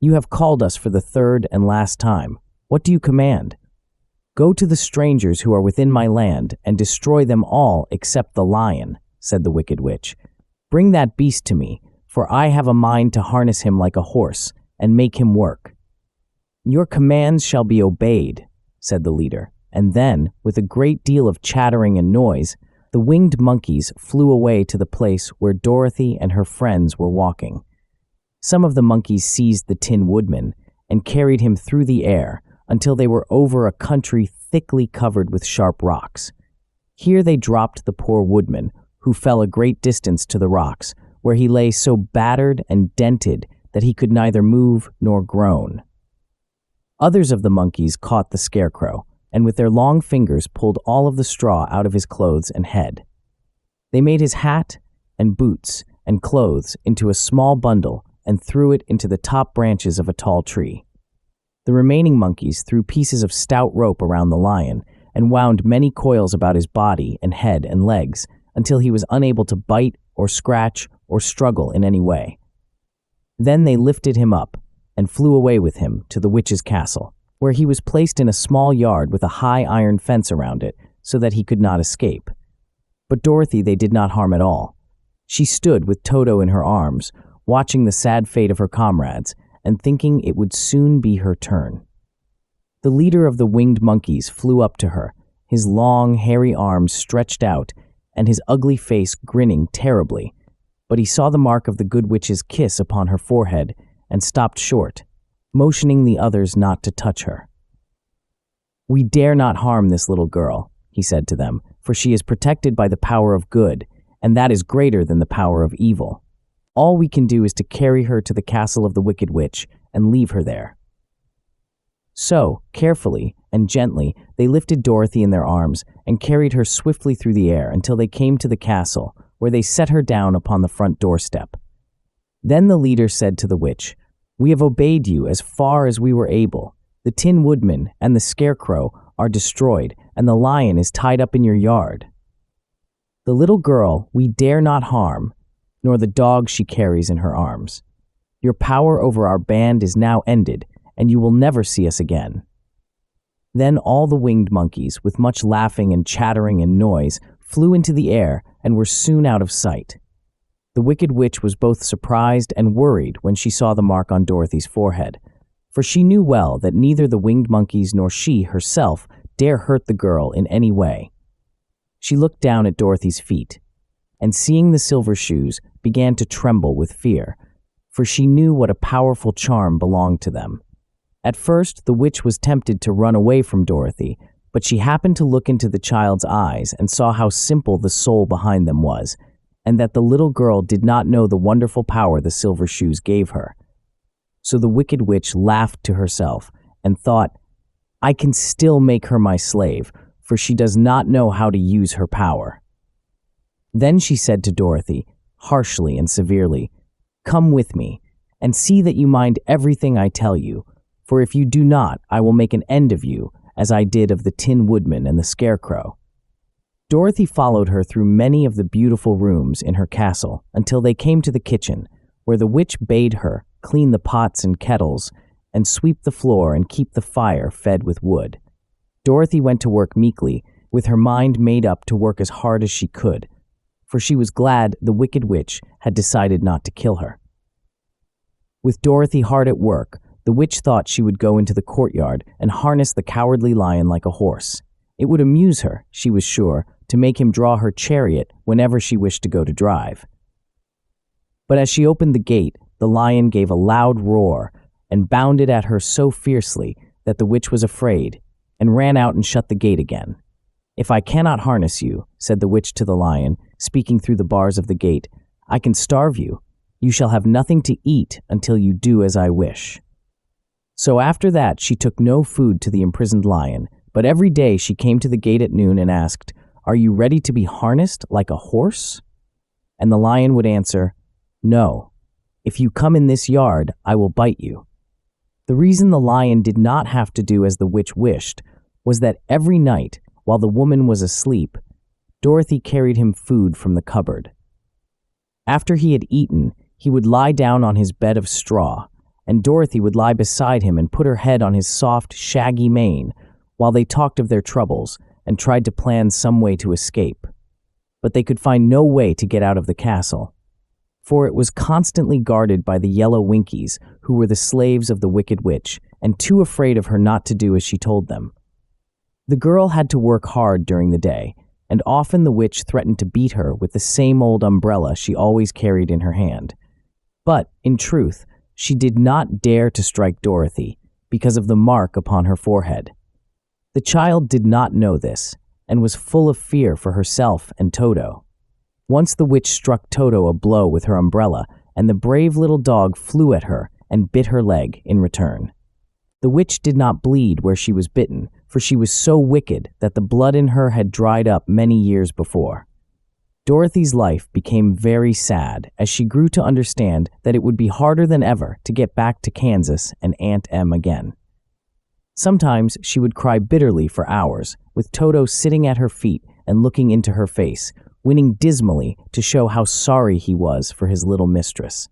"You have called us for the 3rd and last time. What do you command?" "Go to the strangers who are within my land and destroy them all except the lion," said the wicked witch. "Bring that beast to me, for I have a mind to harness him like a horse and make him work." "Your commands shall be obeyed," said the leader, and then, with a great deal of chattering and noise, the winged monkeys flew away to the place where Dorothy and her friends were walking. Some of the monkeys seized the Tin Woodman and carried him through the air until they were over a country thickly covered with sharp rocks. Here they dropped the poor woodman, who fell a great distance to the rocks, where he lay so battered and dented that he could neither move nor groan. Others of the monkeys caught the Scarecrow, and with their long fingers pulled all of the straw out of his clothes and head. They made his hat and boots and clothes into a small bundle and threw it into the top branches of a tall tree. The remaining monkeys threw pieces of stout rope around the lion and wound many coils about his body and head and legs until he was unable to bite or scratch or struggle in any way. Then they lifted him up and flew away with him to the witch's castle, where he was placed in a small yard with a high iron fence around it so that he could not escape. But Dorothy they did not harm at all. She stood with Toto in her arms, watching the sad fate of her comrades and thinking it would soon be her turn. The leader of the winged monkeys flew up to her, his long, hairy arms stretched out and his ugly face grinning terribly, but he saw the mark of the good witch's kiss upon her forehead and stopped short, motioning the others not to touch her. "We dare not harm this little girl," he said to them, "for she is protected by the power of good, and that is greater than the power of evil. All we can do is to carry her to the castle of the wicked witch and leave her there." So, carefully and gently, they lifted Dorothy in their arms and carried her swiftly through the air until they came to the castle, where they set her down upon the front doorstep. Then the leader said to the witch, "We have obeyed you as far as we were able. The Tin Woodman and the Scarecrow are destroyed, and the lion is tied up in your yard. The little girl we dare not harm, nor the dog she carries in her arms. Your power over our band is now ended, and you will never see us again." Then all the winged monkeys, with much laughing and chattering and noise, flew into the air and were soon out of sight. The wicked witch was both surprised and worried when she saw the mark on Dorothy's forehead, for she knew well that neither the winged monkeys nor she herself dare hurt the girl in any way. She looked down at Dorothy's feet, and seeing the silver shoes, began to tremble with fear, for she knew what a powerful charm belonged to them. At first, the witch was tempted to run away from Dorothy, but she happened to look into the child's eyes and saw how simple the soul behind them was, and that the little girl did not know the wonderful power the silver shoes gave her. So the wicked witch laughed to herself and thought, "I can still make her my slave, for she does not know how to use her power." Then she said to Dorothy, harshly and severely, "Come with me, and see that you mind everything I tell you, for if you do not, I will make an end of you, as I did of the Tin Woodman and the Scarecrow." Dorothy followed her through many of the beautiful rooms in her castle until they came to the kitchen, where the witch bade her clean the pots and kettles and sweep the floor and keep the fire fed with wood. Dorothy went to work meekly, with her mind made up to work as hard as she could, for she was glad the wicked witch had decided not to kill her. With Dorothy hard at work, the witch thought she would go into the courtyard and harness the cowardly lion like a horse. It would amuse her, she was sure, to make him draw her chariot whenever she wished to go to drive. But as she opened the gate, the lion gave a loud roar and bounded at her so fiercely that the witch was afraid and ran out and shut the gate again. "If I cannot harness you," said the witch to the lion, speaking through the bars of the gate, "I can starve you. You shall have nothing to eat until you do as I wish." So after that she took no food to the imprisoned lion, but every day she came to the gate at noon and asked, "Are you ready to be harnessed like a horse?" And the lion would answer, "No. If you come in this yard, I will bite you." The reason the lion did not have to do as the witch wished was that every night, while the woman was asleep, Dorothy carried him food from the cupboard. After he had eaten, he would lie down on his bed of straw, and Dorothy would lie beside him and put her head on his soft, shaggy mane while they talked of their troubles and tried to plan some way to escape. But they could find no way to get out of the castle, for it was constantly guarded by the yellow Winkies, who were the slaves of the wicked witch, and too afraid of her not to do as she told them. The girl had to work hard during the day, and often the witch threatened to beat her with the same old umbrella she always carried in her hand. But, in truth, she did not dare to strike Dorothy because of the mark upon her forehead. The child did not know this, and was full of fear for herself and Toto. Once the witch struck Toto a blow with her umbrella, and the brave little dog flew at her and bit her leg in return. The witch did not bleed where she was bitten, for she was so wicked that the blood in her had dried up many years before. Dorothy's life became very sad as she grew to understand that it would be harder than ever to get back to Kansas and Aunt Em again. Sometimes she would cry bitterly for hours, with Toto sitting at her feet and looking into her face, winning dismally to show how sorry he was for his little mistress.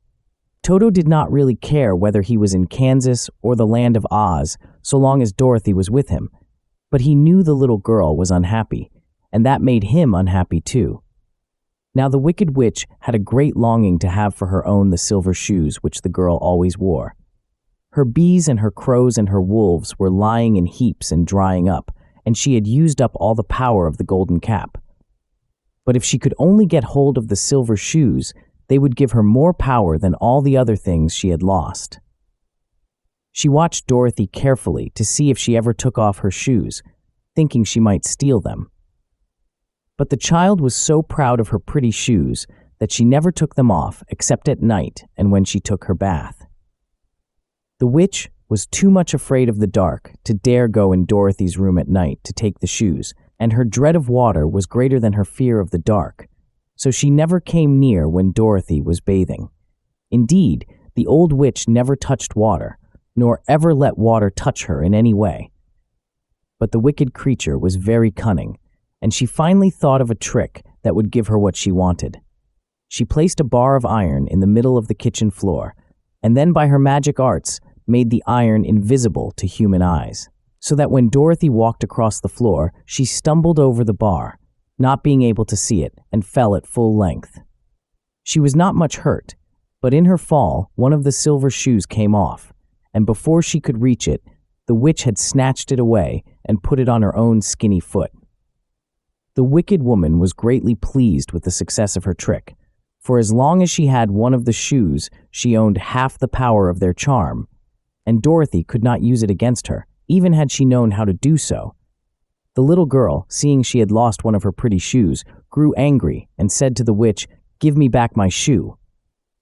Toto did not really care whether he was in Kansas or the land of Oz, so long as Dorothy was with him, but he knew the little girl was unhappy, and that made him unhappy too. Now the wicked witch had a great longing to have for her own the silver shoes which the girl always wore. Her bees and her crows and her wolves were lying in heaps and drying up, and she had used up all the power of the golden cap. But if she could only get hold of the silver shoes, they would give her more power than all the other things she had lost. She watched Dorothy carefully to see if she ever took off her shoes, thinking she might steal them. But the child was so proud of her pretty shoes that she never took them off except at night and when she took her bath. The witch was too much afraid of the dark to dare go in Dorothy's room at night to take the shoes, and her dread of water was greater than her fear of the dark, so she never came near when Dorothy was bathing. Indeed, the old witch never touched water, nor ever let water touch her in any way. But the wicked creature was very cunning, and she finally thought of a trick that would give her what she wanted. She placed a bar of iron in the middle of the kitchen floor, and then by her magic arts made the iron invisible to human eyes, so that when Dorothy walked across the floor, she stumbled over the bar, not being able to see it, and fell at full length. She was not much hurt, but in her fall, one of the silver shoes came off, and before she could reach it, the witch had snatched it away and put it on her own skinny foot. The wicked woman was greatly pleased with the success of her trick, for as long as she had one of the shoes, she owned half the power of their charm, and Dorothy could not use it against her, even had she known how to do so. The little girl, seeing she had lost one of her pretty shoes, grew angry and said to the witch, "Give me back my shoe."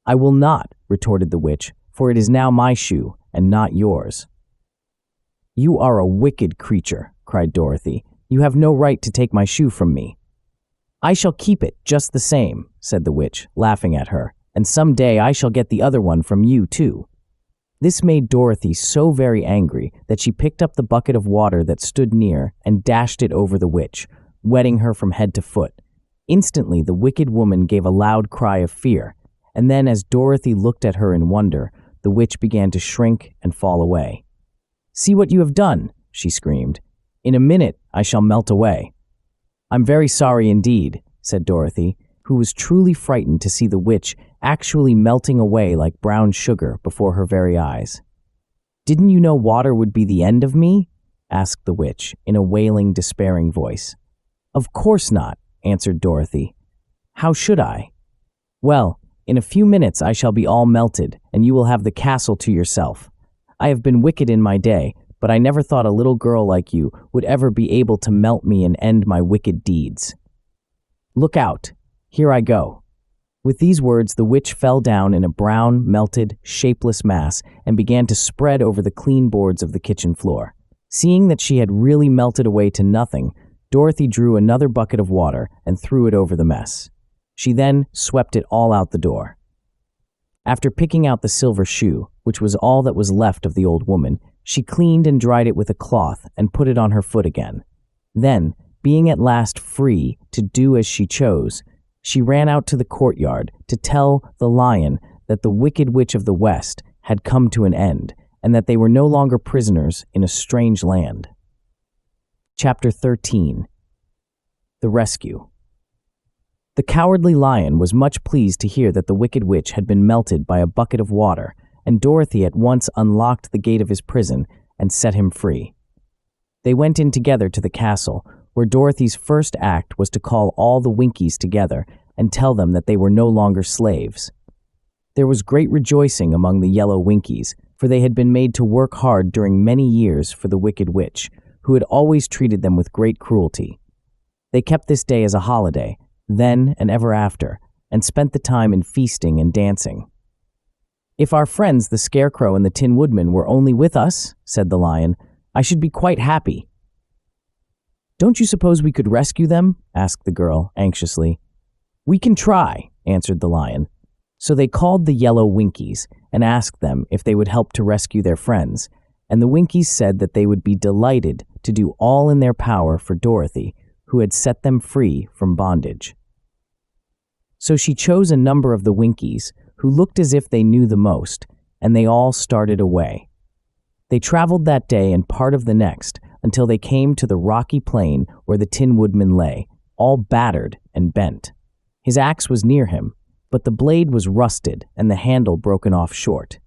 "I will not," retorted the witch, "for it is now my shoe and not yours." "You are a wicked creature," cried Dorothy. "You have no right to take my shoe from me." "I shall keep it just the same," said the witch, laughing at her, "and some day I shall get the other one from you too." This made Dorothy so very angry that she picked up the bucket of water that stood near and dashed it over the witch, wetting her from head to foot. Instantly, the wicked woman gave a loud cry of fear, and then as Dorothy looked at her in wonder, the witch began to shrink and fall away. "See what you have done," she screamed. "In a minute I shall melt away." "I'm very sorry indeed," said Dorothy, who was truly frightened to see the witch actually melting away like brown sugar before her very eyes. "Didn't you know water would be the end of me?" asked the witch in a wailing, despairing voice. "Of course not," answered Dorothy. "How should I?" "Well, in a few minutes I shall be all melted, and you will have the castle to yourself. I have been wicked in my day, but I never thought a little girl like you would ever be able to melt me and end my wicked deeds. Look out! Here I go." With these words, the witch fell down in a brown, melted, shapeless mass and began to spread over the clean boards of the kitchen floor. Seeing that she had really melted away to nothing, Dorothy drew another bucket of water and threw it over the mess. She then swept it all out the door. After picking out the silver shoe, which was all that was left of the old woman, she cleaned and dried it with a cloth and put it on her foot again. Then, being at last free to do as she chose, she ran out to the courtyard to tell the lion that the Wicked Witch of the West had come to an end, and that they were no longer prisoners in a strange land. Chapter 13. The Rescue. The Cowardly Lion was much pleased to hear that the Wicked Witch had been melted by a bucket of water, and Dorothy at once unlocked the gate of his prison and set him free. They went in together to the castle, where Dorothy's first act was to call all the Winkies together and tell them that they were no longer slaves. There was great rejoicing among the yellow Winkies, for they had been made to work hard during many years for the Wicked Witch, who had always treated them with great cruelty. They kept this day as a holiday, then and ever after, and spent the time in feasting and dancing. "If our friends, the Scarecrow and the Tin Woodman, were only with us," said the Lion, "I should be quite happy." "Don't you suppose we could rescue them?" asked the girl, anxiously. "We can try," answered the Lion. So they called the yellow Winkies and asked them if they would help to rescue their friends, and the Winkies said that they would be delighted to do all in their power for Dorothy, who had set them free from bondage. So she chose a number of the Winkies, who looked as if they knew the most, and they all started away. They traveled that day and part of the next, until they came to the rocky plain where the Tin Woodman lay, all battered and bent. His axe was near him, but the blade was rusted and the handle broken off short.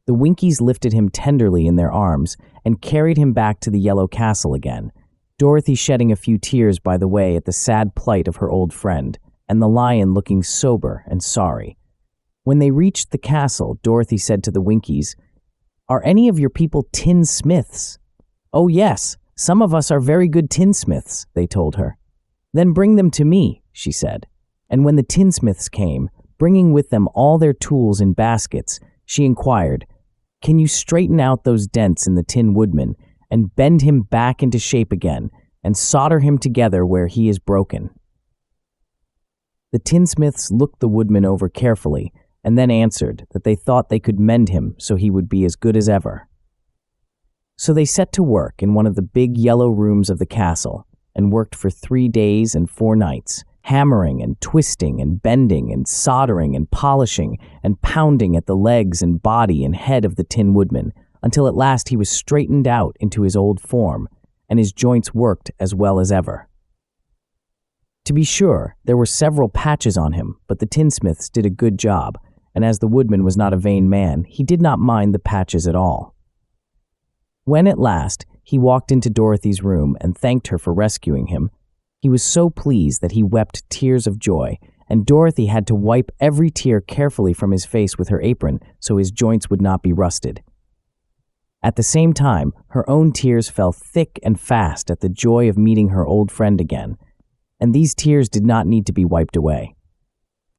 The Winkies lifted him tenderly in their arms and carried him back to the yellow castle again, Dorothy shedding a few tears by the way at the sad plight of her old friend, and the Lion looking sober and sorry. When they reached the castle, Dorothy said to the Winkies, "Are any of your people tinsmiths?" "Oh yes, some of us are very good tinsmiths," they told her. "Then bring them to me," she said. And when the tinsmiths came, bringing with them all their tools in baskets, she inquired, "Can you straighten out those dents in the Tin Woodman and bend him back into shape again and solder him together where he is broken?" The tinsmiths looked the woodman over carefully and then answered that they thought they could mend him so he would be as good as ever. So they set to work in one of the big yellow rooms of the castle and worked for 3 days and 4 nights, hammering and twisting and bending and soldering and polishing and pounding at the legs and body and head of the Tin Woodman, until at last he was straightened out into his old form, and his joints worked as well as ever. To be sure, there were several patches on him, but the tinsmiths did a good job, and as the woodman was not a vain man, he did not mind the patches at all. When at last he walked into Dorothy's room and thanked her for rescuing him, he was so pleased that he wept tears of joy, and Dorothy had to wipe every tear carefully from his face with her apron so his joints would not be rusted. At the same time, her own tears fell thick and fast at the joy of meeting her old friend again, and these tears did not need to be wiped away.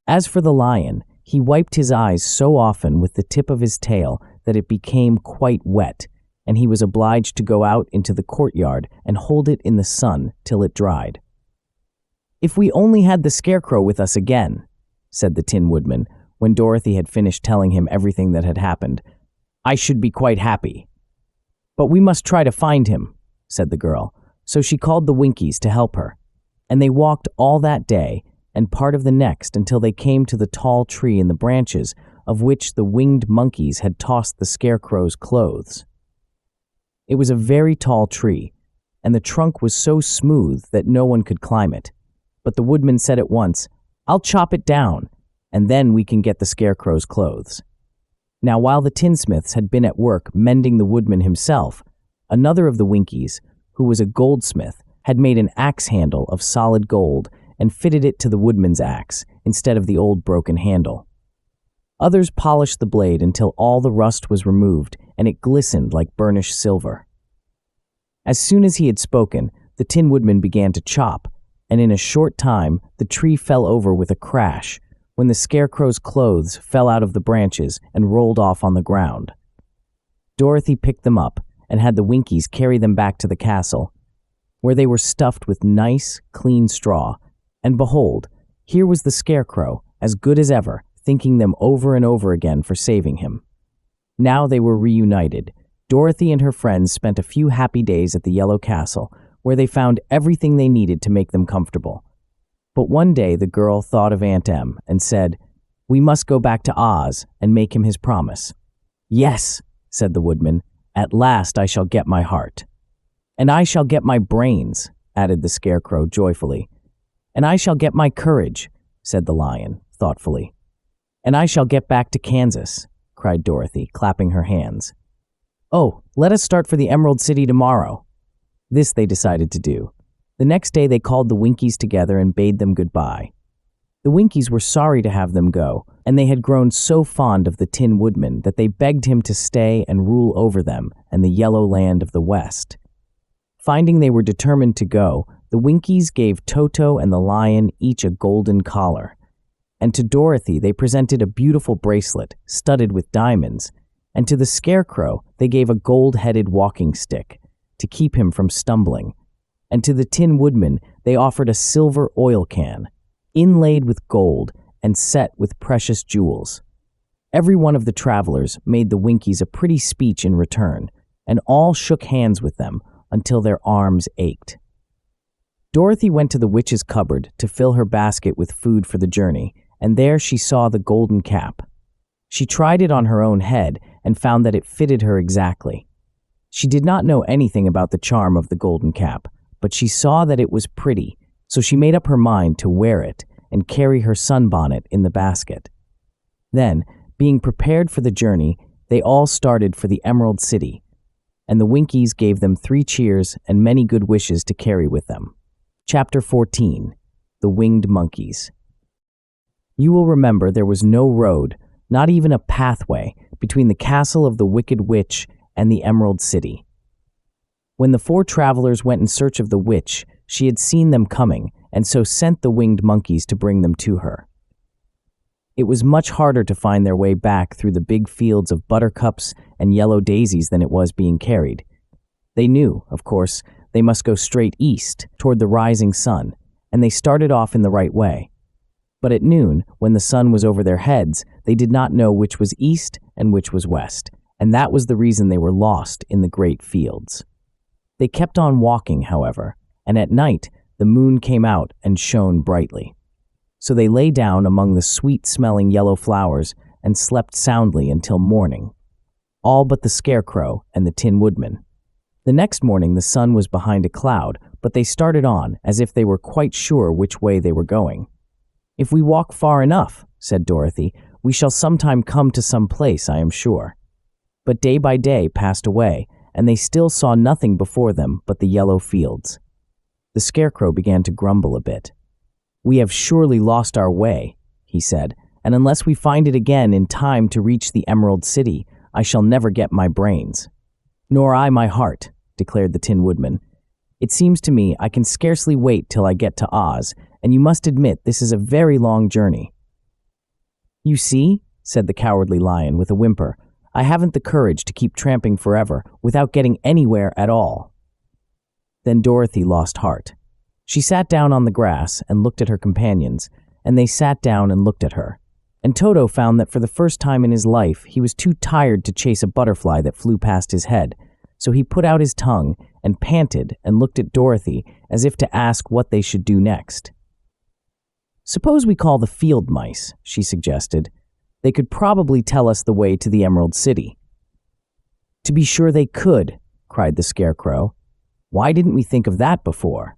As for the lion, he wiped his eyes so often with the tip of his tail that it became quite wet, and he was obliged to go out into the courtyard and hold it in the sun till it dried. "If we only had the Scarecrow with us again," said the Tin Woodman, when Dorothy had finished telling him everything that had happened, "I should be quite happy." "But we must try to find him," said the girl, so she called the Winkies to help her, and they walked all that day and part of the next until they came to the tall tree in the branches of which the winged monkeys had tossed the Scarecrow's clothes. It was a very tall tree, and the trunk was so smooth that no one could climb it. But the woodman said at once, "I'll chop it down, and then we can get the Scarecrow's clothes." Now, while the tinsmiths had been at work mending the woodman himself, another of the Winkies, who was a goldsmith, had made an axe handle of solid gold and fitted it to the woodman's axe instead of the old broken handle. Others polished the blade until all the rust was removed and it glistened like burnished silver. As soon as he had spoken, the Tin Woodman began to chop, and in a short time the tree fell over with a crash, when the Scarecrow's clothes fell out of the branches and rolled off on the ground. Dorothy picked them up and had the Winkies carry them back to the castle, where they were stuffed with nice, clean straw, and behold, here was the Scarecrow, as good as ever, thanking them over and over again for saving him. Now they were reunited. Dorothy and her friends spent a few happy days at the Yellow Castle, where they found everything they needed to make them comfortable. But one day the girl thought of Aunt Em and said, "We must go back to Oz and make him his promise." "Yes," said the woodman, "at last I shall get my heart." "And I shall get my brains," added the Scarecrow joyfully. "And I shall get my courage," said the lion thoughtfully. "And I shall get back to Kansas," cried Dorothy, clapping her hands. "Oh, let us start for the Emerald City tomorrow." This they decided to do. The next day they called the Winkies together and bade them goodbye. The Winkies were sorry to have them go, and they had grown so fond of the Tin Woodman that they begged him to stay and rule over them and the yellow land of the West. Finding they were determined to go, the Winkies gave Toto and the lion each a golden collar. And to Dorothy they presented a beautiful bracelet studded with diamonds, and to the Scarecrow they gave a gold-headed walking stick to keep him from stumbling, and to the Tin Woodman they offered a silver oil can, inlaid with gold and set with precious jewels. Every one of the travelers made the Winkies a pretty speech in return, and all shook hands with them until their arms ached. Dorothy went to the witch's cupboard to fill her basket with food for the journey, and there she saw the golden cap. She tried it on her own head and found that it fitted her exactly. She did not know anything about the charm of the golden cap, but she saw that it was pretty, so she made up her mind to wear it and carry her sunbonnet in the basket. Then, being prepared for the journey, they all started for the Emerald City, and the Winkies gave them 3 cheers and many good wishes to carry with them. Chapter 14. The Winged Monkeys. You will remember there was no road, not even a pathway, between the castle of the Wicked Witch and the Emerald City. When the 4 travelers went in search of the witch, she had seen them coming, and so sent the winged monkeys to bring them to her. It was much harder to find their way back through the big fields of buttercups and yellow daisies than it was being carried. They knew, of course, they must go straight east, toward the rising sun, and they started off in the right way. But at noon, when the sun was over their heads, they did not know which was east and which was west, and that was the reason they were lost in the great fields. They kept on walking, however, and at night the moon came out and shone brightly. So they lay down among the sweet-smelling yellow flowers and slept soundly until morning, all but the Scarecrow and the Tin Woodman. The next morning the sun was behind a cloud, but they started on as if they were quite sure which way they were going. "If we walk far enough," said Dorothy, "we shall sometime come to some place, I am sure." But day by day passed away, and they still saw nothing before them but the yellow fields. The Scarecrow began to grumble a bit. "We have surely lost our way," he said, "and unless we find it again in time to reach the Emerald City, I shall never get my brains." "Nor I my heart," declared the Tin Woodman. "It seems to me I can scarcely wait till I get to Oz, and you must admit this is a very long journey." "You see," said the Cowardly Lion with a whimper, "I haven't the courage to keep tramping forever without getting anywhere at all." Then Dorothy lost heart. She sat down on the grass and looked at her companions, and they sat down and looked at her. And Toto found that for the first time in his life, he was too tired to chase a butterfly that flew past his head, so he put out his tongue and panted and looked at Dorothy as if to ask what they should do next. "Suppose we call the field mice," she suggested. "They could probably tell us the way to the Emerald City." "To be sure they could," cried the Scarecrow. "Why didn't we think of that before?"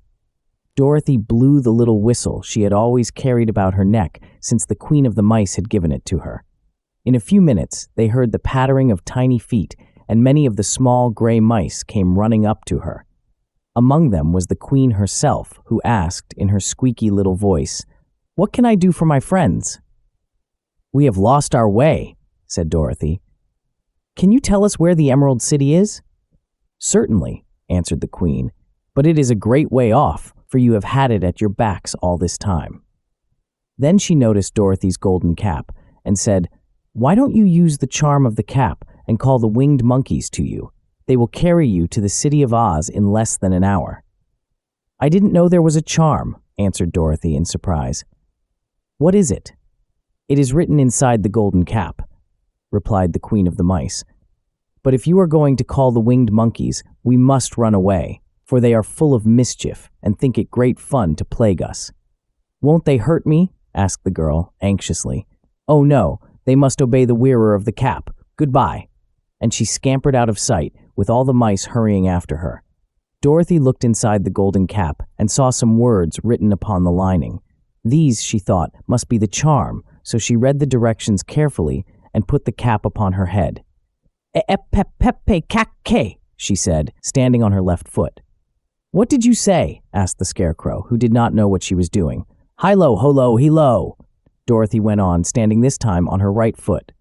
Dorothy blew the little whistle she had always carried about her neck since the Queen of the Mice had given it to her. In a few minutes, they heard the pattering of tiny feet, and many of the small gray mice came running up to her. Among them was the Queen herself, who asked, in her squeaky little voice, "What can I do for my friends?" "We have lost our way," said Dorothy. "Can you tell us where the Emerald City is?" "Certainly," answered the Queen, "but it is a great way off, for you have had it at your backs all this time." Then she noticed Dorothy's golden cap and said, "Why don't you use the charm of the cap and call the winged monkeys to you? They will carry you to the City of Oz in less than an hour." "I didn't know there was a charm," answered Dorothy in surprise. "What is it?" "It is written inside the golden cap," replied the Queen of the Mice. "But if you are going to call the winged monkeys, we must run away, for they are full of mischief and think it great fun to plague us." "Won't they hurt me?" asked the girl, anxiously. "Oh no, they must obey the wearer of the cap. Goodbye." And she scampered out of sight, with all the mice hurrying after her. Dorothy looked inside the golden cap and saw some words written upon the lining. These, she thought, must be the charm, so she read the directions carefully and put the cap upon her head. "E-e-pep-pep-pe-cac-ke," she said, standing on her left foot. "What did you say?" asked the Scarecrow, who did not know what she was doing. "Hilo, holo, hilo," Dorothy went on, standing this time on her right foot.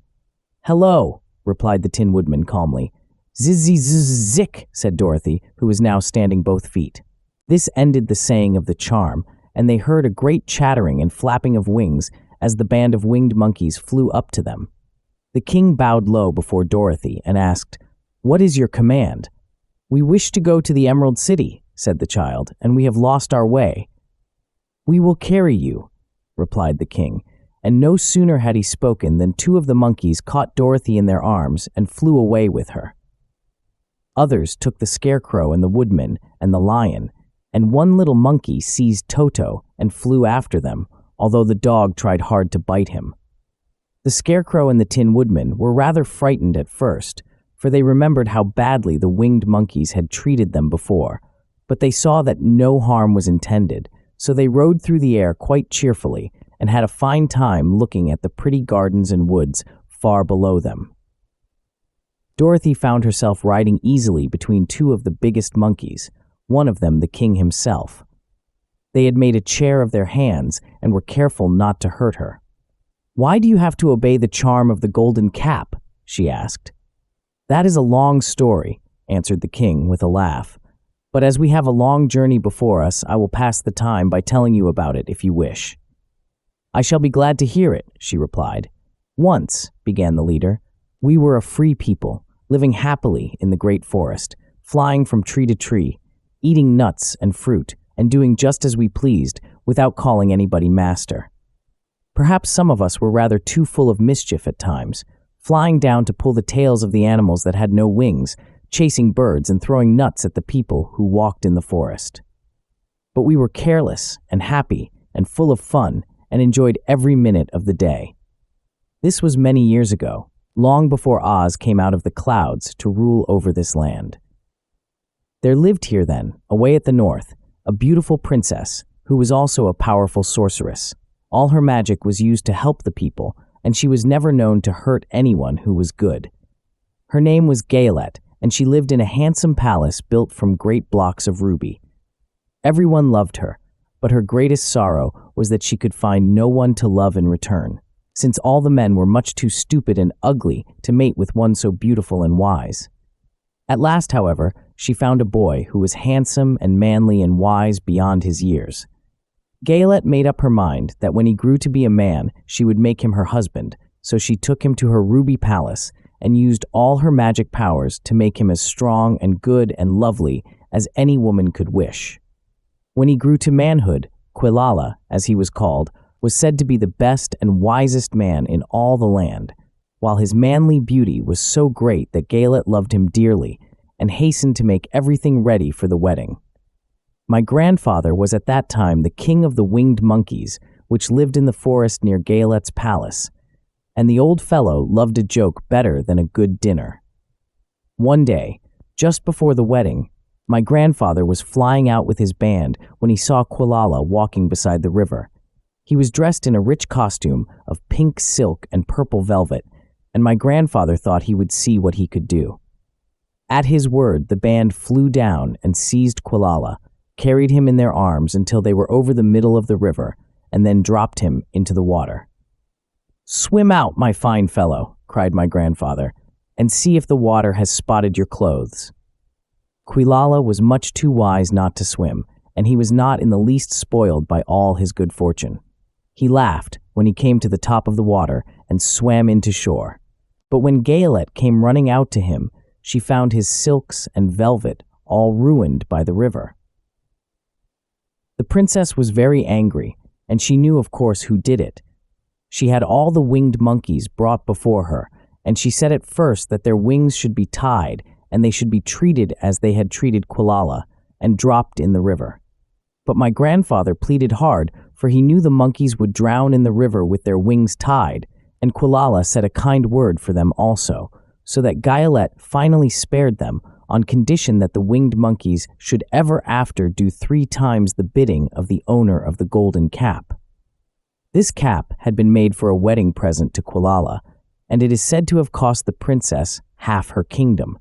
"Hello," replied the Tin Woodman calmly. "Ziz-ziz-ziz-zick," said Dorothy, who was now standing both feet. This ended the saying of the charm, and they heard a great chattering and flapping of wings as the band of winged monkeys flew up to them. The king bowed low before Dorothy and asked, "What is your command?" "We wish to go to the Emerald City," said the child, "and we have lost our way." "We will carry you," replied the king, and no sooner had he spoken than two of the monkeys caught Dorothy in their arms and flew away with her. Others took the Scarecrow and the Woodman and the Lion, and one little monkey seized Toto and flew after them, although the dog tried hard to bite him. The Scarecrow and the Tin Woodman were rather frightened at first, for they remembered how badly the winged monkeys had treated them before, but they saw that no harm was intended, so they rode through the air quite cheerfully and had a fine time looking at the pretty gardens and woods far below them. Dorothy found herself riding easily between two of the biggest monkeys, one of them the king himself. They had made a chair of their hands and were careful not to hurt her. "Why do you have to obey the charm of the golden cap?" she asked. "That is a long story," answered the king with a laugh. "But as we have a long journey before us, I will pass the time by telling you about it if you wish." "I shall be glad to hear it," she replied. "Once," began the leader, "we were a free people, living happily in the great forest, flying from tree to tree, eating nuts and fruit, and doing just as we pleased without calling anybody master. Perhaps some of us were rather too full of mischief at times, flying down to pull the tails of the animals that had no wings, chasing birds and throwing nuts at the people who walked in the forest. But we were careless and happy and full of fun and enjoyed every minute of the day. This was many years ago, long before Oz came out of the clouds to rule over this land. There lived here then, away at the north, a beautiful princess who was also a powerful sorceress. All her magic was used to help the people, and she was never known to hurt anyone who was good. Her name was Galette, and she lived in a handsome palace built from great blocks of ruby. Everyone loved her, but her greatest sorrow was that she could find no one to love in return, since all the men were much too stupid and ugly to mate with one so beautiful and wise. At last, however, she found a boy who was handsome and manly and wise beyond his years. Gaylet made up her mind that when he grew to be a man, she would make him her husband, so she took him to her ruby palace and used all her magic powers to make him as strong and good and lovely as any woman could wish. When he grew to manhood, Quilala, as he was called, was said to be the best and wisest man in all the land, while his manly beauty was so great that Gaylet loved him dearly and hastened to make everything ready for the wedding. My grandfather was at that time the king of the winged monkeys, which lived in the forest near Gaylet's palace, and the old fellow loved a joke better than a good dinner. One day, just before the wedding, my grandfather was flying out with his band when he saw Quilala walking beside the river. He was dressed in a rich costume of pink silk and purple velvet, and my grandfather thought he would see what he could do. At his word, the band flew down and seized Quilala, carried him in their arms until they were over the middle of the river, and then dropped him into the water. "Swim out, my fine fellow," cried my grandfather, "and see if the water has spotted your clothes." Quilala was much too wise not to swim, and he was not in the least spoiled by all his good fortune. He laughed when he came to the top of the water and swam into shore. But when Gaylet came running out to him, she found his silks and velvet all ruined by the river. The princess was very angry, and she knew, of course, who did it. She had all the winged monkeys brought before her, and she said at first that their wings should be tied and they should be treated as they had treated Quilala and dropped in the river. But my grandfather pleaded hard, for he knew the monkeys would drown in the river with their wings tied, and Quilala said a kind word for them also, so that Gaylet finally spared them on condition that the winged monkeys should ever after do 3 times the bidding of the owner of the golden cap. This cap had been made for a wedding present to Quilala, and it is said to have cost the princess half her kingdom.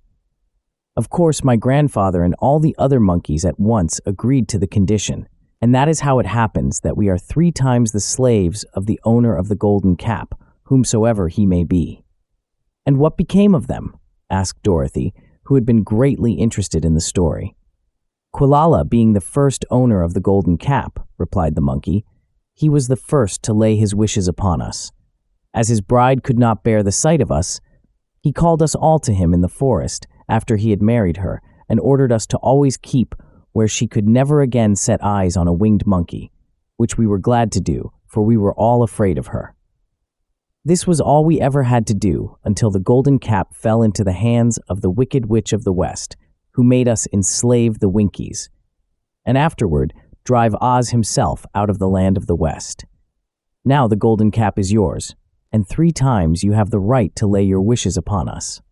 Of course, my grandfather and all the other monkeys at once agreed to the condition, and that is how it happens that we are 3 times the slaves of the owner of the golden cap, whomsoever he may be. "And what became of them?" asked Dorothy, who had been greatly interested in the story. "Quilala being the first owner of the golden cap," replied the monkey, "he was the first to lay his wishes upon us. As his bride could not bear the sight of us, he called us all to him in the forest after he had married her, and ordered us to always keep where she could never again set eyes on a winged monkey, which we were glad to do, for we were all afraid of her. This was all we ever had to do until the golden cap fell into the hands of the wicked witch of the West, who made us enslave the Winkies, and afterward drive Oz himself out of the land of the West. Now the golden cap is yours, and 3 times you have the right to lay your wishes upon us."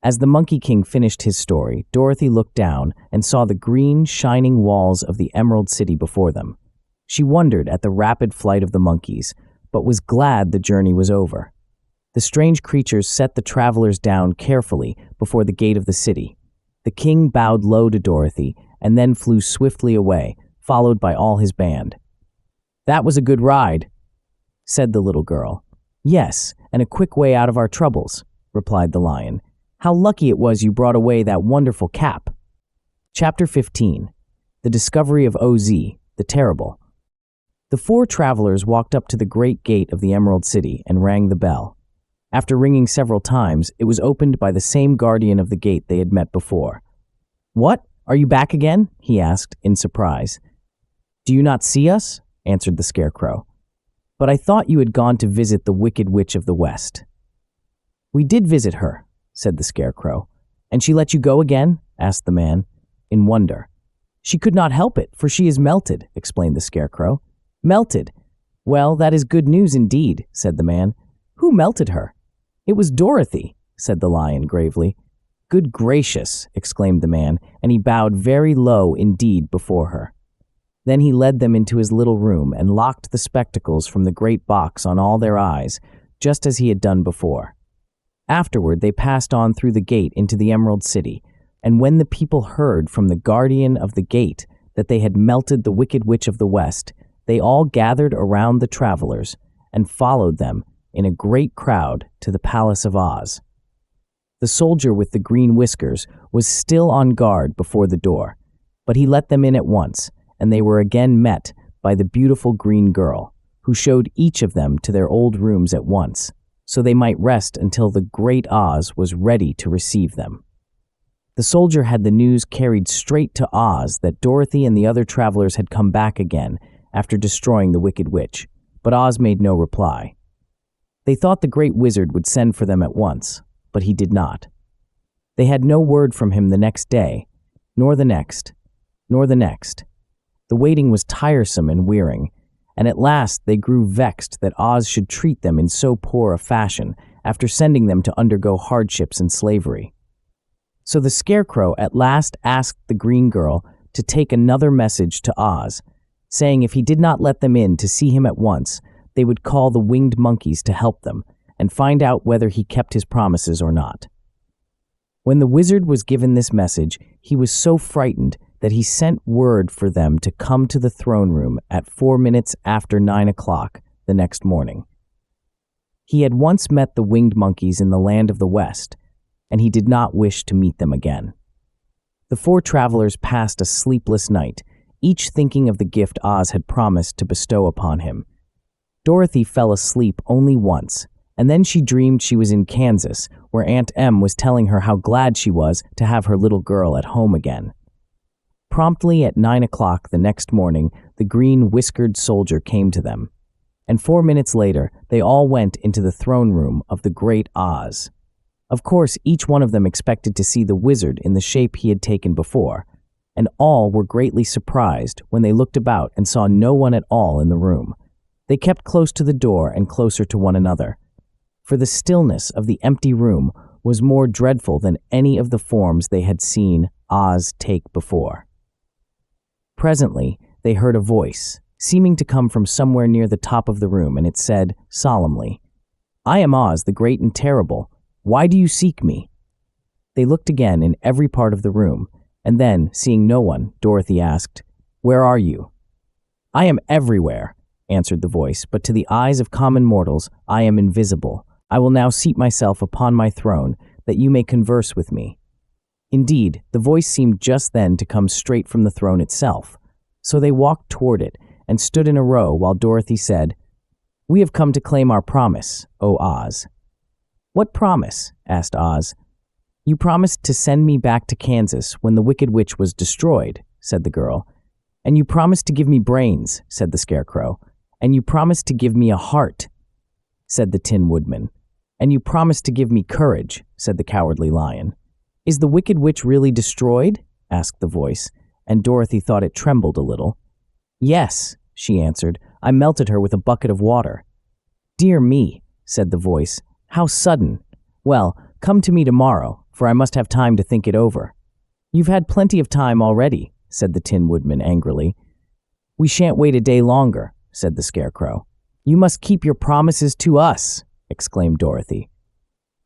As the Monkey King finished his story, Dorothy looked down and saw the green, shining walls of the Emerald City before them. She wondered at the rapid flight of the monkeys, but was glad the journey was over. The strange creatures set the travelers down carefully before the gate of the city. The king bowed low to Dorothy and then flew swiftly away, followed by all his band. "That was a good ride," said the little girl. "Yes, and a quick way out of our troubles," replied the lion. "How lucky it was you brought away that wonderful cap." Chapter 15. The Discovery of Oz, the Terrible. The 4 travelers walked up to the great gate of the Emerald City and rang the bell. After ringing several times, it was opened by the same guardian of the gate they had met before. "What? Are you back again?" he asked, in surprise. "Do you not see us?" answered the Scarecrow. "But I thought you had gone to visit the Wicked Witch of the West." "We did visit her," said the Scarecrow. "And she let you go again?" asked the man, in wonder. "She could not help it, for she is melted," explained the Scarecrow. "Melted? Well, that is good news indeed," said the man. "Who melted her?" "It was Dorothy," said the lion gravely. "Good gracious," exclaimed the man, and he bowed very low indeed before her. Then he led them into his little room and locked the spectacles from the great box on all their eyes, just as he had done before. Afterward, they passed on through the gate into the Emerald City, and when the people heard from the guardian of the gate that they had melted the Wicked Witch of the West, they all gathered around the travelers and followed them in a great crowd to the Palace of Oz. The soldier with the green whiskers was still on guard before the door, but he let them in at once, and they were again met by the beautiful green girl, who showed each of them to their old rooms at once, so they might rest until the great Oz was ready to receive them. The soldier had the news carried straight to Oz that Dorothy and the other travelers had come back again after destroying the Wicked Witch, but Oz made no reply. They thought the great wizard would send for them at once, but he did not. They had no word from him the next day, nor the next, nor the next. The waiting was tiresome and wearing, and at last they grew vexed that Oz should treat them in so poor a fashion after sending them to undergo hardships and slavery. So the Scarecrow at last asked the green girl to take another message to Oz, saying if he did not let them in to see him at once, they would call the winged monkeys to help them and find out whether he kept his promises or not. When the wizard was given this message, he was so frightened that he sent word for them to come to the throne room at 4 minutes after 9 o'clock the next morning. He had once met the winged monkeys in the land of the West, and he did not wish to meet them again. The 4 travelers passed a sleepless night, each thinking of the gift Oz had promised to bestow upon him. Dorothy fell asleep only once, and then she dreamed she was in Kansas, where Aunt Em was telling her how glad she was to have her little girl at home again. Promptly at 9 o'clock the next morning, the green whiskered soldier came to them, and 4 minutes later they all went into the throne room of the great Oz. Of course, each one of them expected to see the wizard in the shape he had taken before, and all were greatly surprised when they looked about and saw no one at all in the room. They kept close to the door and closer to one another, for the stillness of the empty room was more dreadful than any of the forms they had seen Oz take before. Presently, they heard a voice, seeming to come from somewhere near the top of the room, and it said solemnly, "I am Oz, the great and terrible. Why do you seek me?" They looked again in every part of the room, and then, seeing no one, Dorothy asked, "Where are you?" "I am everywhere," answered the voice, "but to the eyes of common mortals I am invisible. I will now seat myself upon my throne, that you may converse with me." Indeed, the voice seemed just then to come straight from the throne itself, so they walked toward it and stood in a row while Dorothy said, "We have come to claim our promise, O Oz." "What promise?" asked Oz. "You promised to send me back to Kansas when the Wicked Witch was destroyed," said the girl. "And you promised to give me brains," said the Scarecrow. "And you promised to give me a heart," said the Tin Woodman. "And you promised to give me courage," said the Cowardly Lion. "Is the Wicked Witch really destroyed?" asked the voice, and Dorothy thought it trembled a little. "Yes," she answered. "I melted her with a bucket of water." "Dear me," said the voice. "How sudden! Well, come to me tomorrow, for I must have time to think it over." "You've had plenty of time already," said the Tin Woodman angrily. "We shan't wait a day longer," said the Scarecrow. "You must keep your promises to us," exclaimed Dorothy.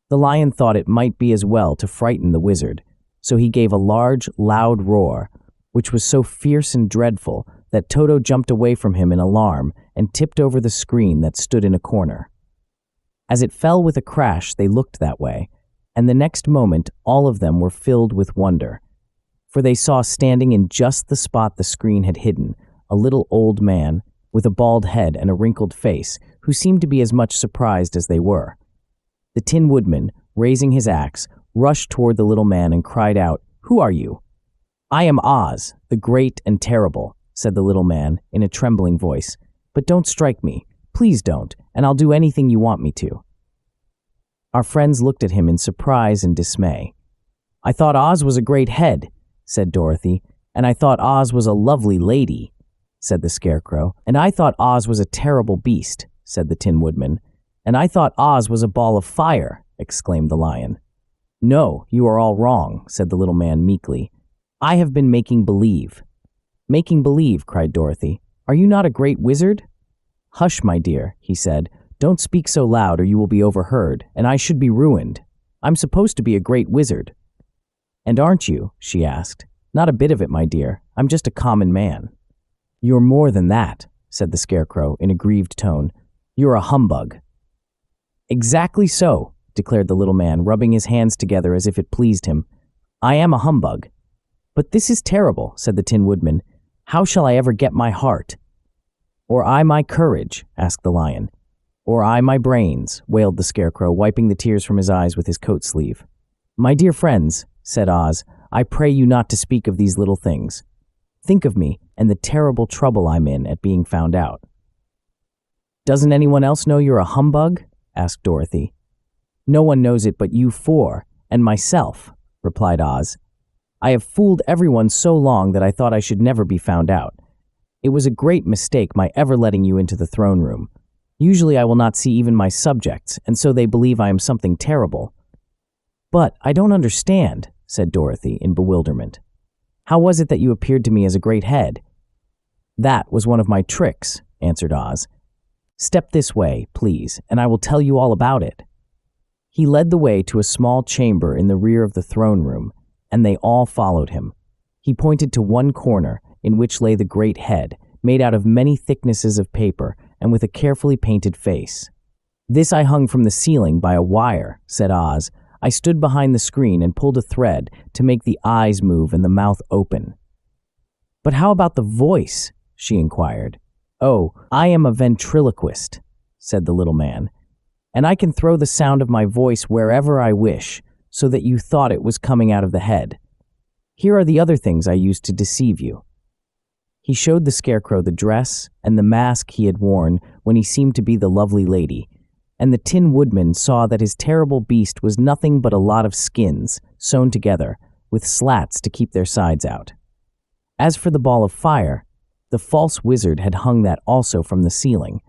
The lion thought it might be as well to frighten the wizard, so he gave a large, loud roar, which was so fierce and dreadful that Toto jumped away from him in alarm and tipped over the screen that stood in a corner. As it fell with a crash, they looked that way, and the next moment all of them were filled with wonder, for they saw standing in just the spot the screen had hidden a little old man with a bald head and a wrinkled face who seemed to be as much surprised as they were. The Tin Woodman, raising his axe, rushed toward the little man and cried out, "Who are you?" "I am Oz, the great and terrible," said the little man in a trembling voice. "But don't strike me. Please don't, and I'll do anything you want me to." Our friends looked at him in surprise and dismay. "I thought Oz was a great head," said Dorothy. "And I thought Oz was a lovely lady," said the Scarecrow. "And I thought Oz was a terrible beast," said the Tin Woodman. "And I thought Oz was a ball of fire," exclaimed the lion. "No, you are all wrong," said the little man meekly. "I have been making believe." "Making believe," cried Dorothy. "Are you not a great wizard?" "Hush, my dear," he said. "Don't speak so loud or you will be overheard, and I should be ruined. I'm supposed to be a great wizard." "And aren't you?" she asked. "Not a bit of it, my dear. I'm just a common man." "You're more than that," said the Scarecrow in a grieved tone. "You're a humbug." "Exactly so," declared the little man, rubbing his hands together as if it pleased him. "I am a humbug." "But this is terrible," said the Tin Woodman. "How shall I ever get my heart?" "Or I my courage?" asked the Lion. "Or I my brains?" wailed the Scarecrow, wiping the tears from his eyes with his coat sleeve. "My dear friends," said Oz, "I pray you not to speak of these little things. Think of me and the terrible trouble I'm in at being found out." "Doesn't anyone else know you're a humbug?" asked Dorothy. "No one knows it but you four, and myself," replied Oz. "I have fooled everyone so long that I thought I should never be found out. It was a great mistake my ever letting you into the throne room. Usually I will not see even my subjects, and so they believe I am something terrible." "But I don't understand," said Dorothy in bewilderment. "How was it that you appeared to me as a great head?" "That was one of my tricks," answered Oz. "Step this way, please, and I will tell you all about it." He led the way to a small chamber in the rear of the throne room, and they all followed him. He pointed to one corner, in which lay the great head, made out of many thicknesses of paper and with a carefully painted face. "This I hung from the ceiling by a wire," said Oz. "I stood behind the screen and pulled a thread to make the eyes move and the mouth open." "But how about the voice?" she inquired. "Oh, I am a ventriloquist," said the little man, "and I can throw the sound of my voice wherever I wish, so that you thought it was coming out of the head. Here are the other things I used to deceive you." He showed the Scarecrow the dress and the mask he had worn when he seemed to be the lovely lady, and the Tin Woodman saw that his terrible beast was nothing but a lot of skins sewn together with slats to keep their sides out. As for the ball of fire, the false wizard had hung that also from the ceiling.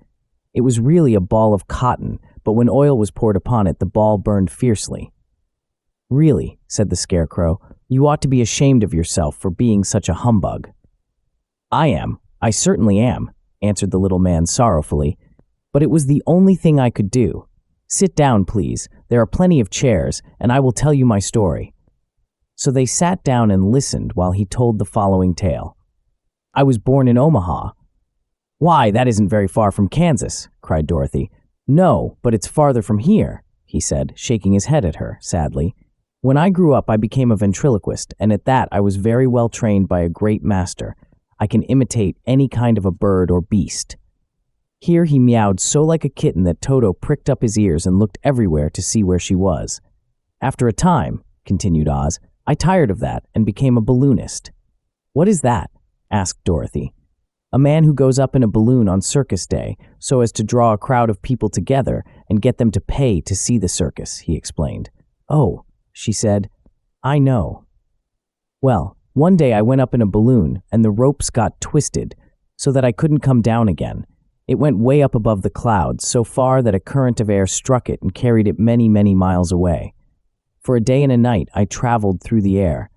It was really a ball of cotton, but when oil was poured upon it, the ball burned fiercely. "Really," said the Scarecrow, "you ought to be ashamed of yourself for being such a humbug." I certainly am," answered the little man sorrowfully, "but it was the only thing I could do. Sit down, please. There are plenty of chairs, and I will tell you my story." So they sat down and listened while he told the following tale. "I was born in Omaha." "Why, that isn't very far from Kansas," cried Dorothy. "No, but it's farther from here," he said, shaking his head at her, sadly. "When I grew up, I became a ventriloquist, and at that I was very well trained by a great master. I can imitate any kind of a bird or beast." Here he meowed so like a kitten that Toto pricked up his ears and looked everywhere to see where she was. "After a time," continued Oz, "I tired of that and became a balloonist." "What is that?" asked Dorothy. "A man who goes up in a balloon on circus day so as to draw a crowd of people together and get them to pay to see the circus," he explained. "Oh," she said, "I know. Well, one day I went up in a balloon and the ropes got twisted so that I couldn't come down again. It went way up above the clouds, so far that a current of air struck it and carried it many, many miles away. For a day and a night I traveled through the air,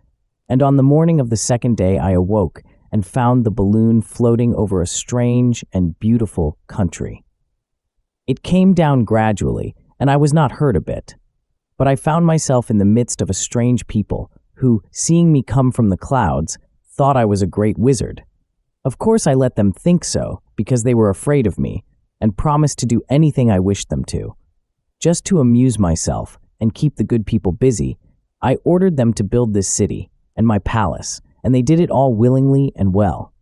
and on the morning of the second day I awoke and found the balloon floating over a strange and beautiful country. It came down gradually, and I was not hurt a bit, but I found myself in the midst of a strange people who, seeing me come from the clouds, thought I was a great wizard. Of course I let them think so, because they were afraid of me, and promised to do anything I wished them to. Just to amuse myself and keep the good people busy, I ordered them to build this city and my palace, and they did it all willingly and well.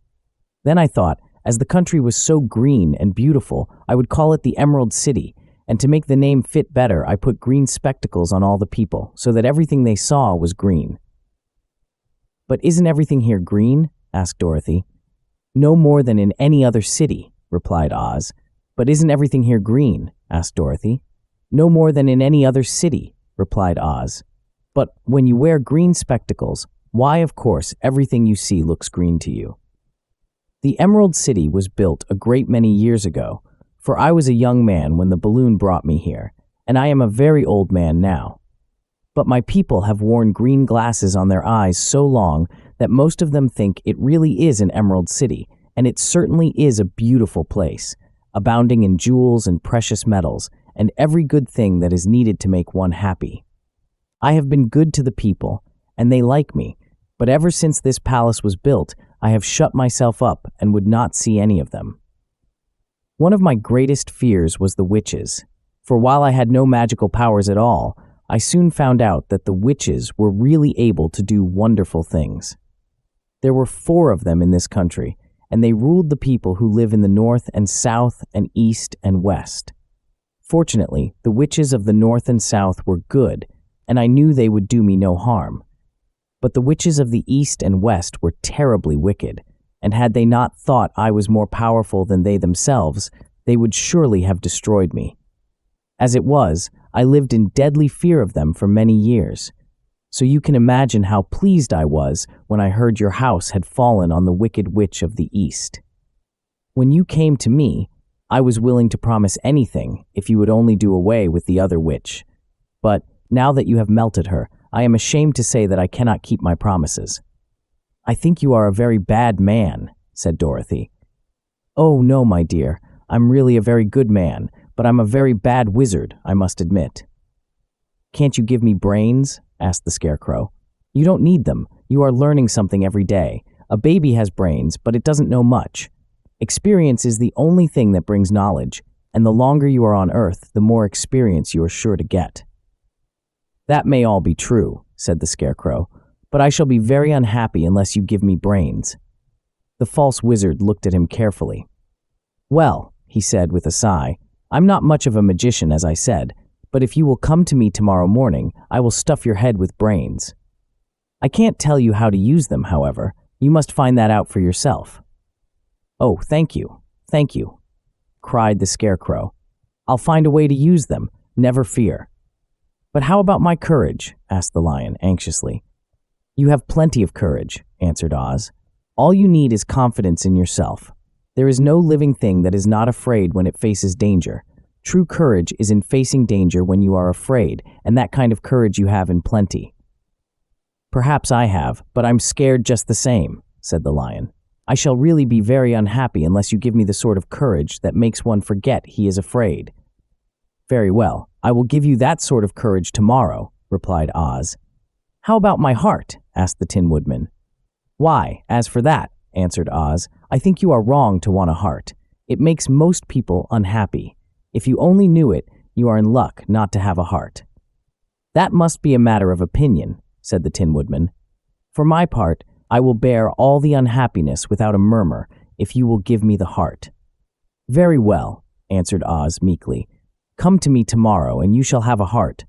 Then I thought, as the country was so green and beautiful, I would call it the Emerald City, and to make the name fit better, I put green spectacles on all the people, so that everything they saw was green." "But isn't everything here green?" asked Dorothy. "No more than in any other city," replied Oz. "But isn't everything here green?" asked Dorothy. "No more than in any other city," replied Oz. "But when you wear green spectacles, why, of course, everything you see looks green to you." "The Emerald City was built a great many years ago, for I was a young man when the balloon brought me here, and I am a very old man now. But my people have worn green glasses on their eyes so long that most of them think it really is an Emerald City, and it certainly is a beautiful place, abounding in jewels and precious metals, and every good thing that is needed to make one happy. I have been good to the people, and they like me, but ever since this palace was built, I have shut myself up and would not see any of them. One of my greatest fears was the witches. For while I had no magical powers at all, I soon found out that the witches were really able to do wonderful things. There were 4 of them in this country, and they ruled the people who live in the north and south and east and west. Fortunately, the witches of the north and south were good, and I knew they would do me no harm. But the witches of the east and west were terribly wicked, and had they not thought I was more powerful than they themselves, they would surely have destroyed me. As it was, I lived in deadly fear of them for many years. So you can imagine how pleased I was when I heard your house had fallen on the wicked witch of the East. When you came to me, I was willing to promise anything if you would only do away with the other witch. But now that you have melted her, I am ashamed to say that I cannot keep my promises." "I think you are a very bad man," said Dorothy. "Oh, no, my dear. I'm really a very good man, but I'm a very bad wizard, I must admit." "Can't you give me brains?" asked the Scarecrow. "You don't need them. You are learning something every day. A baby has brains, but it doesn't know much. Experience is the only thing that brings knowledge, and the longer you are on Earth, the more experience you are sure to get." "That may all be true," said the Scarecrow, "but I shall be very unhappy unless you give me brains." The false wizard looked at him carefully. "Well," he said with a sigh, "I'm not much of a magician, as I said, but if you will come to me tomorrow morning, I will stuff your head with brains. I can't tell you how to use them, however. You must find that out for yourself." "Oh, thank you, cried the Scarecrow. "I'll find a way to use them, never fear." "But how about my courage?" asked the Lion anxiously. "You have plenty of courage," answered Oz. "All you need is confidence in yourself. There is no living thing that is not afraid when it faces danger. True courage is in facing danger when you are afraid, and that kind of courage you have in plenty." "Perhaps I have, but I'm scared just the same," said the Lion. "I shall really be very unhappy unless you give me the sort of courage that makes one forget he is afraid." "Very well, I will give you that sort of courage tomorrow," replied Oz. "How about my heart?" asked the Tin Woodman. "Why, as for that," answered Oz, "I think you are wrong to want a heart. It makes most people unhappy. If you only knew it, you are in luck not to have a heart." "That must be a matter of opinion," said the Tin Woodman. "For my part, I will bear all the unhappiness without a murmur if you will give me the heart." "Very well," answered Oz meekly. "Come to me tomorrow and you shall have a heart.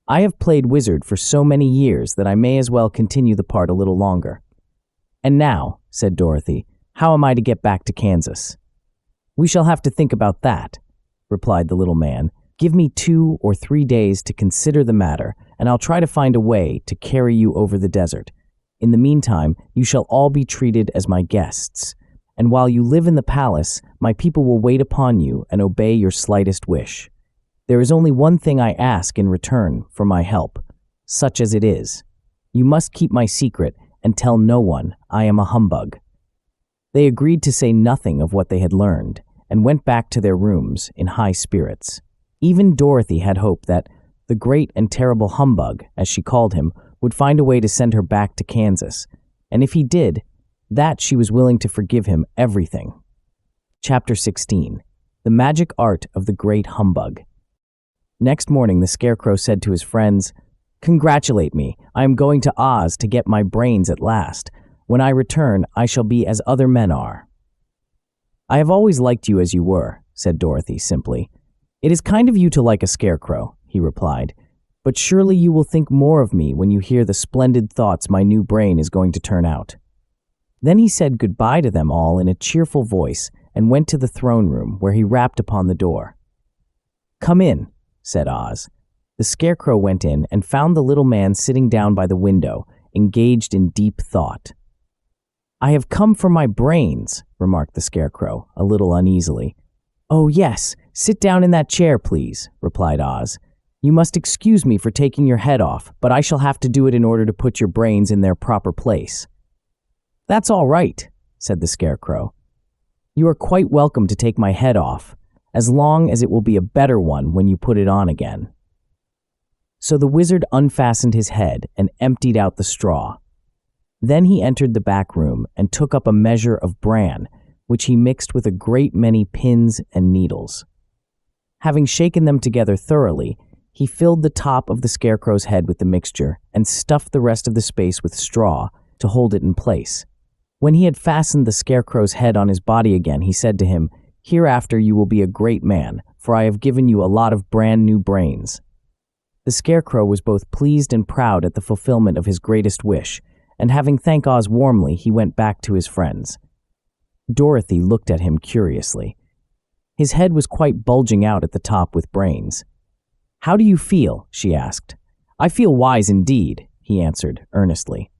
I have played wizard for so many years that I may as well continue the part a little longer." "And now," said Dorothy, "how am I to get back to Kansas?" "We shall have to think about that," replied the little man. "Give me 2 or 3 days to consider the matter, and I'll try to find a way to carry you over the desert. In the meantime, you shall all be treated as my guests, and while you live in the palace, my people will wait upon you and obey your slightest wish. There is only one thing I ask in return for my help, such as it is. You must keep my secret and tell no one I am a humbug." They agreed to say nothing of what they had learned, and went back to their rooms in high spirits. Even Dorothy had hope that the great and terrible humbug, as she called him, would find a way to send her back to Kansas, and if he did, that she was willing to forgive him everything. Chapter 16. The Magic Art of the Great Humbug. Next morning, the Scarecrow said to his friends, "Congratulate me. I am going to Oz to get my brains at last. When I return, I shall be as other men are." "I have always liked you as you were," said Dorothy simply. "It is kind of you to like a scarecrow," he replied, "but surely you will think more of me when you hear the splendid thoughts my new brain is going to turn out." Then he said goodbye to them all in a cheerful voice and went to the throne room, where he rapped upon the door. "Come in," said Oz. The Scarecrow went in and found the little man sitting down by the window, engaged in deep thought. "I have come for my brains," remarked the Scarecrow, a little uneasily. "Oh, yes, sit down in that chair, please," replied Oz. "You must excuse me for taking your head off, but I shall have to do it in order to put your brains in their proper place." "That's all right," said the Scarecrow. "You are quite welcome to take my head off, as long as it will be a better one when you put it on again." So the wizard unfastened his head and emptied out the straw. Then he entered the back room and took up a measure of bran, which he mixed with a great many pins and needles. Having shaken them together thoroughly, he filled the top of the Scarecrow's head with the mixture and stuffed the rest of the space with straw to hold it in place. When he had fastened the Scarecrow's head on his body again, he said to him, "Hereafter you will be a great man, for I have given you a lot of brand new brains." The Scarecrow was both pleased and proud at the fulfillment of his greatest wish, and having thanked Oz warmly, he went back to his friends. Dorothy looked at him curiously. His head was quite bulging out at the top with brains. "How do you feel?" she asked. "I feel wise indeed," he answered earnestly.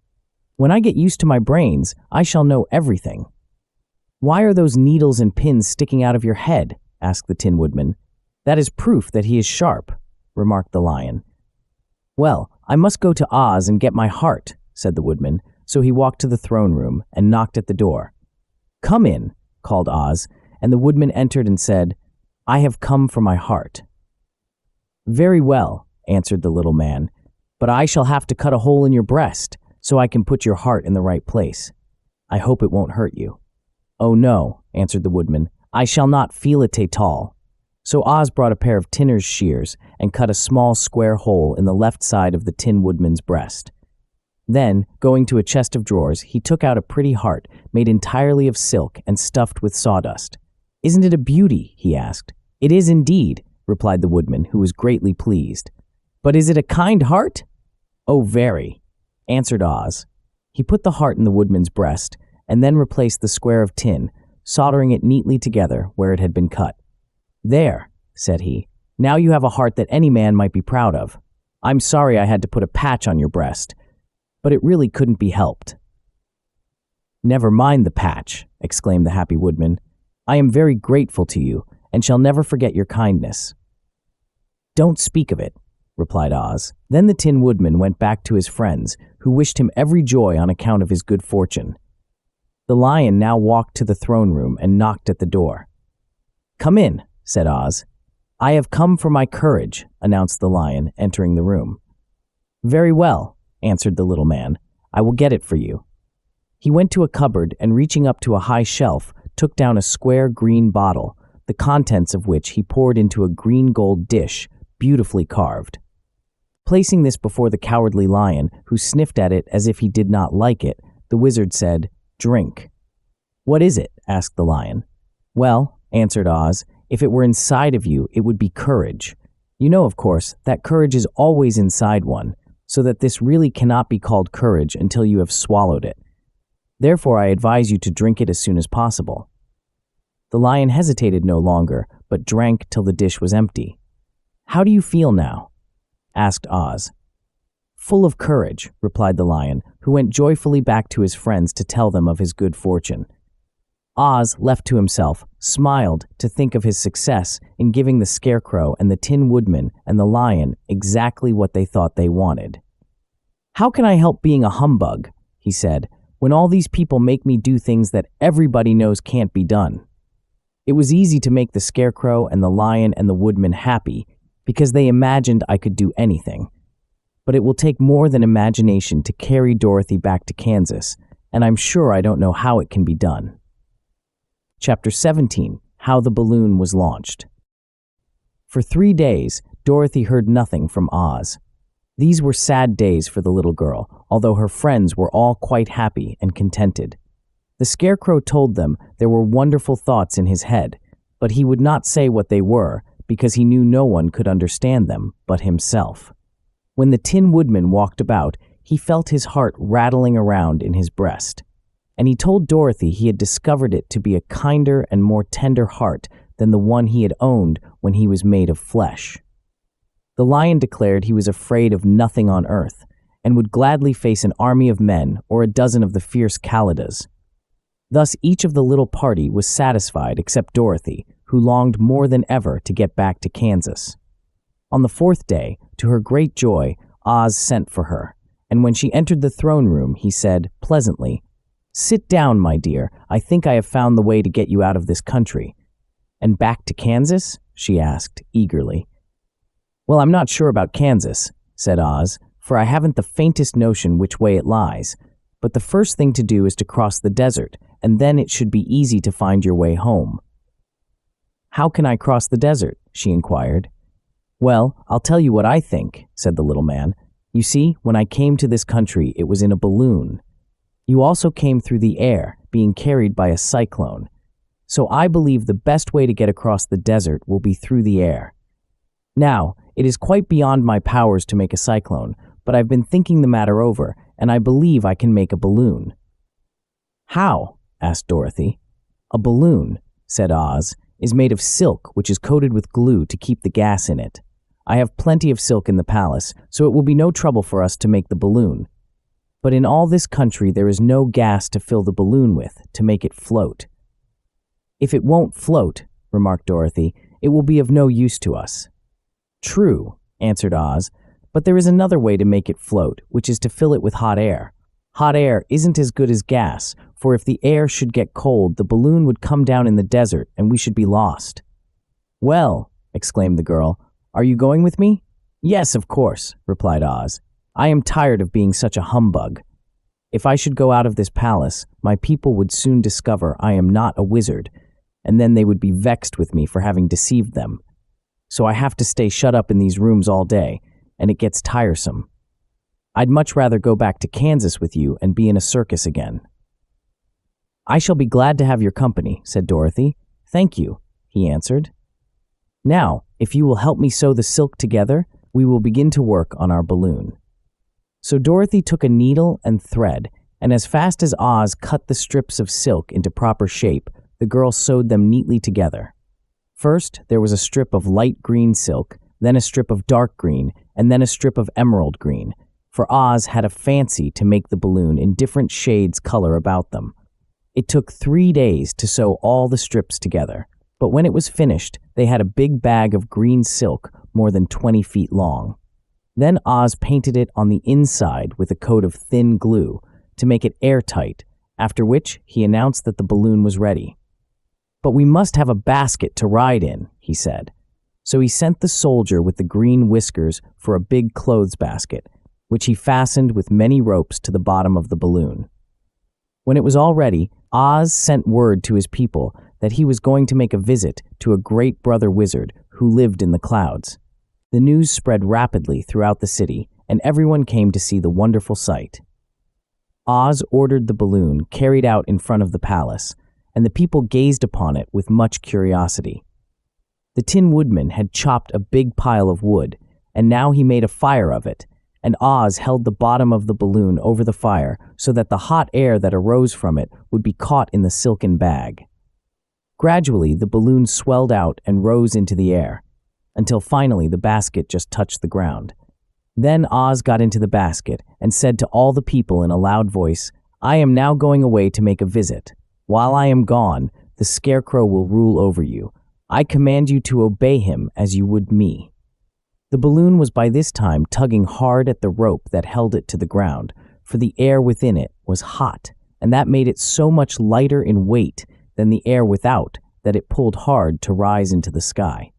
"When I get used to my brains, I shall know everything." "Why are those needles and pins sticking out of your head?" asked the Tin Woodman. "That is proof that he is sharp," remarked the Lion. "Well, I must go to Oz and get my heart," said the Woodman, so he walked to the throne room and knocked at the door. "Come in," called Oz, and the Woodman entered and said, "I have come for my heart." "Very well," answered the little man, "but I shall have to cut a hole in your breast so I can put your heart in the right place. I hope it won't hurt you." "Oh no," answered the Woodman, "I shall not feel it at all." So Oz brought a pair of tinner's shears and cut a small square hole in the left side of the Tin Woodman's breast. Then, going to a chest of drawers, he took out a pretty heart made entirely of silk and stuffed with sawdust. "Isn't it a beauty?" he asked. "It is indeed," replied the Woodman, who was greatly pleased. "But is it a kind heart?" "Oh, very," answered Oz. He put the heart in the Woodman's breast and then replaced the square of tin, soldering it neatly together where it had been cut. "There," said he. "Now you have a heart that any man might be proud of. I'm sorry I had to put a patch on your breast, but it really couldn't be helped." "Never mind the patch," exclaimed the happy Woodman. "I am very grateful to you and shall never forget your kindness." "Don't speak of it," replied Oz. Then the Tin Woodman went back to his friends, who wished him every joy on account of his good fortune. The Lion now walked to the throne room and knocked at the door. "Come in," said Oz. "I have come for my courage," announced the Lion, entering the room. "Very well," answered the little man. "I will get it for you." He went to a cupboard and, reaching up to a high shelf, took down a square green bottle, the contents of which he poured into a green gold dish, beautifully carved. Placing this before the cowardly Lion, who sniffed at it as if he did not like it, the wizard said, "Drink." "What is it?" asked the Lion. "Well," answered Oz, "if it were inside of you, it would be courage. You know, of course, that courage is always inside one, so that this really cannot be called courage until you have swallowed it. Therefore, I advise you to drink it as soon as possible." The Lion hesitated no longer, but drank till the dish was empty. "How do you feel now?" asked Oz. "Full of courage," replied the Lion, who went joyfully back to his friends to tell them of his good fortune. Oz, left to himself, smiled to think of his success in giving the Scarecrow and the Tin Woodman and the Lion exactly what they thought they wanted. "How can I help being a humbug," he said, "when all these people make me do things that everybody knows can't be done?" It was easy to make the Scarecrow and the Lion and the Woodman happy because they imagined I could do anything. But it will take more than imagination to carry Dorothy back to Kansas, and I'm sure I don't know how it can be done. Chapter 17. How the Balloon Was Launched. For 3 days, Dorothy heard nothing from Oz. These were sad days for the little girl, although her friends were all quite happy and contented. The Scarecrow told them there were wonderful thoughts in his head, but he would not say what they were because he knew no one could understand them but himself. When the Tin Woodman walked about, he felt his heart rattling around in his breast, and he told Dorothy he had discovered it to be a kinder and more tender heart than the one he had owned when he was made of flesh. The Lion declared he was afraid of nothing on earth, and would gladly face an army of men or a dozen of the fierce Kalidas. Thus each of the little party was satisfied except Dorothy, who longed more than ever to get back to Kansas. On the 4th day, to her great joy, Oz sent for her, and when she entered the throne room, he said, pleasantly, "Sit down, my dear. I think I have found the way to get you out of this country." "And back to Kansas?" she asked, eagerly. "Well, I'm not sure about Kansas," said Oz, "for I haven't the faintest notion which way it lies. But the first thing to do is to cross the desert, and then it should be easy to find your way home." "How can I cross the desert?" she inquired. Well, I'll tell you what I think, said the little man. You see, when I came to this country, it was in a balloon. You also came through the air, being carried by a cyclone. So I believe the best way to get across the desert will be through the air. Now, it is quite beyond my powers to make a cyclone, but I've been thinking the matter over, and I believe I can make a balloon. How? Asked Dorothy. A balloon, said Oz, is made of silk which is coated with glue to keep the gas in it. I have plenty of silk in the palace, so it will be no trouble for us to make the balloon. But in all this country there is no gas to fill the balloon with, to make it float. If it won't float, remarked Dorothy, it will be of no use to us. True, answered Oz, but there is another way to make it float, which is to fill it with hot air. Hot air isn't as good as gas, for if the air should get cold, the balloon would come down in the desert and we should be lost. Well, exclaimed the girl, are you going with me? Yes, of course, replied Oz. I am tired of being such a humbug. If I should go out of this palace, my people would soon discover I am not a wizard, and then they would be vexed with me for having deceived them. So I have to stay shut up in these rooms all day, and it gets tiresome. I'd much rather go back to Kansas with you and be in a circus again. I shall be glad to have your company, said Dorothy. Thank you, he answered. Now, if you will help me sew the silk together, we will begin to work on our balloon. So Dorothy took a needle and thread, and as fast as Oz cut the strips of silk into proper shape, the girl sewed them neatly together. First, there was a strip of light green silk, then a strip of dark green, and then a strip of emerald green, for Oz had a fancy to make the balloon in different shades color about them. It took 3 days to sew all the strips together, but when it was finished, they had a big bag of green silk more than 20 feet long. Then Oz painted it on the inside with a coat of thin glue to make it airtight, after which he announced that the balloon was ready. But we must have a basket to ride in, he said. So he sent the soldier with the green whiskers for a big clothes basket, which he fastened with many ropes to the bottom of the balloon. When it was all ready, Oz sent word to his people that he was going to make a visit to a great brother wizard who lived in the clouds. The news spread rapidly throughout the city, and everyone came to see the wonderful sight. Oz ordered the balloon carried out in front of the palace, and the people gazed upon it with much curiosity. The Tin Woodman had chopped a big pile of wood, and now he made a fire of it, and Oz held the bottom of the balloon over the fire so that the hot air that arose from it would be caught in the silken bag. Gradually, the balloon swelled out and rose into the air, until finally the basket just touched the ground. Then Oz got into the basket and said to all the people in a loud voice, I am now going away to make a visit. While I am gone, the Scarecrow will rule over you. I command you to obey him as you would me. The balloon was by this time tugging hard at the rope that held it to the ground, for the air within it was hot, and that made it so much lighter in weight than the air without that it pulled hard to rise into the sky.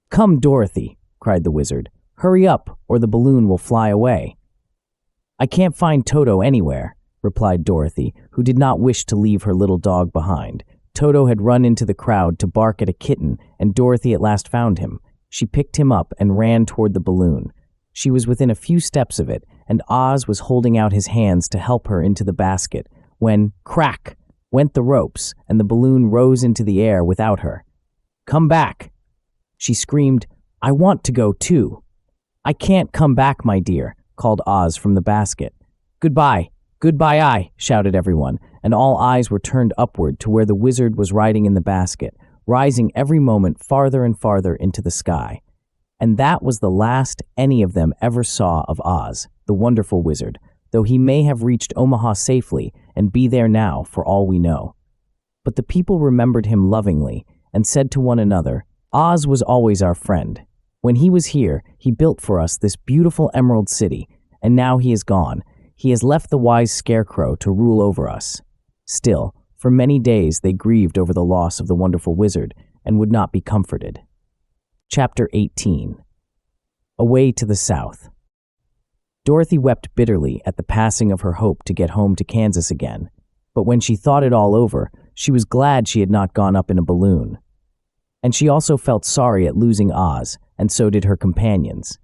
Come, Dorothy, cried the wizard. Hurry up, or the balloon will fly away. I can't find Toto anywhere, replied Dorothy, who did not wish to leave her little dog behind. Toto had run into the crowd to bark at a kitten, and Dorothy at last found him. She picked him up and ran toward the balloon. She was within a few steps of it, and Oz was holding out his hands to help her into the basket, when, crack, went the ropes, and the balloon rose into the air without her. Come back! She screamed, I want to go too. I can't come back, my dear, called Oz from the basket. Goodbye, goodbye, shouted everyone, and all eyes were turned upward to where the wizard was riding in the basket, rising every moment farther and farther into the sky. And that was the last any of them ever saw of Oz, the wonderful wizard, though he may have reached Omaha safely and be there now for all we know. But the people remembered him lovingly and said to one another, Oz was always our friend. When he was here, he built for us this beautiful Emerald City, and now he is gone. He has left the wise Scarecrow to rule over us. Still, for many days they grieved over the loss of the wonderful wizard and would not be comforted. Chapter 18. Away to the South. Dorothy wept bitterly at the passing of her hope to get home to Kansas again, but when she thought it all over, she was glad she had not gone up in a balloon. And she also felt sorry at losing Oz, and so did her companions.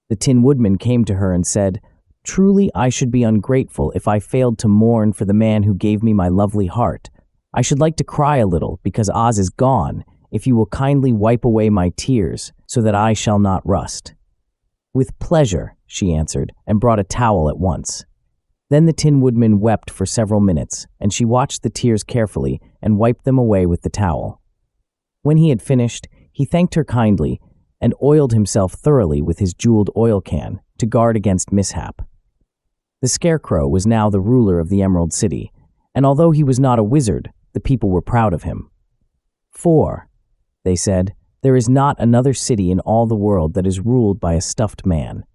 The Tin Woodman came to her and said, "Truly, I should be ungrateful if I failed to mourn for the man who gave me my lovely heart. I should like to cry a little because Oz is gone, if you will kindly wipe away my tears, so that I shall not rust." "With pleasure," she answered, and brought a towel at once. Then the Tin Woodman wept for several minutes, and she watched the tears carefully and wiped them away with the towel. When he had finished, he thanked her kindly and oiled himself thoroughly with his jeweled oil can to guard against mishap. The Scarecrow was now the ruler of the Emerald City, and although he was not a wizard, the people were proud of him. "For," they said, "there is not another city in all the world that is ruled by a stuffed man."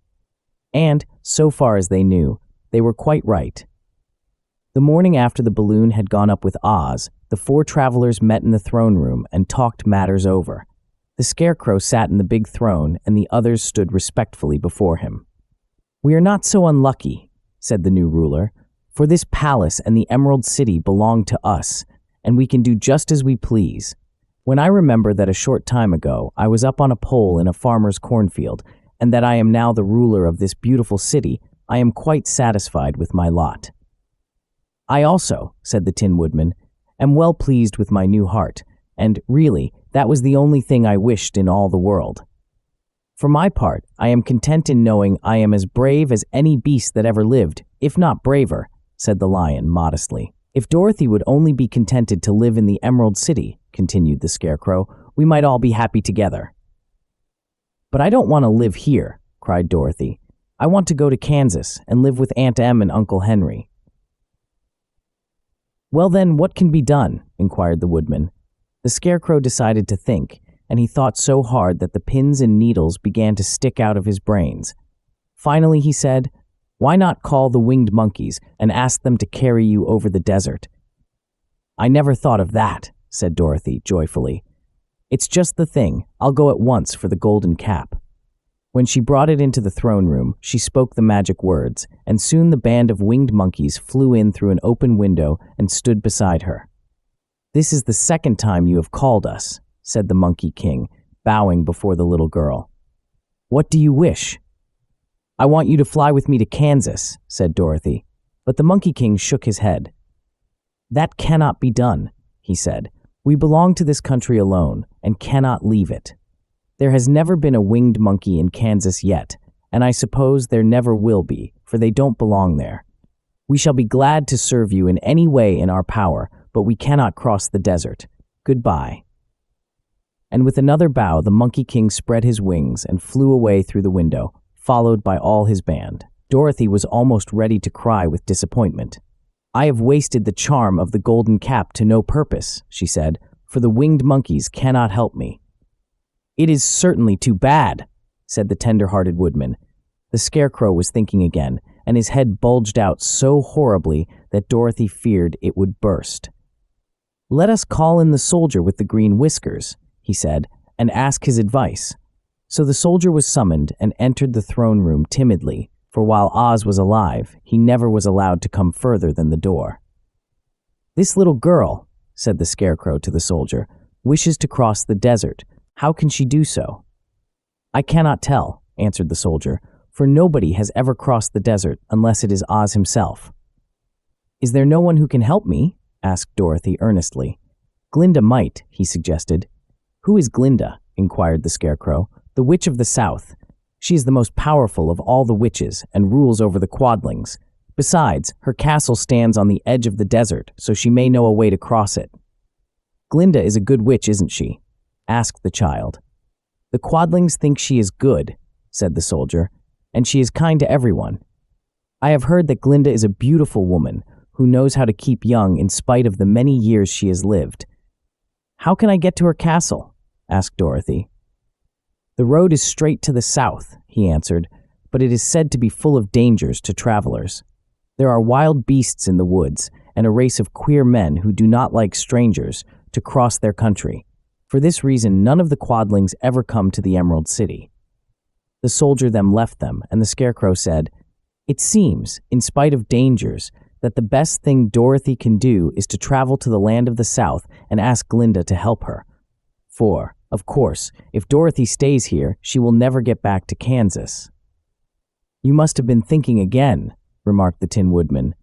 And, so far as they knew, they were quite right. The morning after the balloon had gone up with Oz, the four travelers met in the throne room and talked matters over. The Scarecrow sat in the big throne, and the others stood respectfully before him. "We are not so unlucky," said the new ruler, "for this palace and the Emerald City belong to us, and we can do just as we please. When I remember that a short time ago I was up on a pole in a farmer's cornfield, and that I am now the ruler of this beautiful city, I am quite satisfied with my lot." "I also," said the Tin Woodman, "am well pleased with my new heart, and, really, that was the only thing I wished in all the world. For my part, I am content in knowing I am as brave as any beast that ever lived, if not braver," said the Lion modestly. "If Dorothy would only be contented to live in the Emerald City," continued the Scarecrow, "we might all be happy together." "But I don't want to live here," cried Dorothy. "I want to go to Kansas and live with Aunt Em and Uncle Henry." "Well then, what can be done?" inquired the Woodman. The Scarecrow decided to think, and he thought so hard that the pins and needles began to stick out of his brains. Finally he said, "Why not call the winged monkeys and ask them to carry you over the desert?" "I never thought of that," said Dorothy joyfully. "It's just the thing. I'll go at once for the golden cap." When she brought it into the throne room, she spoke the magic words, and soon the band of winged monkeys flew in through an open window and stood beside her. "This is the second time you have called us," said the Monkey King, bowing before the little girl. "What do you wish?" "I want you to fly with me to Kansas," said Dorothy. But the Monkey King shook his head. "That cannot be done," he said. "We belong to this country alone and cannot leave it. There has never been a winged monkey in Kansas yet, and I suppose there never will be, for they don't belong there. We shall be glad to serve you in any way in our power, but we cannot cross the desert. Goodbye." And with another bow, the Monkey King spread his wings and flew away through the window, followed by all his band. Dorothy was almost ready to cry with disappointment. "I have wasted the charm of the golden cap to no purpose," she said, "for the winged monkeys cannot help me." "It is certainly too bad," said the tender-hearted Woodman. The Scarecrow was thinking again, and his head bulged out so horribly that Dorothy feared it would burst. "Let us call in the soldier with the green whiskers," he said, "and ask his advice." So the soldier was summoned and entered the throne room timidly, for while Oz was alive, he never was allowed to come further than the door. "This little girl," said the Scarecrow to the soldier, "wishes to cross the desert. How can she do so?" "I cannot tell," answered the soldier, "for nobody has ever crossed the desert unless it is Oz himself." "Is there no one who can help me?" asked Dorothy earnestly. "Glinda might," he suggested. "Who is Glinda?" inquired the Scarecrow. "The Witch of the South. She is the most powerful of all the witches and rules over the Quadlings. Besides, her castle stands on the edge of the desert, so she may know a way to cross it." "Glinda is a good witch, isn't she?" asked the child. "The Quadlings think she is good," said the soldier, "and she is kind to everyone. I have heard that Glinda is a beautiful woman who knows how to keep young in spite of the many years she has lived." "How can I get to her castle?" asked Dorothy. "The road is straight to the south," he answered, "but it is said to be full of dangers to travelers. There are wild beasts in the woods and a race of queer men who do not like strangers to cross their country. For this reason, none of the Quadlings ever come to the Emerald City." The soldier then left them, and the Scarecrow said, "It seems, in spite of dangers, that the best thing Dorothy can do is to travel to the land of the South and ask Glinda to help her. For, Of course, if Dorothy stays here, she will never get back to Kansas." "You must have been thinking again," remarked the Tin Woodman.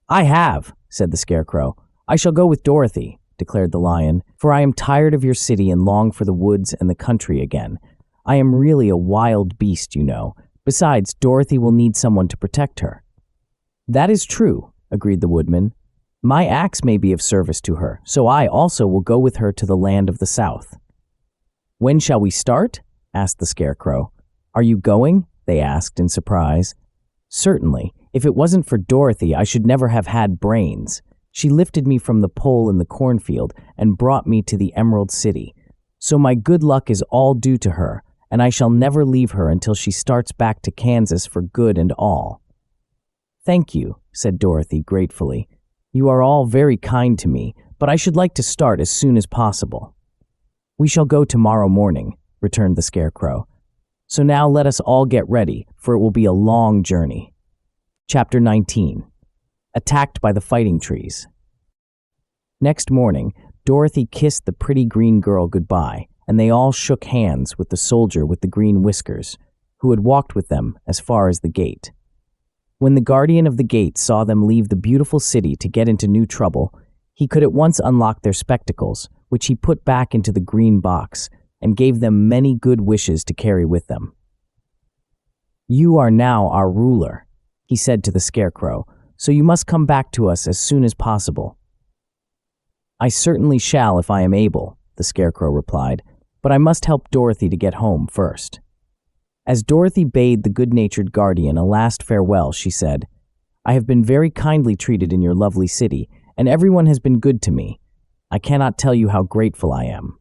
"I have," said the Scarecrow. "I shall go with Dorothy," declared the Lion, "for I am tired of your city and long for the woods and the country again. I am really a wild beast, you know. Besides, Dorothy will need someone to protect her." "That is true," agreed the Woodman. "My axe may be of service to her, so I also will go with her to the land of the South." "When shall we start?" asked the Scarecrow. "Are you going?" they asked in surprise. "Certainly. If it wasn't for Dorothy, I should never have had brains. She lifted me from the pole in the cornfield and brought me to the Emerald City. So my good luck is all due to her, and I shall never leave her until she starts back to Kansas for good and all." "Thank you," said Dorothy gratefully. "You are all very kind to me, but I should like to start as soon as possible." "We shall go tomorrow morning," returned the Scarecrow. "So now let us all get ready, for it will be a long journey." Chapter 19. Attacked by the Fighting Trees. Next morning, Dorothy kissed the pretty green girl goodbye, and they all shook hands with the soldier with the green whiskers, who had walked with them as far as the gate. When the guardian of the gate saw them leave the beautiful city to get into new trouble, he could at once unlock their spectacles, which he put back into the green box, and gave them many good wishes to carry with them. "You are now our ruler," he said to the Scarecrow, "so you must come back to us as soon as possible." "I certainly shall if I am able," the Scarecrow replied, "but I must help Dorothy to get home first." As Dorothy bade the good-natured guardian a last farewell, she said, "I have been very kindly treated in your lovely city, and everyone has been good to me. I cannot tell you how grateful I am."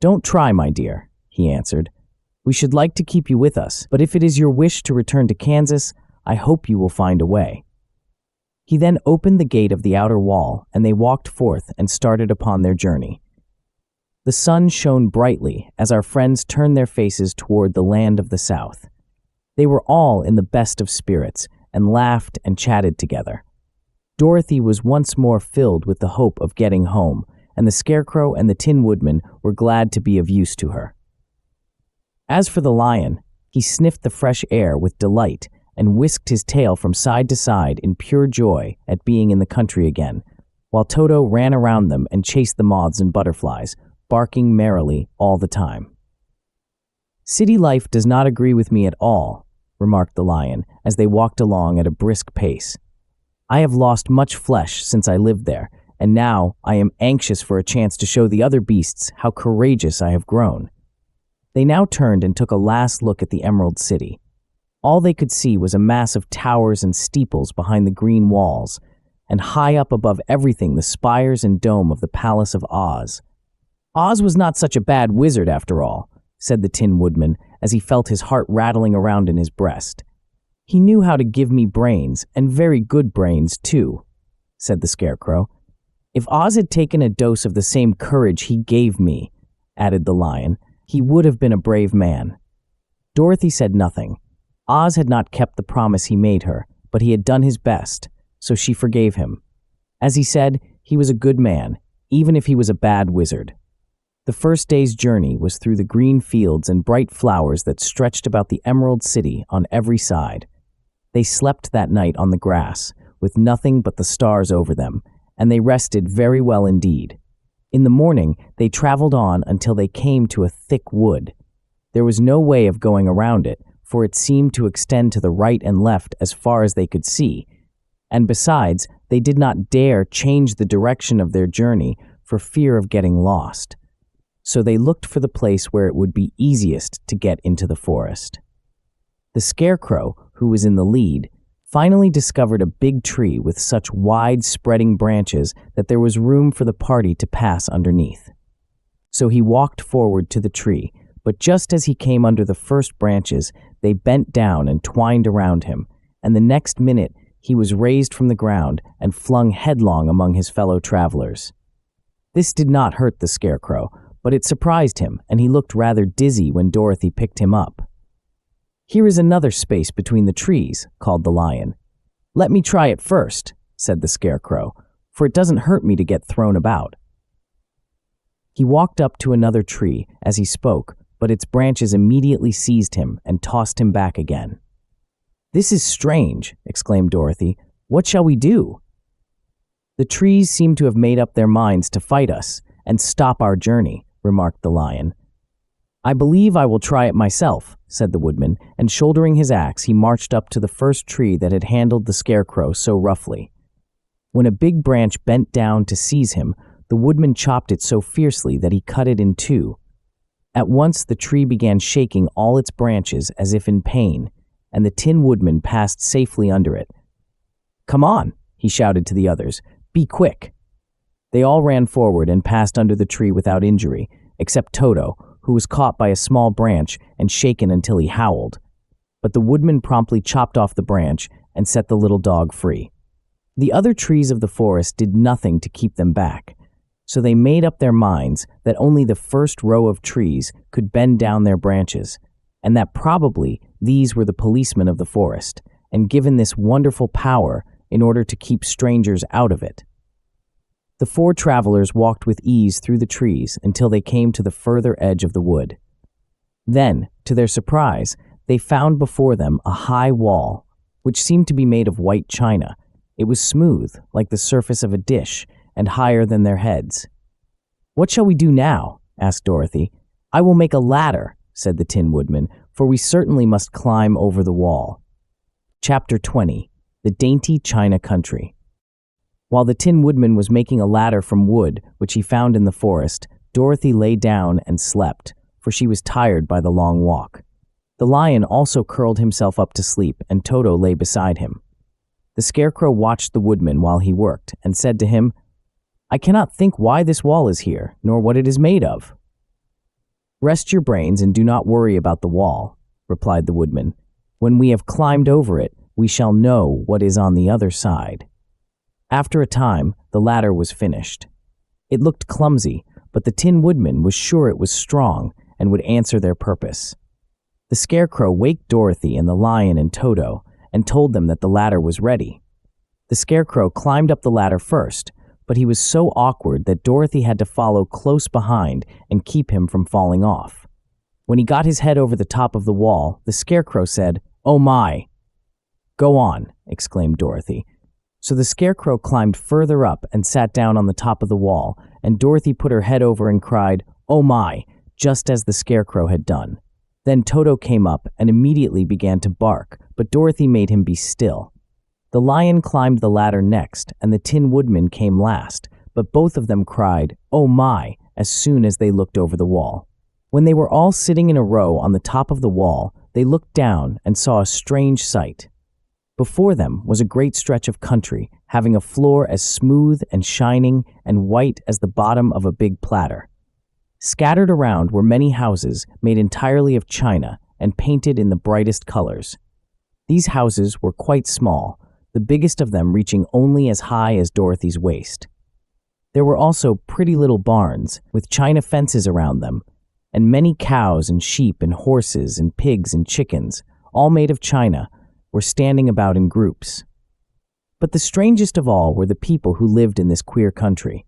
"Don't try, my dear," he answered. "We should like to keep you with us, but if it is your wish to return to Kansas, I hope you will find a way." He then opened the gate of the outer wall, and they walked forth and started upon their journey. The sun shone brightly as our friends turned their faces toward the land of the South. They were all in the best of spirits and laughed and chatted together. Dorothy was once more filled with the hope of getting home, and the Scarecrow and the Tin Woodman were glad to be of use to her. As for the Lion, he sniffed the fresh air with delight and whisked his tail from side to side in pure joy at being in the country again, while Toto ran around them and chased the moths and butterflies, barking merrily all the time. "City life does not agree with me at all," remarked the Lion as they walked along at a brisk pace. "I have lost much flesh since I lived there, and now I am anxious for a chance to show the other beasts how courageous I have grown." They now turned and took a last look at the Emerald City. All they could see was a mass of towers and steeples behind the green walls, and high up above everything the spires and dome of the Palace of Oz. "Oz was not such a bad wizard after all," said the Tin Woodman as he felt his heart rattling around in his breast. "He knew how to give me brains, and very good brains, too," said the Scarecrow. "If Oz had taken a dose of the same courage he gave me," added the Lion, "he would have been a brave man." Dorothy said nothing. Oz had not kept the promise he made her, but he had done his best, so she forgave him. As he said, he was a good man, even if he was a bad wizard. The first day's journey was through the green fields and bright flowers that stretched about the Emerald City on every side. They slept that night on the grass, with nothing but the stars over them, and they rested very well indeed. In the morning, they traveled on until they came to a thick wood. There was no way of going around it, for it seemed to extend to the right and left as far as they could see, and besides, they did not dare change the direction of their journey for fear of getting lost. So they looked for the place where it would be easiest to get into the forest. The Scarecrow, who was in the lead, finally discovered a big tree with such wide spreading branches that there was room for the party to pass underneath. So he walked forward to the tree, but just as he came under the first branches, they bent down and twined around him, and the next minute he was raised from the ground and flung headlong among his fellow travelers. This did not hurt the Scarecrow, but it surprised him, and he looked rather dizzy when Dorothy picked him up. "Here is another space between the trees," called the Lion. "Let me try it first," said the Scarecrow, "for it doesn't hurt me to get thrown about." He walked up to another tree as he spoke, but its branches immediately seized him and tossed him back again. "This is strange," exclaimed Dorothy. "What shall we do?" "The trees seem to have made up their minds to fight us and stop our journey," remarked the lion. "I believe I will try it myself," said the woodman, and shouldering his axe, he marched up to the first tree that had handled the Scarecrow so roughly. When a big branch bent down to seize him, the woodman chopped it so fiercely that he cut it in two. At once the tree began shaking all its branches as if in pain, and the Tin Woodman passed safely under it. "Come on," he shouted to the others. "Be quick." They all ran forward and passed under the tree without injury, except Toto, who was caught by a small branch and shaken until he howled. But the woodman promptly chopped off the branch and set the little dog free. The other trees of the forest did nothing to keep them back, so they made up their minds that only the first row of trees could bend down their branches, and that probably these were the policemen of the forest, and given this wonderful power in order to keep strangers out of it. The four travelers walked with ease through the trees until they came to the further edge of the wood. Then, to their surprise, they found before them a high wall, which seemed to be made of white china. It was smooth, like the surface of a dish, and higher than their heads. "What shall we do now?" asked Dorothy. "I will make a ladder," said the Tin Woodman, "for we certainly must climb over the wall." Chapter 20. The Dainty China Country. While the Tin Woodman was making a ladder from wood, which he found in the forest, Dorothy lay down and slept, for she was tired by the long walk. The lion also curled himself up to sleep, and Toto lay beside him. The Scarecrow watched the woodman while he worked, and said to him, "I cannot think why this wall is here, nor what it is made of." "Rest your brains and do not worry about the wall," replied the woodman. "When we have climbed over it, we shall know what is on the other side." After a time, the ladder was finished. It looked clumsy, but the Tin Woodman was sure it was strong and would answer their purpose. The Scarecrow waked Dorothy and the lion and Toto and told them that the ladder was ready. The Scarecrow climbed up the ladder first, but he was so awkward that Dorothy had to follow close behind and keep him from falling off. When he got his head over the top of the wall, the Scarecrow said, "Oh my!" "Go on," exclaimed Dorothy. So the Scarecrow climbed further up and sat down on the top of the wall, and Dorothy put her head over and cried, "Oh my!" just as the Scarecrow had done. Then Toto came up and immediately began to bark, but Dorothy made him be still. The lion climbed the ladder next, and the Tin Woodman came last, but both of them cried, "Oh my!" as soon as they looked over the wall. When they were all sitting in a row on the top of the wall, they looked down and saw a strange sight. Before them was a great stretch of country, having a floor as smooth and shining and white as the bottom of a big platter. Scattered around were many houses made entirely of china and painted in the brightest colors. These houses were quite small, the biggest of them reaching only as high as Dorothy's waist. There were also pretty little barns with china fences around them, and many cows and sheep and horses and pigs and chickens, all made of china, were standing about in groups. But the strangest of all were the people who lived in this queer country.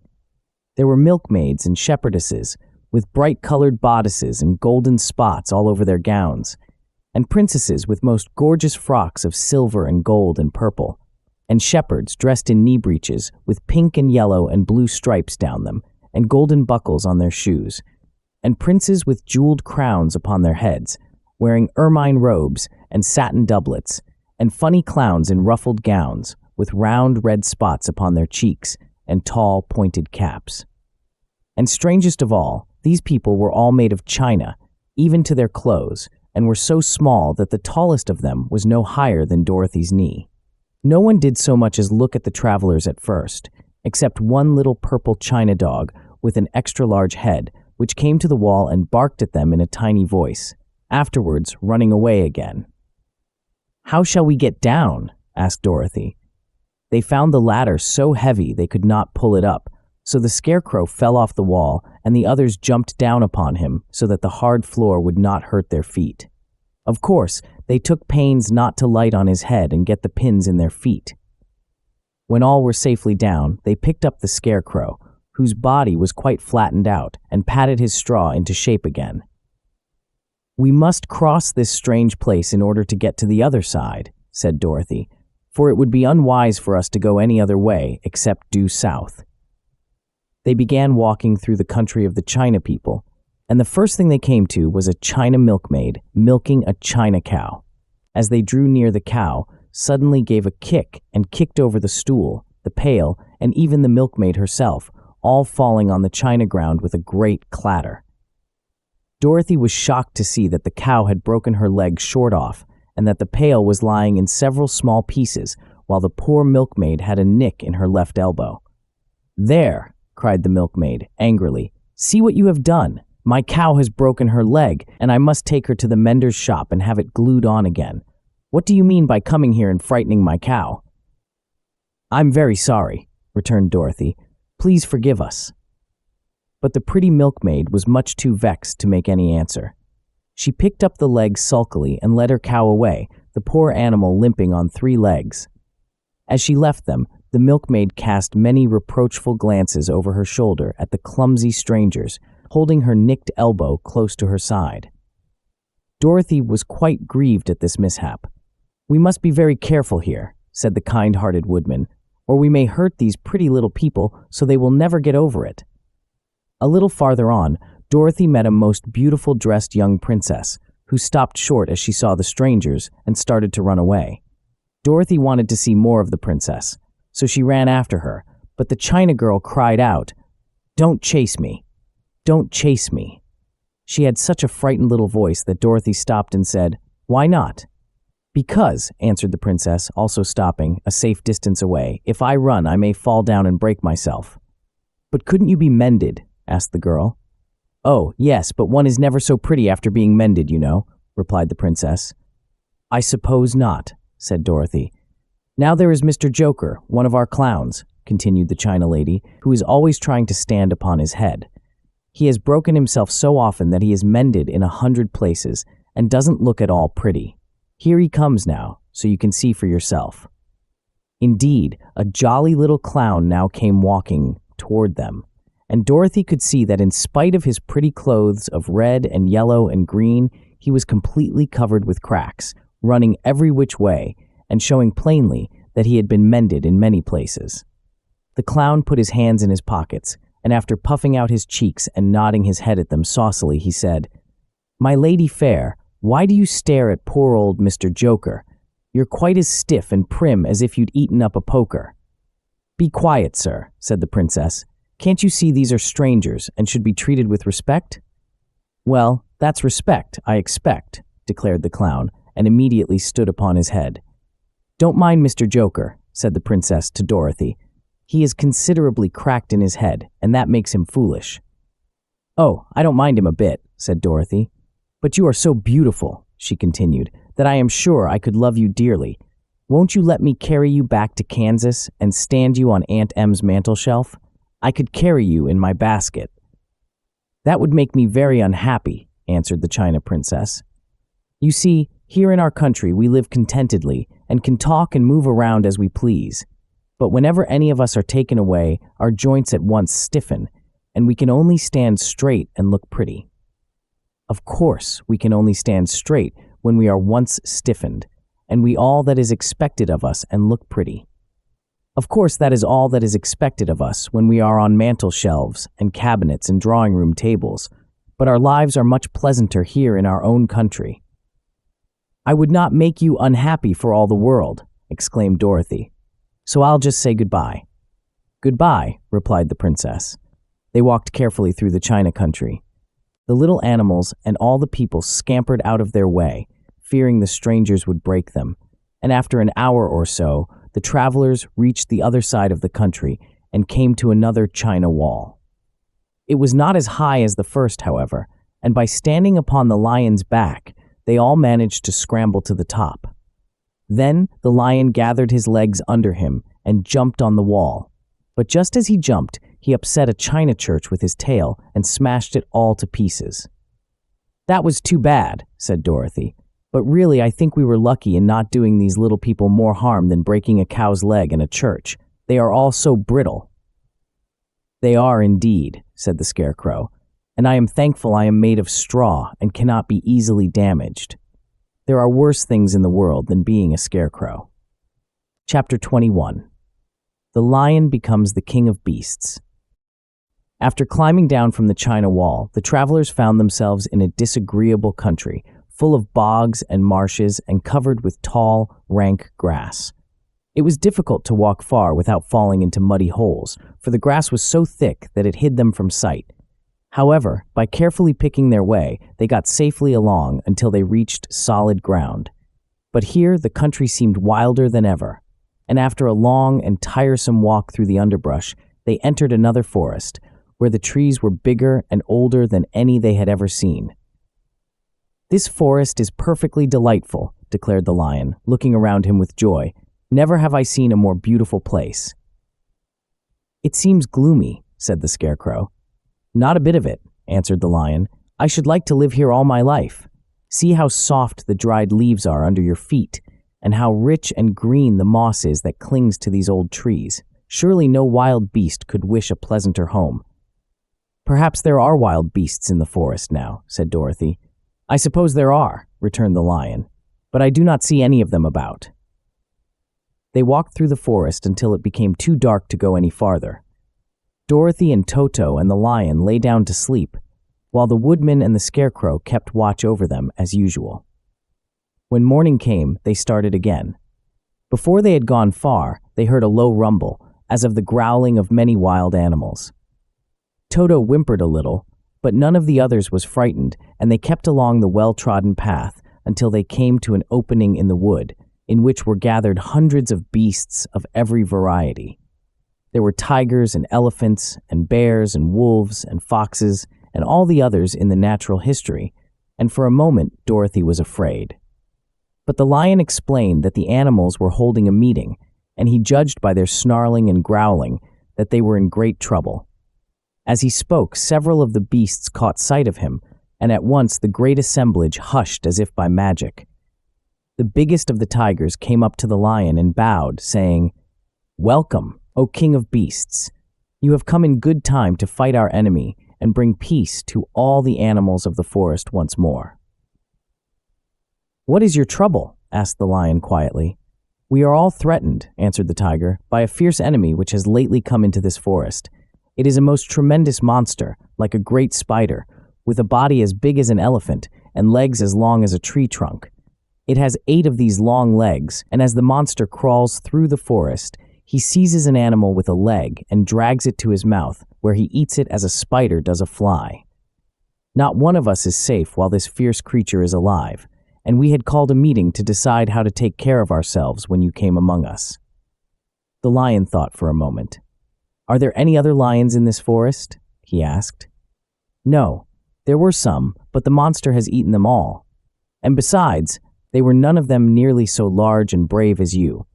There were milkmaids and shepherdesses with bright-colored bodices and golden spots all over their gowns, and princesses with most gorgeous frocks of silver and gold and purple, and shepherds dressed in knee breeches with pink and yellow and blue stripes down them, and golden buckles on their shoes, and princes with jeweled crowns upon their heads, wearing ermine robes and satin doublets, and funny clowns in ruffled gowns with round red spots upon their cheeks and tall pointed caps. And strangest of all, these people were all made of china, even to their clothes, and were so small that the tallest of them was no higher than Dorothy's knee. No one did so much as look at the travelers at first, except one little purple china dog with an extra-large head, which came to the wall and barked at them in a tiny voice, afterwards running away again. "How shall we get down?" asked Dorothy. They found the ladder so heavy they could not pull it up, so the Scarecrow fell off the wall, and the others jumped down upon him so that the hard floor would not hurt their feet. Of course, they took pains not to light on his head and get the pins in their feet. When all were safely down, they picked up the Scarecrow, whose body was quite flattened out, and patted his straw into shape again. "We must cross this strange place in order to get to the other side," said Dorothy, "for it would be unwise for us to go any other way except due south." They began walking through the country of the China people, and the first thing they came to was a China milkmaid milking a China cow. As they drew near, the cow suddenly gave a kick and kicked over the stool, the pail, and even the milkmaid herself, all falling on the china ground with a great clatter. Dorothy was shocked to see that the cow had broken her leg short off, and that the pail was lying in several small pieces, while the poor milkmaid had a nick in her left elbow. "There!" cried the milkmaid, angrily. "See what you have done! My cow has broken her leg, and I must take her to the mender's shop and have it glued on again. What do you mean by coming here and frightening my cow?" "I'm very sorry," returned Dorothy. "Please forgive us." But the pretty milkmaid was much too vexed to make any answer. She picked up the leg sulkily and led her cow away, the poor animal limping on 3 legs. As she left them, the milkmaid cast many reproachful glances over her shoulder at the clumsy strangers, holding her nicked elbow close to her side. Dorothy was quite grieved at this mishap. "We must be very careful here," said the kind-hearted woodman, "or we may hurt these pretty little people so they will never get over it." A little farther on, Dorothy met a most beautiful dressed young princess, who stopped short as she saw the strangers and started to run away. Dorothy wanted to see more of the princess, so she ran after her, but the China girl cried out, "Don't chase me! Don't chase me!" She had such a frightened little voice that Dorothy stopped and said, "Why not?" "Because," answered the princess, also stopping, a safe distance away, "if I run, I may fall down and break myself." "But couldn't you be mended?" asked the girl. "Oh, yes, but one is never so pretty after being mended, you know," replied the princess. "I suppose not," said Dorothy. "Now there is Mr. Joker, one of our clowns," continued the China lady, "who is always trying to stand upon his head. He has broken himself so often that he is mended in 100 places and doesn't look at all pretty. Here he comes now, so you can see for yourself." Indeed, a jolly little clown now came walking toward them, and Dorothy could see that in spite of his pretty clothes of red and yellow and green, he was completely covered with cracks, running every which way, and showing plainly that he had been mended in many places. The clown put his hands in his pockets, and after puffing out his cheeks and nodding his head at them saucily, he said, "My lady fair, why do you stare at poor old Mr. Joker? You're quite as stiff and prim as if you'd eaten up a poker." "Be quiet, sir," said the princess. "Can't you see these are strangers and should be treated with respect?" "Well, that's respect, I expect," declared the clown, and immediately stood upon his head. "Don't mind Mr. Joker," said the princess to Dorothy. "He is considerably cracked in his head, and that makes him foolish." "Oh, I don't mind him a bit," said Dorothy. "But you are so beautiful," she continued, "that I am sure I could love you dearly. Won't you let me carry you back to Kansas and stand you on Aunt Em's mantel shelf? I could carry you in my basket." "That would make me very unhappy," answered the China princess. "You see, here in our country we live contentedly and can talk and move around as we please. But whenever any of us are taken away, our joints at once stiffen, and we can only stand straight and look pretty." "Of course, we can only stand straight when we are once stiffened, and we all that is expected of us and look pretty. Of course, that is all that is expected of us when we are on mantel shelves and cabinets and drawing-room tables, but our lives are much pleasanter here in our own country." "I would not make you unhappy for all the world," exclaimed Dorothy. "So I'll just say goodbye." "Goodbye," replied the princess. They walked carefully through the China country. The little animals and all the people scampered out of their way, fearing the strangers would break them, and after an hour or so, the travelers reached the other side of the country and came to another China wall. It was not as high as the first, however, and by standing upon the lion's back, they all managed to scramble to the top. Then the lion gathered his legs under him and jumped on the wall. But just as he jumped, he upset a china church with his tail and smashed it all to pieces. "That was too bad," said Dorothy. "But really, I think we were lucky in not doing these little people more harm than breaking a cow's leg in a church. They are all so brittle." "They are indeed," said the Scarecrow, "and I am thankful I am made of straw and cannot be easily damaged. There are worse things in the world than being a scarecrow." Chapter 21. The Lion Becomes the King of Beasts. After climbing down from the China Wall, the travelers found themselves in a disagreeable country, full of bogs and marshes and covered with tall, rank grass. It was difficult to walk far without falling into muddy holes, for the grass was so thick that it hid them from sight. However, by carefully picking their way, they got safely along until they reached solid ground. But here the country seemed wilder than ever, and after a long and tiresome walk through the underbrush, they entered another forest, where the trees were bigger and older than any they had ever seen. "This forest is perfectly delightful," declared the lion, looking around him with joy. "Never have I seen a more beautiful place." "It seems gloomy," said the Scarecrow. "Not a bit of it," answered the lion. "I should like to live here all my life. See how soft the dried leaves are under your feet, and how rich and green the moss is that clings to these old trees. Surely no wild beast could wish a pleasanter home." "Perhaps there are wild beasts in the forest now," said Dorothy. "I suppose there are," returned the lion, "but I do not see any of them about." They walked through the forest until it became too dark to go any farther. Dorothy and Toto and the lion lay down to sleep, while the Woodman and the Scarecrow kept watch over them as usual. When morning came, they started again. Before they had gone far, they heard a low rumble, as of the growling of many wild animals. Toto whimpered a little, but none of the others was frightened, and they kept along the well-trodden path until they came to an opening in the wood, in which were gathered hundreds of beasts of every variety. There were tigers and elephants and bears and wolves and foxes and all the others in the natural history, and for a moment Dorothy was afraid. But the lion explained that the animals were holding a meeting, and he judged by their snarling and growling that they were in great trouble. As he spoke, several of the beasts caught sight of him, and at once the great assemblage hushed as if by magic. The biggest of the tigers came up to the lion and bowed, saying, "Welcome, O King of Beasts. You have come in good time to fight our enemy and bring peace to all the animals of the forest once more." "What is your trouble?" asked the lion quietly. "We are all threatened," answered the tiger, "by a fierce enemy which has lately come into this forest. It is a most tremendous monster, like a great spider, with a body as big as an elephant and legs as long as a tree trunk. It has 8 of these long legs, and as the monster crawls through the forest, he seizes an animal with a leg and drags it to his mouth, where he eats it as a spider does a fly. Not one of us is safe while this fierce creature is alive, and we had called a meeting to decide how to take care of ourselves when you came among us." The lion thought for a moment. "Are there any other lions in this forest?" he asked. "No, there were some, but the monster has eaten them all. And besides, they were none of them nearly so large and brave as you.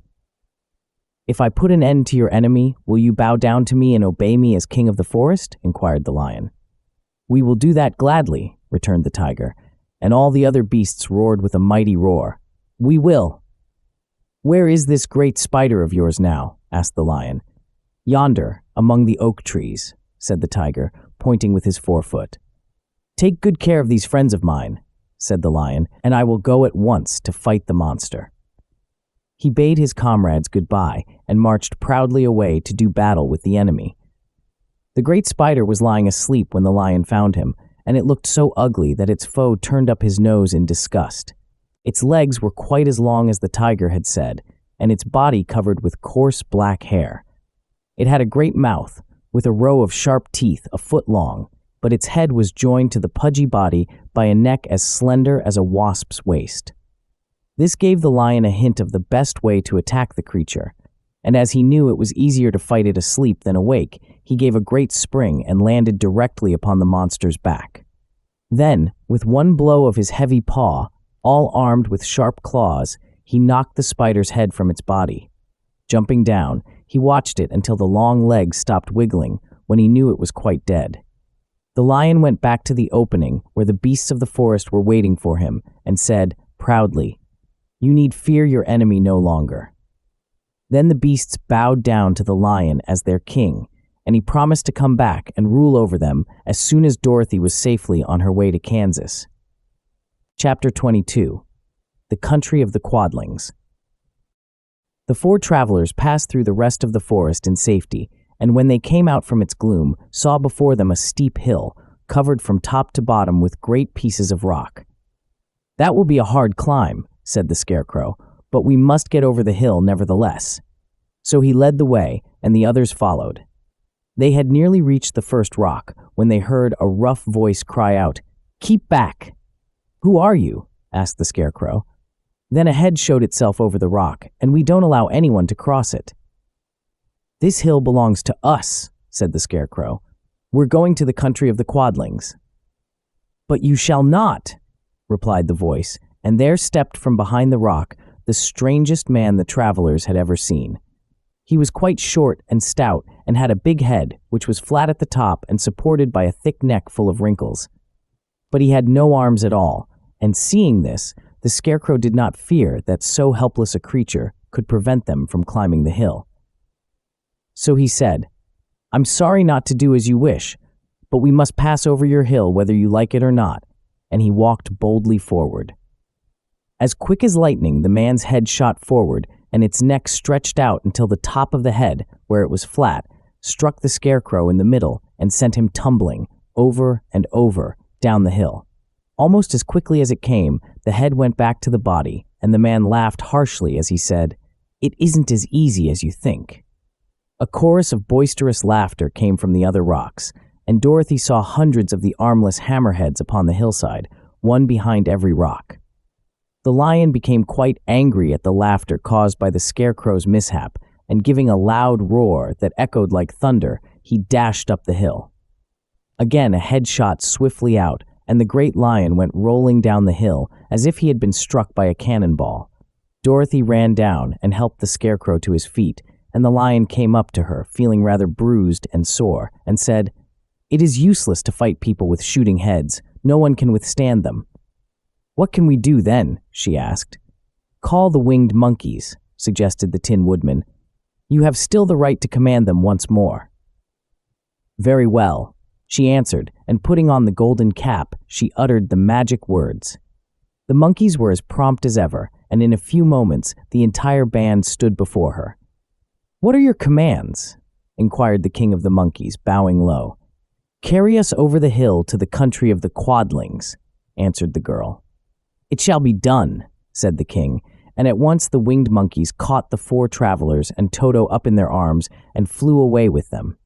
If I put an end to your enemy, will you bow down to me and obey me as king of the forest?" inquired the lion. "We will do that gladly," returned the tiger, and all the other beasts roared with a mighty roar. "We will." "Where is this great spider of yours now?" asked the lion. "Yonder, among the oak trees," said the tiger, pointing with his forefoot. "Take good care of these friends of mine," said the lion, "and I will go at once to fight the monster." He bade his comrades goodbye and marched proudly away to do battle with the enemy. The great spider was lying asleep when the lion found him, and it looked so ugly that its foe turned up his nose in disgust. Its legs were quite as long as the tiger had said, and its body covered with coarse black hair. It had a great mouth, with a row of sharp teeth a foot long, but its head was joined to the pudgy body by a neck as slender as a wasp's waist. This gave the lion a hint of the best way to attack the creature, and as he knew it was easier to fight it asleep than awake, he gave a great spring and landed directly upon the monster's back. Then, with one blow of his heavy paw, all armed with sharp claws, he knocked the spider's head from its body. Jumping down, he watched it until the long legs stopped wiggling, when he knew it was quite dead. The lion went back to the opening where the beasts of the forest were waiting for him and said, proudly, "You need fear your enemy no longer." Then the beasts bowed down to the lion as their king, and he promised to come back and rule over them as soon as Dorothy was safely on her way to Kansas. Chapter 22. The Country of the Quadlings. The four travelers passed through the rest of the forest in safety, and when they came out from its gloom, saw before them a steep hill, covered from top to bottom with great pieces of rock. "That will be a hard climb," said the Scarecrow, "but we must get over the hill nevertheless." So he led the way, and the others followed. They had nearly reached the first rock when they heard a rough voice cry out, "Keep back!" "Who are you?" asked the Scarecrow. Then a head showed itself over the rock, "and we don't allow anyone to cross it." "This hill belongs to us," said the Scarecrow. "We're going to the country of the Quadlings." "But you shall not," replied the voice, and there stepped from behind the rock the strangest man the travelers had ever seen. He was quite short and stout and had a big head, which was flat at the top and supported by a thick neck full of wrinkles. But he had no arms at all, and seeing this, the Scarecrow did not fear that so helpless a creature could prevent them from climbing the hill. So he said, "I'm sorry not to do as you wish, but we must pass over your hill whether you like it or not," and he walked boldly forward. As quick as lightning, the man's head shot forward, and its neck stretched out until the top of the head, where it was flat, struck the Scarecrow in the middle and sent him tumbling, over and over, down the hill. Almost as quickly as it came, the head went back to the body, and the man laughed harshly as he said, "It isn't as easy as you think." A chorus of boisterous laughter came from the other rocks, and Dorothy saw hundreds of the armless hammerheads upon the hillside, one behind every rock. The lion became quite angry at the laughter caused by the Scarecrow's mishap, and giving a loud roar that echoed like thunder, he dashed up the hill. Again a head shot swiftly out, and the great lion went rolling down the hill as if he had been struck by a cannonball. Dorothy ran down and helped the Scarecrow to his feet, and the lion came up to her, feeling rather bruised and sore, and said, "It is useless to fight people with shooting heads. No one can withstand them." "What can we do then?" she asked. "Call the winged monkeys," suggested the Tin Woodman. "You have still the right to command them once more." "Very well," she answered, and putting on the golden cap, she uttered the magic words. The monkeys were as prompt as ever, and in a few moments the entire band stood before her. "What are your commands?" inquired the king of the monkeys, bowing low. "Carry us over the hill to the country of the Quadlings," answered the girl. "It shall be done," said the king, and at once the winged monkeys caught the four travelers and Toto up in their arms and flew away with them.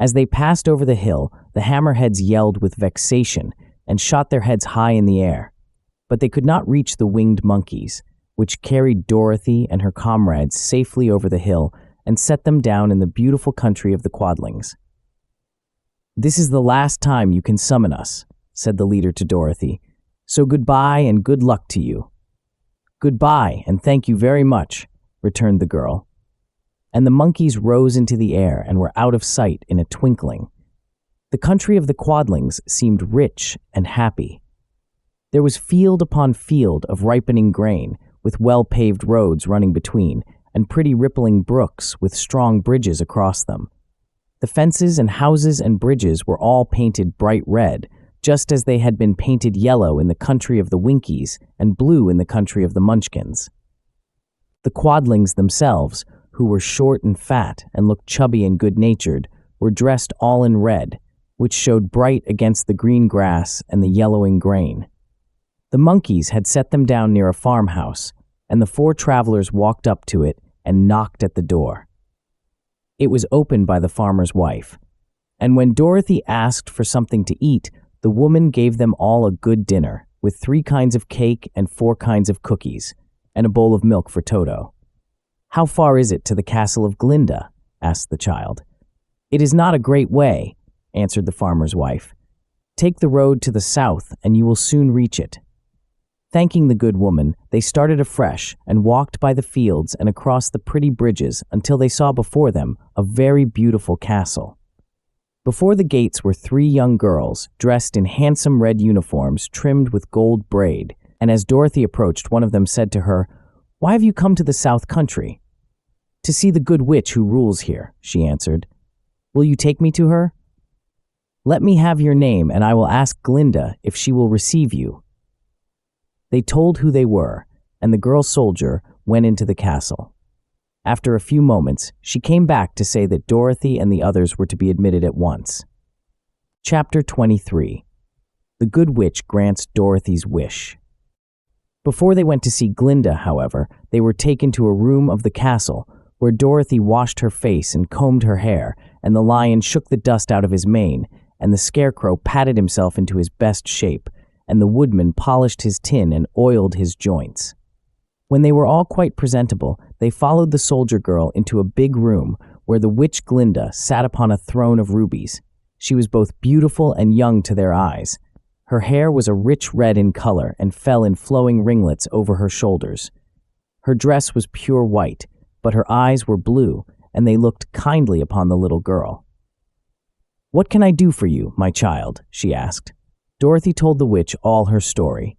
As they passed over the hill, the hammerheads yelled with vexation and shot their heads high in the air. But they could not reach the winged monkeys, which carried Dorothy and her comrades safely over the hill and set them down in the beautiful country of the Quadlings. "This is the last time you can summon us," said the leader to Dorothy. "So goodbye and good luck to you." "Goodbye and thank you very much," returned the girl. And the monkeys rose into the air and were out of sight in a twinkling. The country of the Quadlings seemed rich and happy. There was field upon field of ripening grain, with well-paved roads running between, and pretty rippling brooks with strong bridges across them. The fences and houses and bridges were all painted bright red, just as they had been painted yellow in the country of the Winkies and blue in the country of the Munchkins. The Quadlings themselves, who were short and fat and looked chubby and good-natured, were dressed all in red, which showed bright against the green grass and the yellowing grain. The monkeys had set them down near a farmhouse, and the four travelers walked up to it and knocked at the door. It was opened by the farmer's wife, and when Dorothy asked for something to eat, the woman gave them all a good dinner, with 3 kinds of cake and 4 kinds of cookies, and a bowl of milk for Toto. "How far is it to the castle of Glinda?" asked the child. "It is not a great way," answered the farmer's wife. "Take the road to the south, and you will soon reach it." Thanking the good woman, they started afresh and walked by the fields and across the pretty bridges until they saw before them a very beautiful castle. Before the gates were 3 young girls, dressed in handsome red uniforms trimmed with gold braid, and as Dorothy approached, one of them said to her, "Why have you come to the South Country?" "To see the good witch who rules here," she answered. Will you take me to her? Let me have your name, and I will ask Glinda if she will receive you." They told who they were, and the girl soldier went into the castle. After a few moments, she came back to say that Dorothy and the others were to be admitted at once. Chapter 23. The Good Witch Grants Dorothy's Wish. Before they went to see Glinda, however, they were taken to a room of the castle where Dorothy washed her face and combed her hair, and the lion shook the dust out of his mane, and the Scarecrow patted himself into his best shape, and the Woodman polished his tin and oiled his joints. When they were all quite presentable, they followed the soldier girl into a big room where the witch Glinda sat upon a throne of rubies. She was both beautiful and young to their eyes. Her hair was a rich red in color and fell in flowing ringlets over her shoulders. Her dress was pure white, but her eyes were blue, and they looked kindly upon the little girl. "What can I do for you, my child?" she asked. Dorothy told the witch all her story.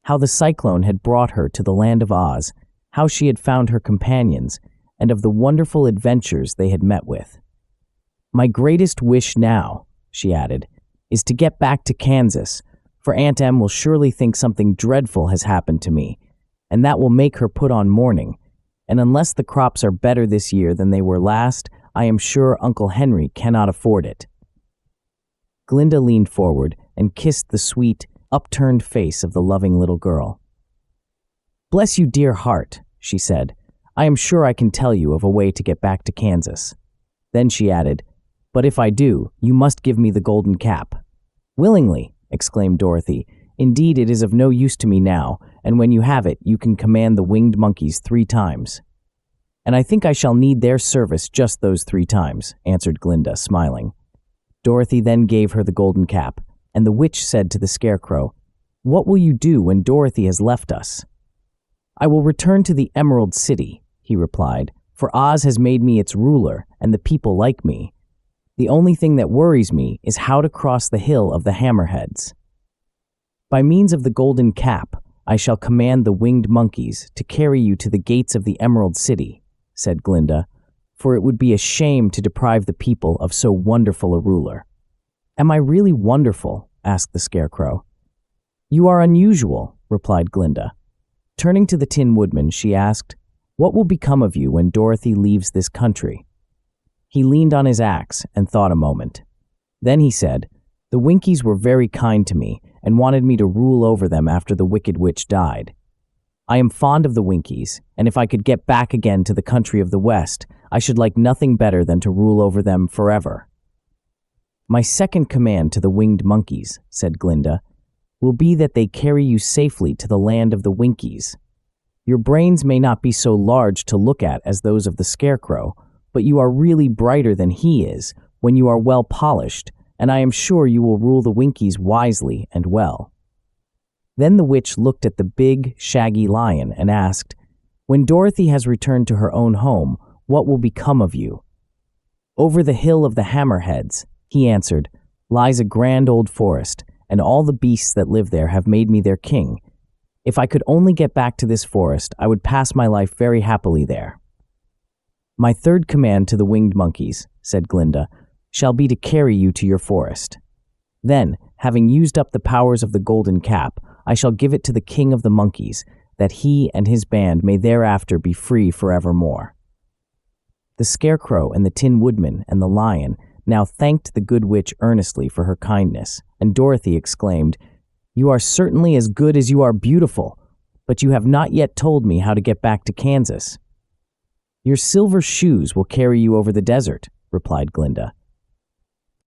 How the cyclone had brought her to the land of Oz, how she had found her companions, and of the wonderful adventures they had met with. "My greatest wish now," she added, "is to get back to Kansas, for Aunt Em will surely think something dreadful has happened to me, and that will make her put on mourning. And unless the crops are better this year than they were last, I am sure Uncle Henry cannot afford it." Glinda leaned forward and kissed the sweet, upturned face of the loving little girl. "Bless you, dear heart," she said. "I am sure I can tell you of a way to get back to Kansas." Then she added, "But if I do, you must give me the golden cap." "Willingly," exclaimed Dorothy. "Indeed, it is of no use to me now, and when you have it, you can command the winged monkeys 3 times. "And I think I shall need their service just those 3 times, answered Glinda, smiling. Dorothy then gave her the golden cap, and the witch said to the Scarecrow, "What will you do when Dorothy has left us?" "I will return to the Emerald City," he replied, "for Oz has made me its ruler, and the people like me. The only thing that worries me is how to cross the hill of the Hammerheads. By means of the golden cap, I shall command the winged monkeys to carry you to the gates of the Emerald City," said Glinda, "for it would be a shame to deprive the people of so wonderful a ruler." "Am I really wonderful?" asked the Scarecrow. "You are unusual," replied Glinda. Turning to the Tin Woodman, she asked, "What will become of you when Dorothy leaves this country?" He leaned on his axe and thought a moment. Then he said, "The Winkies were very kind to me and wanted me to rule over them after the Wicked Witch died. I am fond of the Winkies, and if I could get back again to the country of the West, I should like nothing better than to rule over them forever." "My second command to the winged monkeys," said Glinda, "will be that they carry you safely to the land of the Winkies. Your brains may not be so large to look at as those of the Scarecrow, but you are really brighter than he is when you are well polished, and I am sure you will rule the Winkies wisely and well." Then the witch looked at the big, shaggy lion and asked, "When Dorothy has returned to her own home, what will become of you?" "Over the hill of the Hammerheads," he answered, "lies a grand old forest, and all the beasts that live there have made me their king. If I could only get back to this forest, I would pass my life very happily there." "My third command to the winged monkeys," said Glinda, "shall be to carry you to your forest. Then, having used up the powers of the golden cap, I shall give it to the king of the monkeys, that he and his band may thereafter be free forevermore." The Scarecrow and the Tin Woodman and the lion now thanked the good witch earnestly for her kindness, and Dorothy exclaimed, "You are certainly as good as you are beautiful, but you have not yet told me how to get back to Kansas." "Your silver shoes will carry you over the desert," replied Glinda.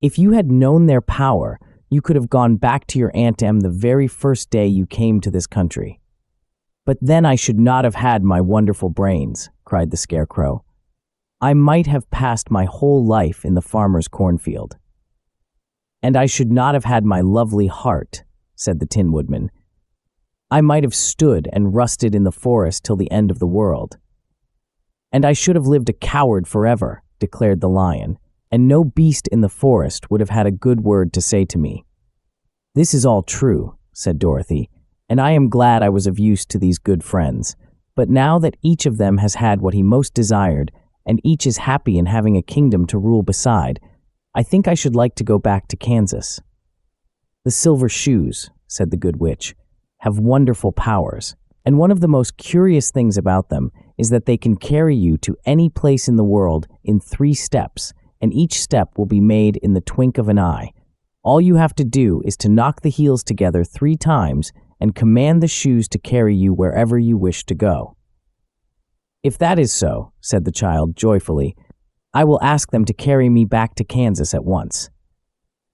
"If you had known their power, you could have gone back to your Aunt Em the very first day you came to this country." "But then I should not have had my wonderful brains," cried the Scarecrow. "I might have passed my whole life in the farmer's cornfield." "And I should not have had my lovely heart," said the Tin Woodman. "I might have stood and rusted in the forest till the end of the world." "And I should have lived a coward forever," declared the lion, "and no beast in the forest would have had a good word to say to me." "This is all true," said Dorothy, "and I am glad I was of use to these good friends. But now that each of them has had what he most desired, and each is happy in having a kingdom to rule beside, I think I should like to go back to Kansas." "The silver shoes," said the good witch, "have wonderful powers, and one of the most curious things about them is that they can carry you to any place in the world in 3 steps, and each step will be made in the twink of an eye. All you have to do is to knock the heels together 3 times and command the shoes to carry you wherever you wish to go." "If that is so," said the child joyfully, "I will ask them to carry me back to Kansas at once."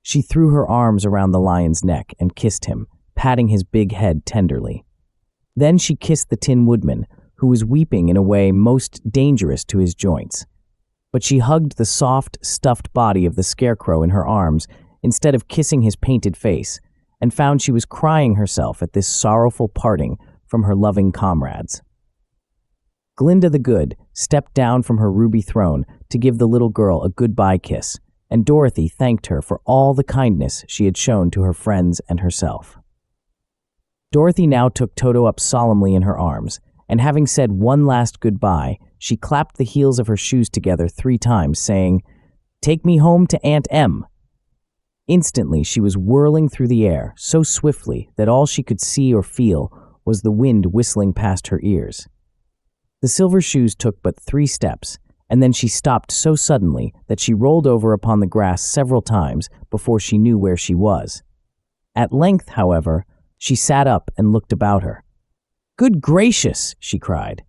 She threw her arms around the lion's neck and kissed him, patting his big head tenderly. Then she kissed the Tin Woodman, who was weeping in a way most dangerous to his joints. But she hugged the soft, stuffed body of the Scarecrow in her arms instead of kissing his painted face, and found she was crying herself at this sorrowful parting from her loving comrades. Glinda the Good stepped down from her ruby throne to give the little girl a goodbye kiss, and Dorothy thanked her for all the kindness she had shown to her friends and herself. Dorothy now took Toto up solemnly in her arms, and having said one last goodbye, she clapped the heels of her shoes together 3 times, saying, "Take me home to Aunt Em." Instantly she was whirling through the air so swiftly that all she could see or feel was the wind whistling past her ears. The silver shoes took but 3 steps, and then she stopped so suddenly that she rolled over upon the grass several times before she knew where she was. At length, however, she sat up and looked about her. "Good gracious!" she cried,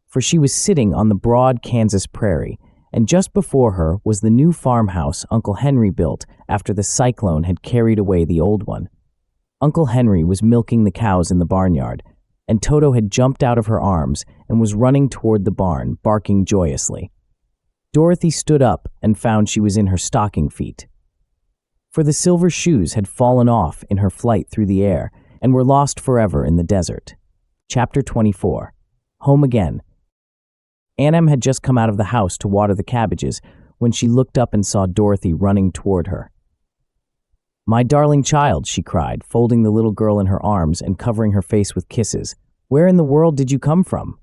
for she was sitting on the broad Kansas prairie, and just before her was the new farmhouse Uncle Henry built after the cyclone had carried away the old one. Uncle Henry was milking the cows in the barnyard, and Toto had jumped out of her arms and was running toward the barn, barking joyously. Dorothy stood up and found she was in her stocking feet. For the silver shoes had fallen off in her flight through the air and were lost forever in the desert. Chapter 24. Home Again. Aunt Em had just come out of the house to water the cabbages when she looked up and saw Dorothy running toward her. "My darling child," she cried, folding the little girl in her arms and covering her face with kisses. "Where in the world did you come from?"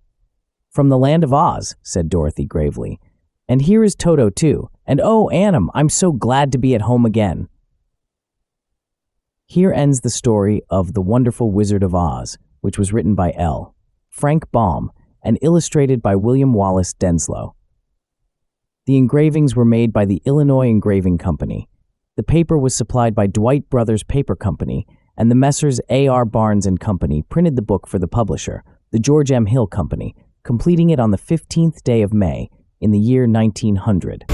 "From the land of Oz," said Dorothy gravely. "And here is Toto, too. And oh, Aunt Em, I'm so glad to be at home again." Here ends the story of The Wonderful Wizard of Oz, which was written by L. Frank Baum and illustrated by William Wallace Denslow. The engravings were made by the Illinois Engraving Company. The paper was supplied by Dwight Brothers Paper Company, and the Messrs. A.R. Barnes and Company printed the book for the publisher, the George M. Hill Company, completing it on the 15th day of May in the year 1900.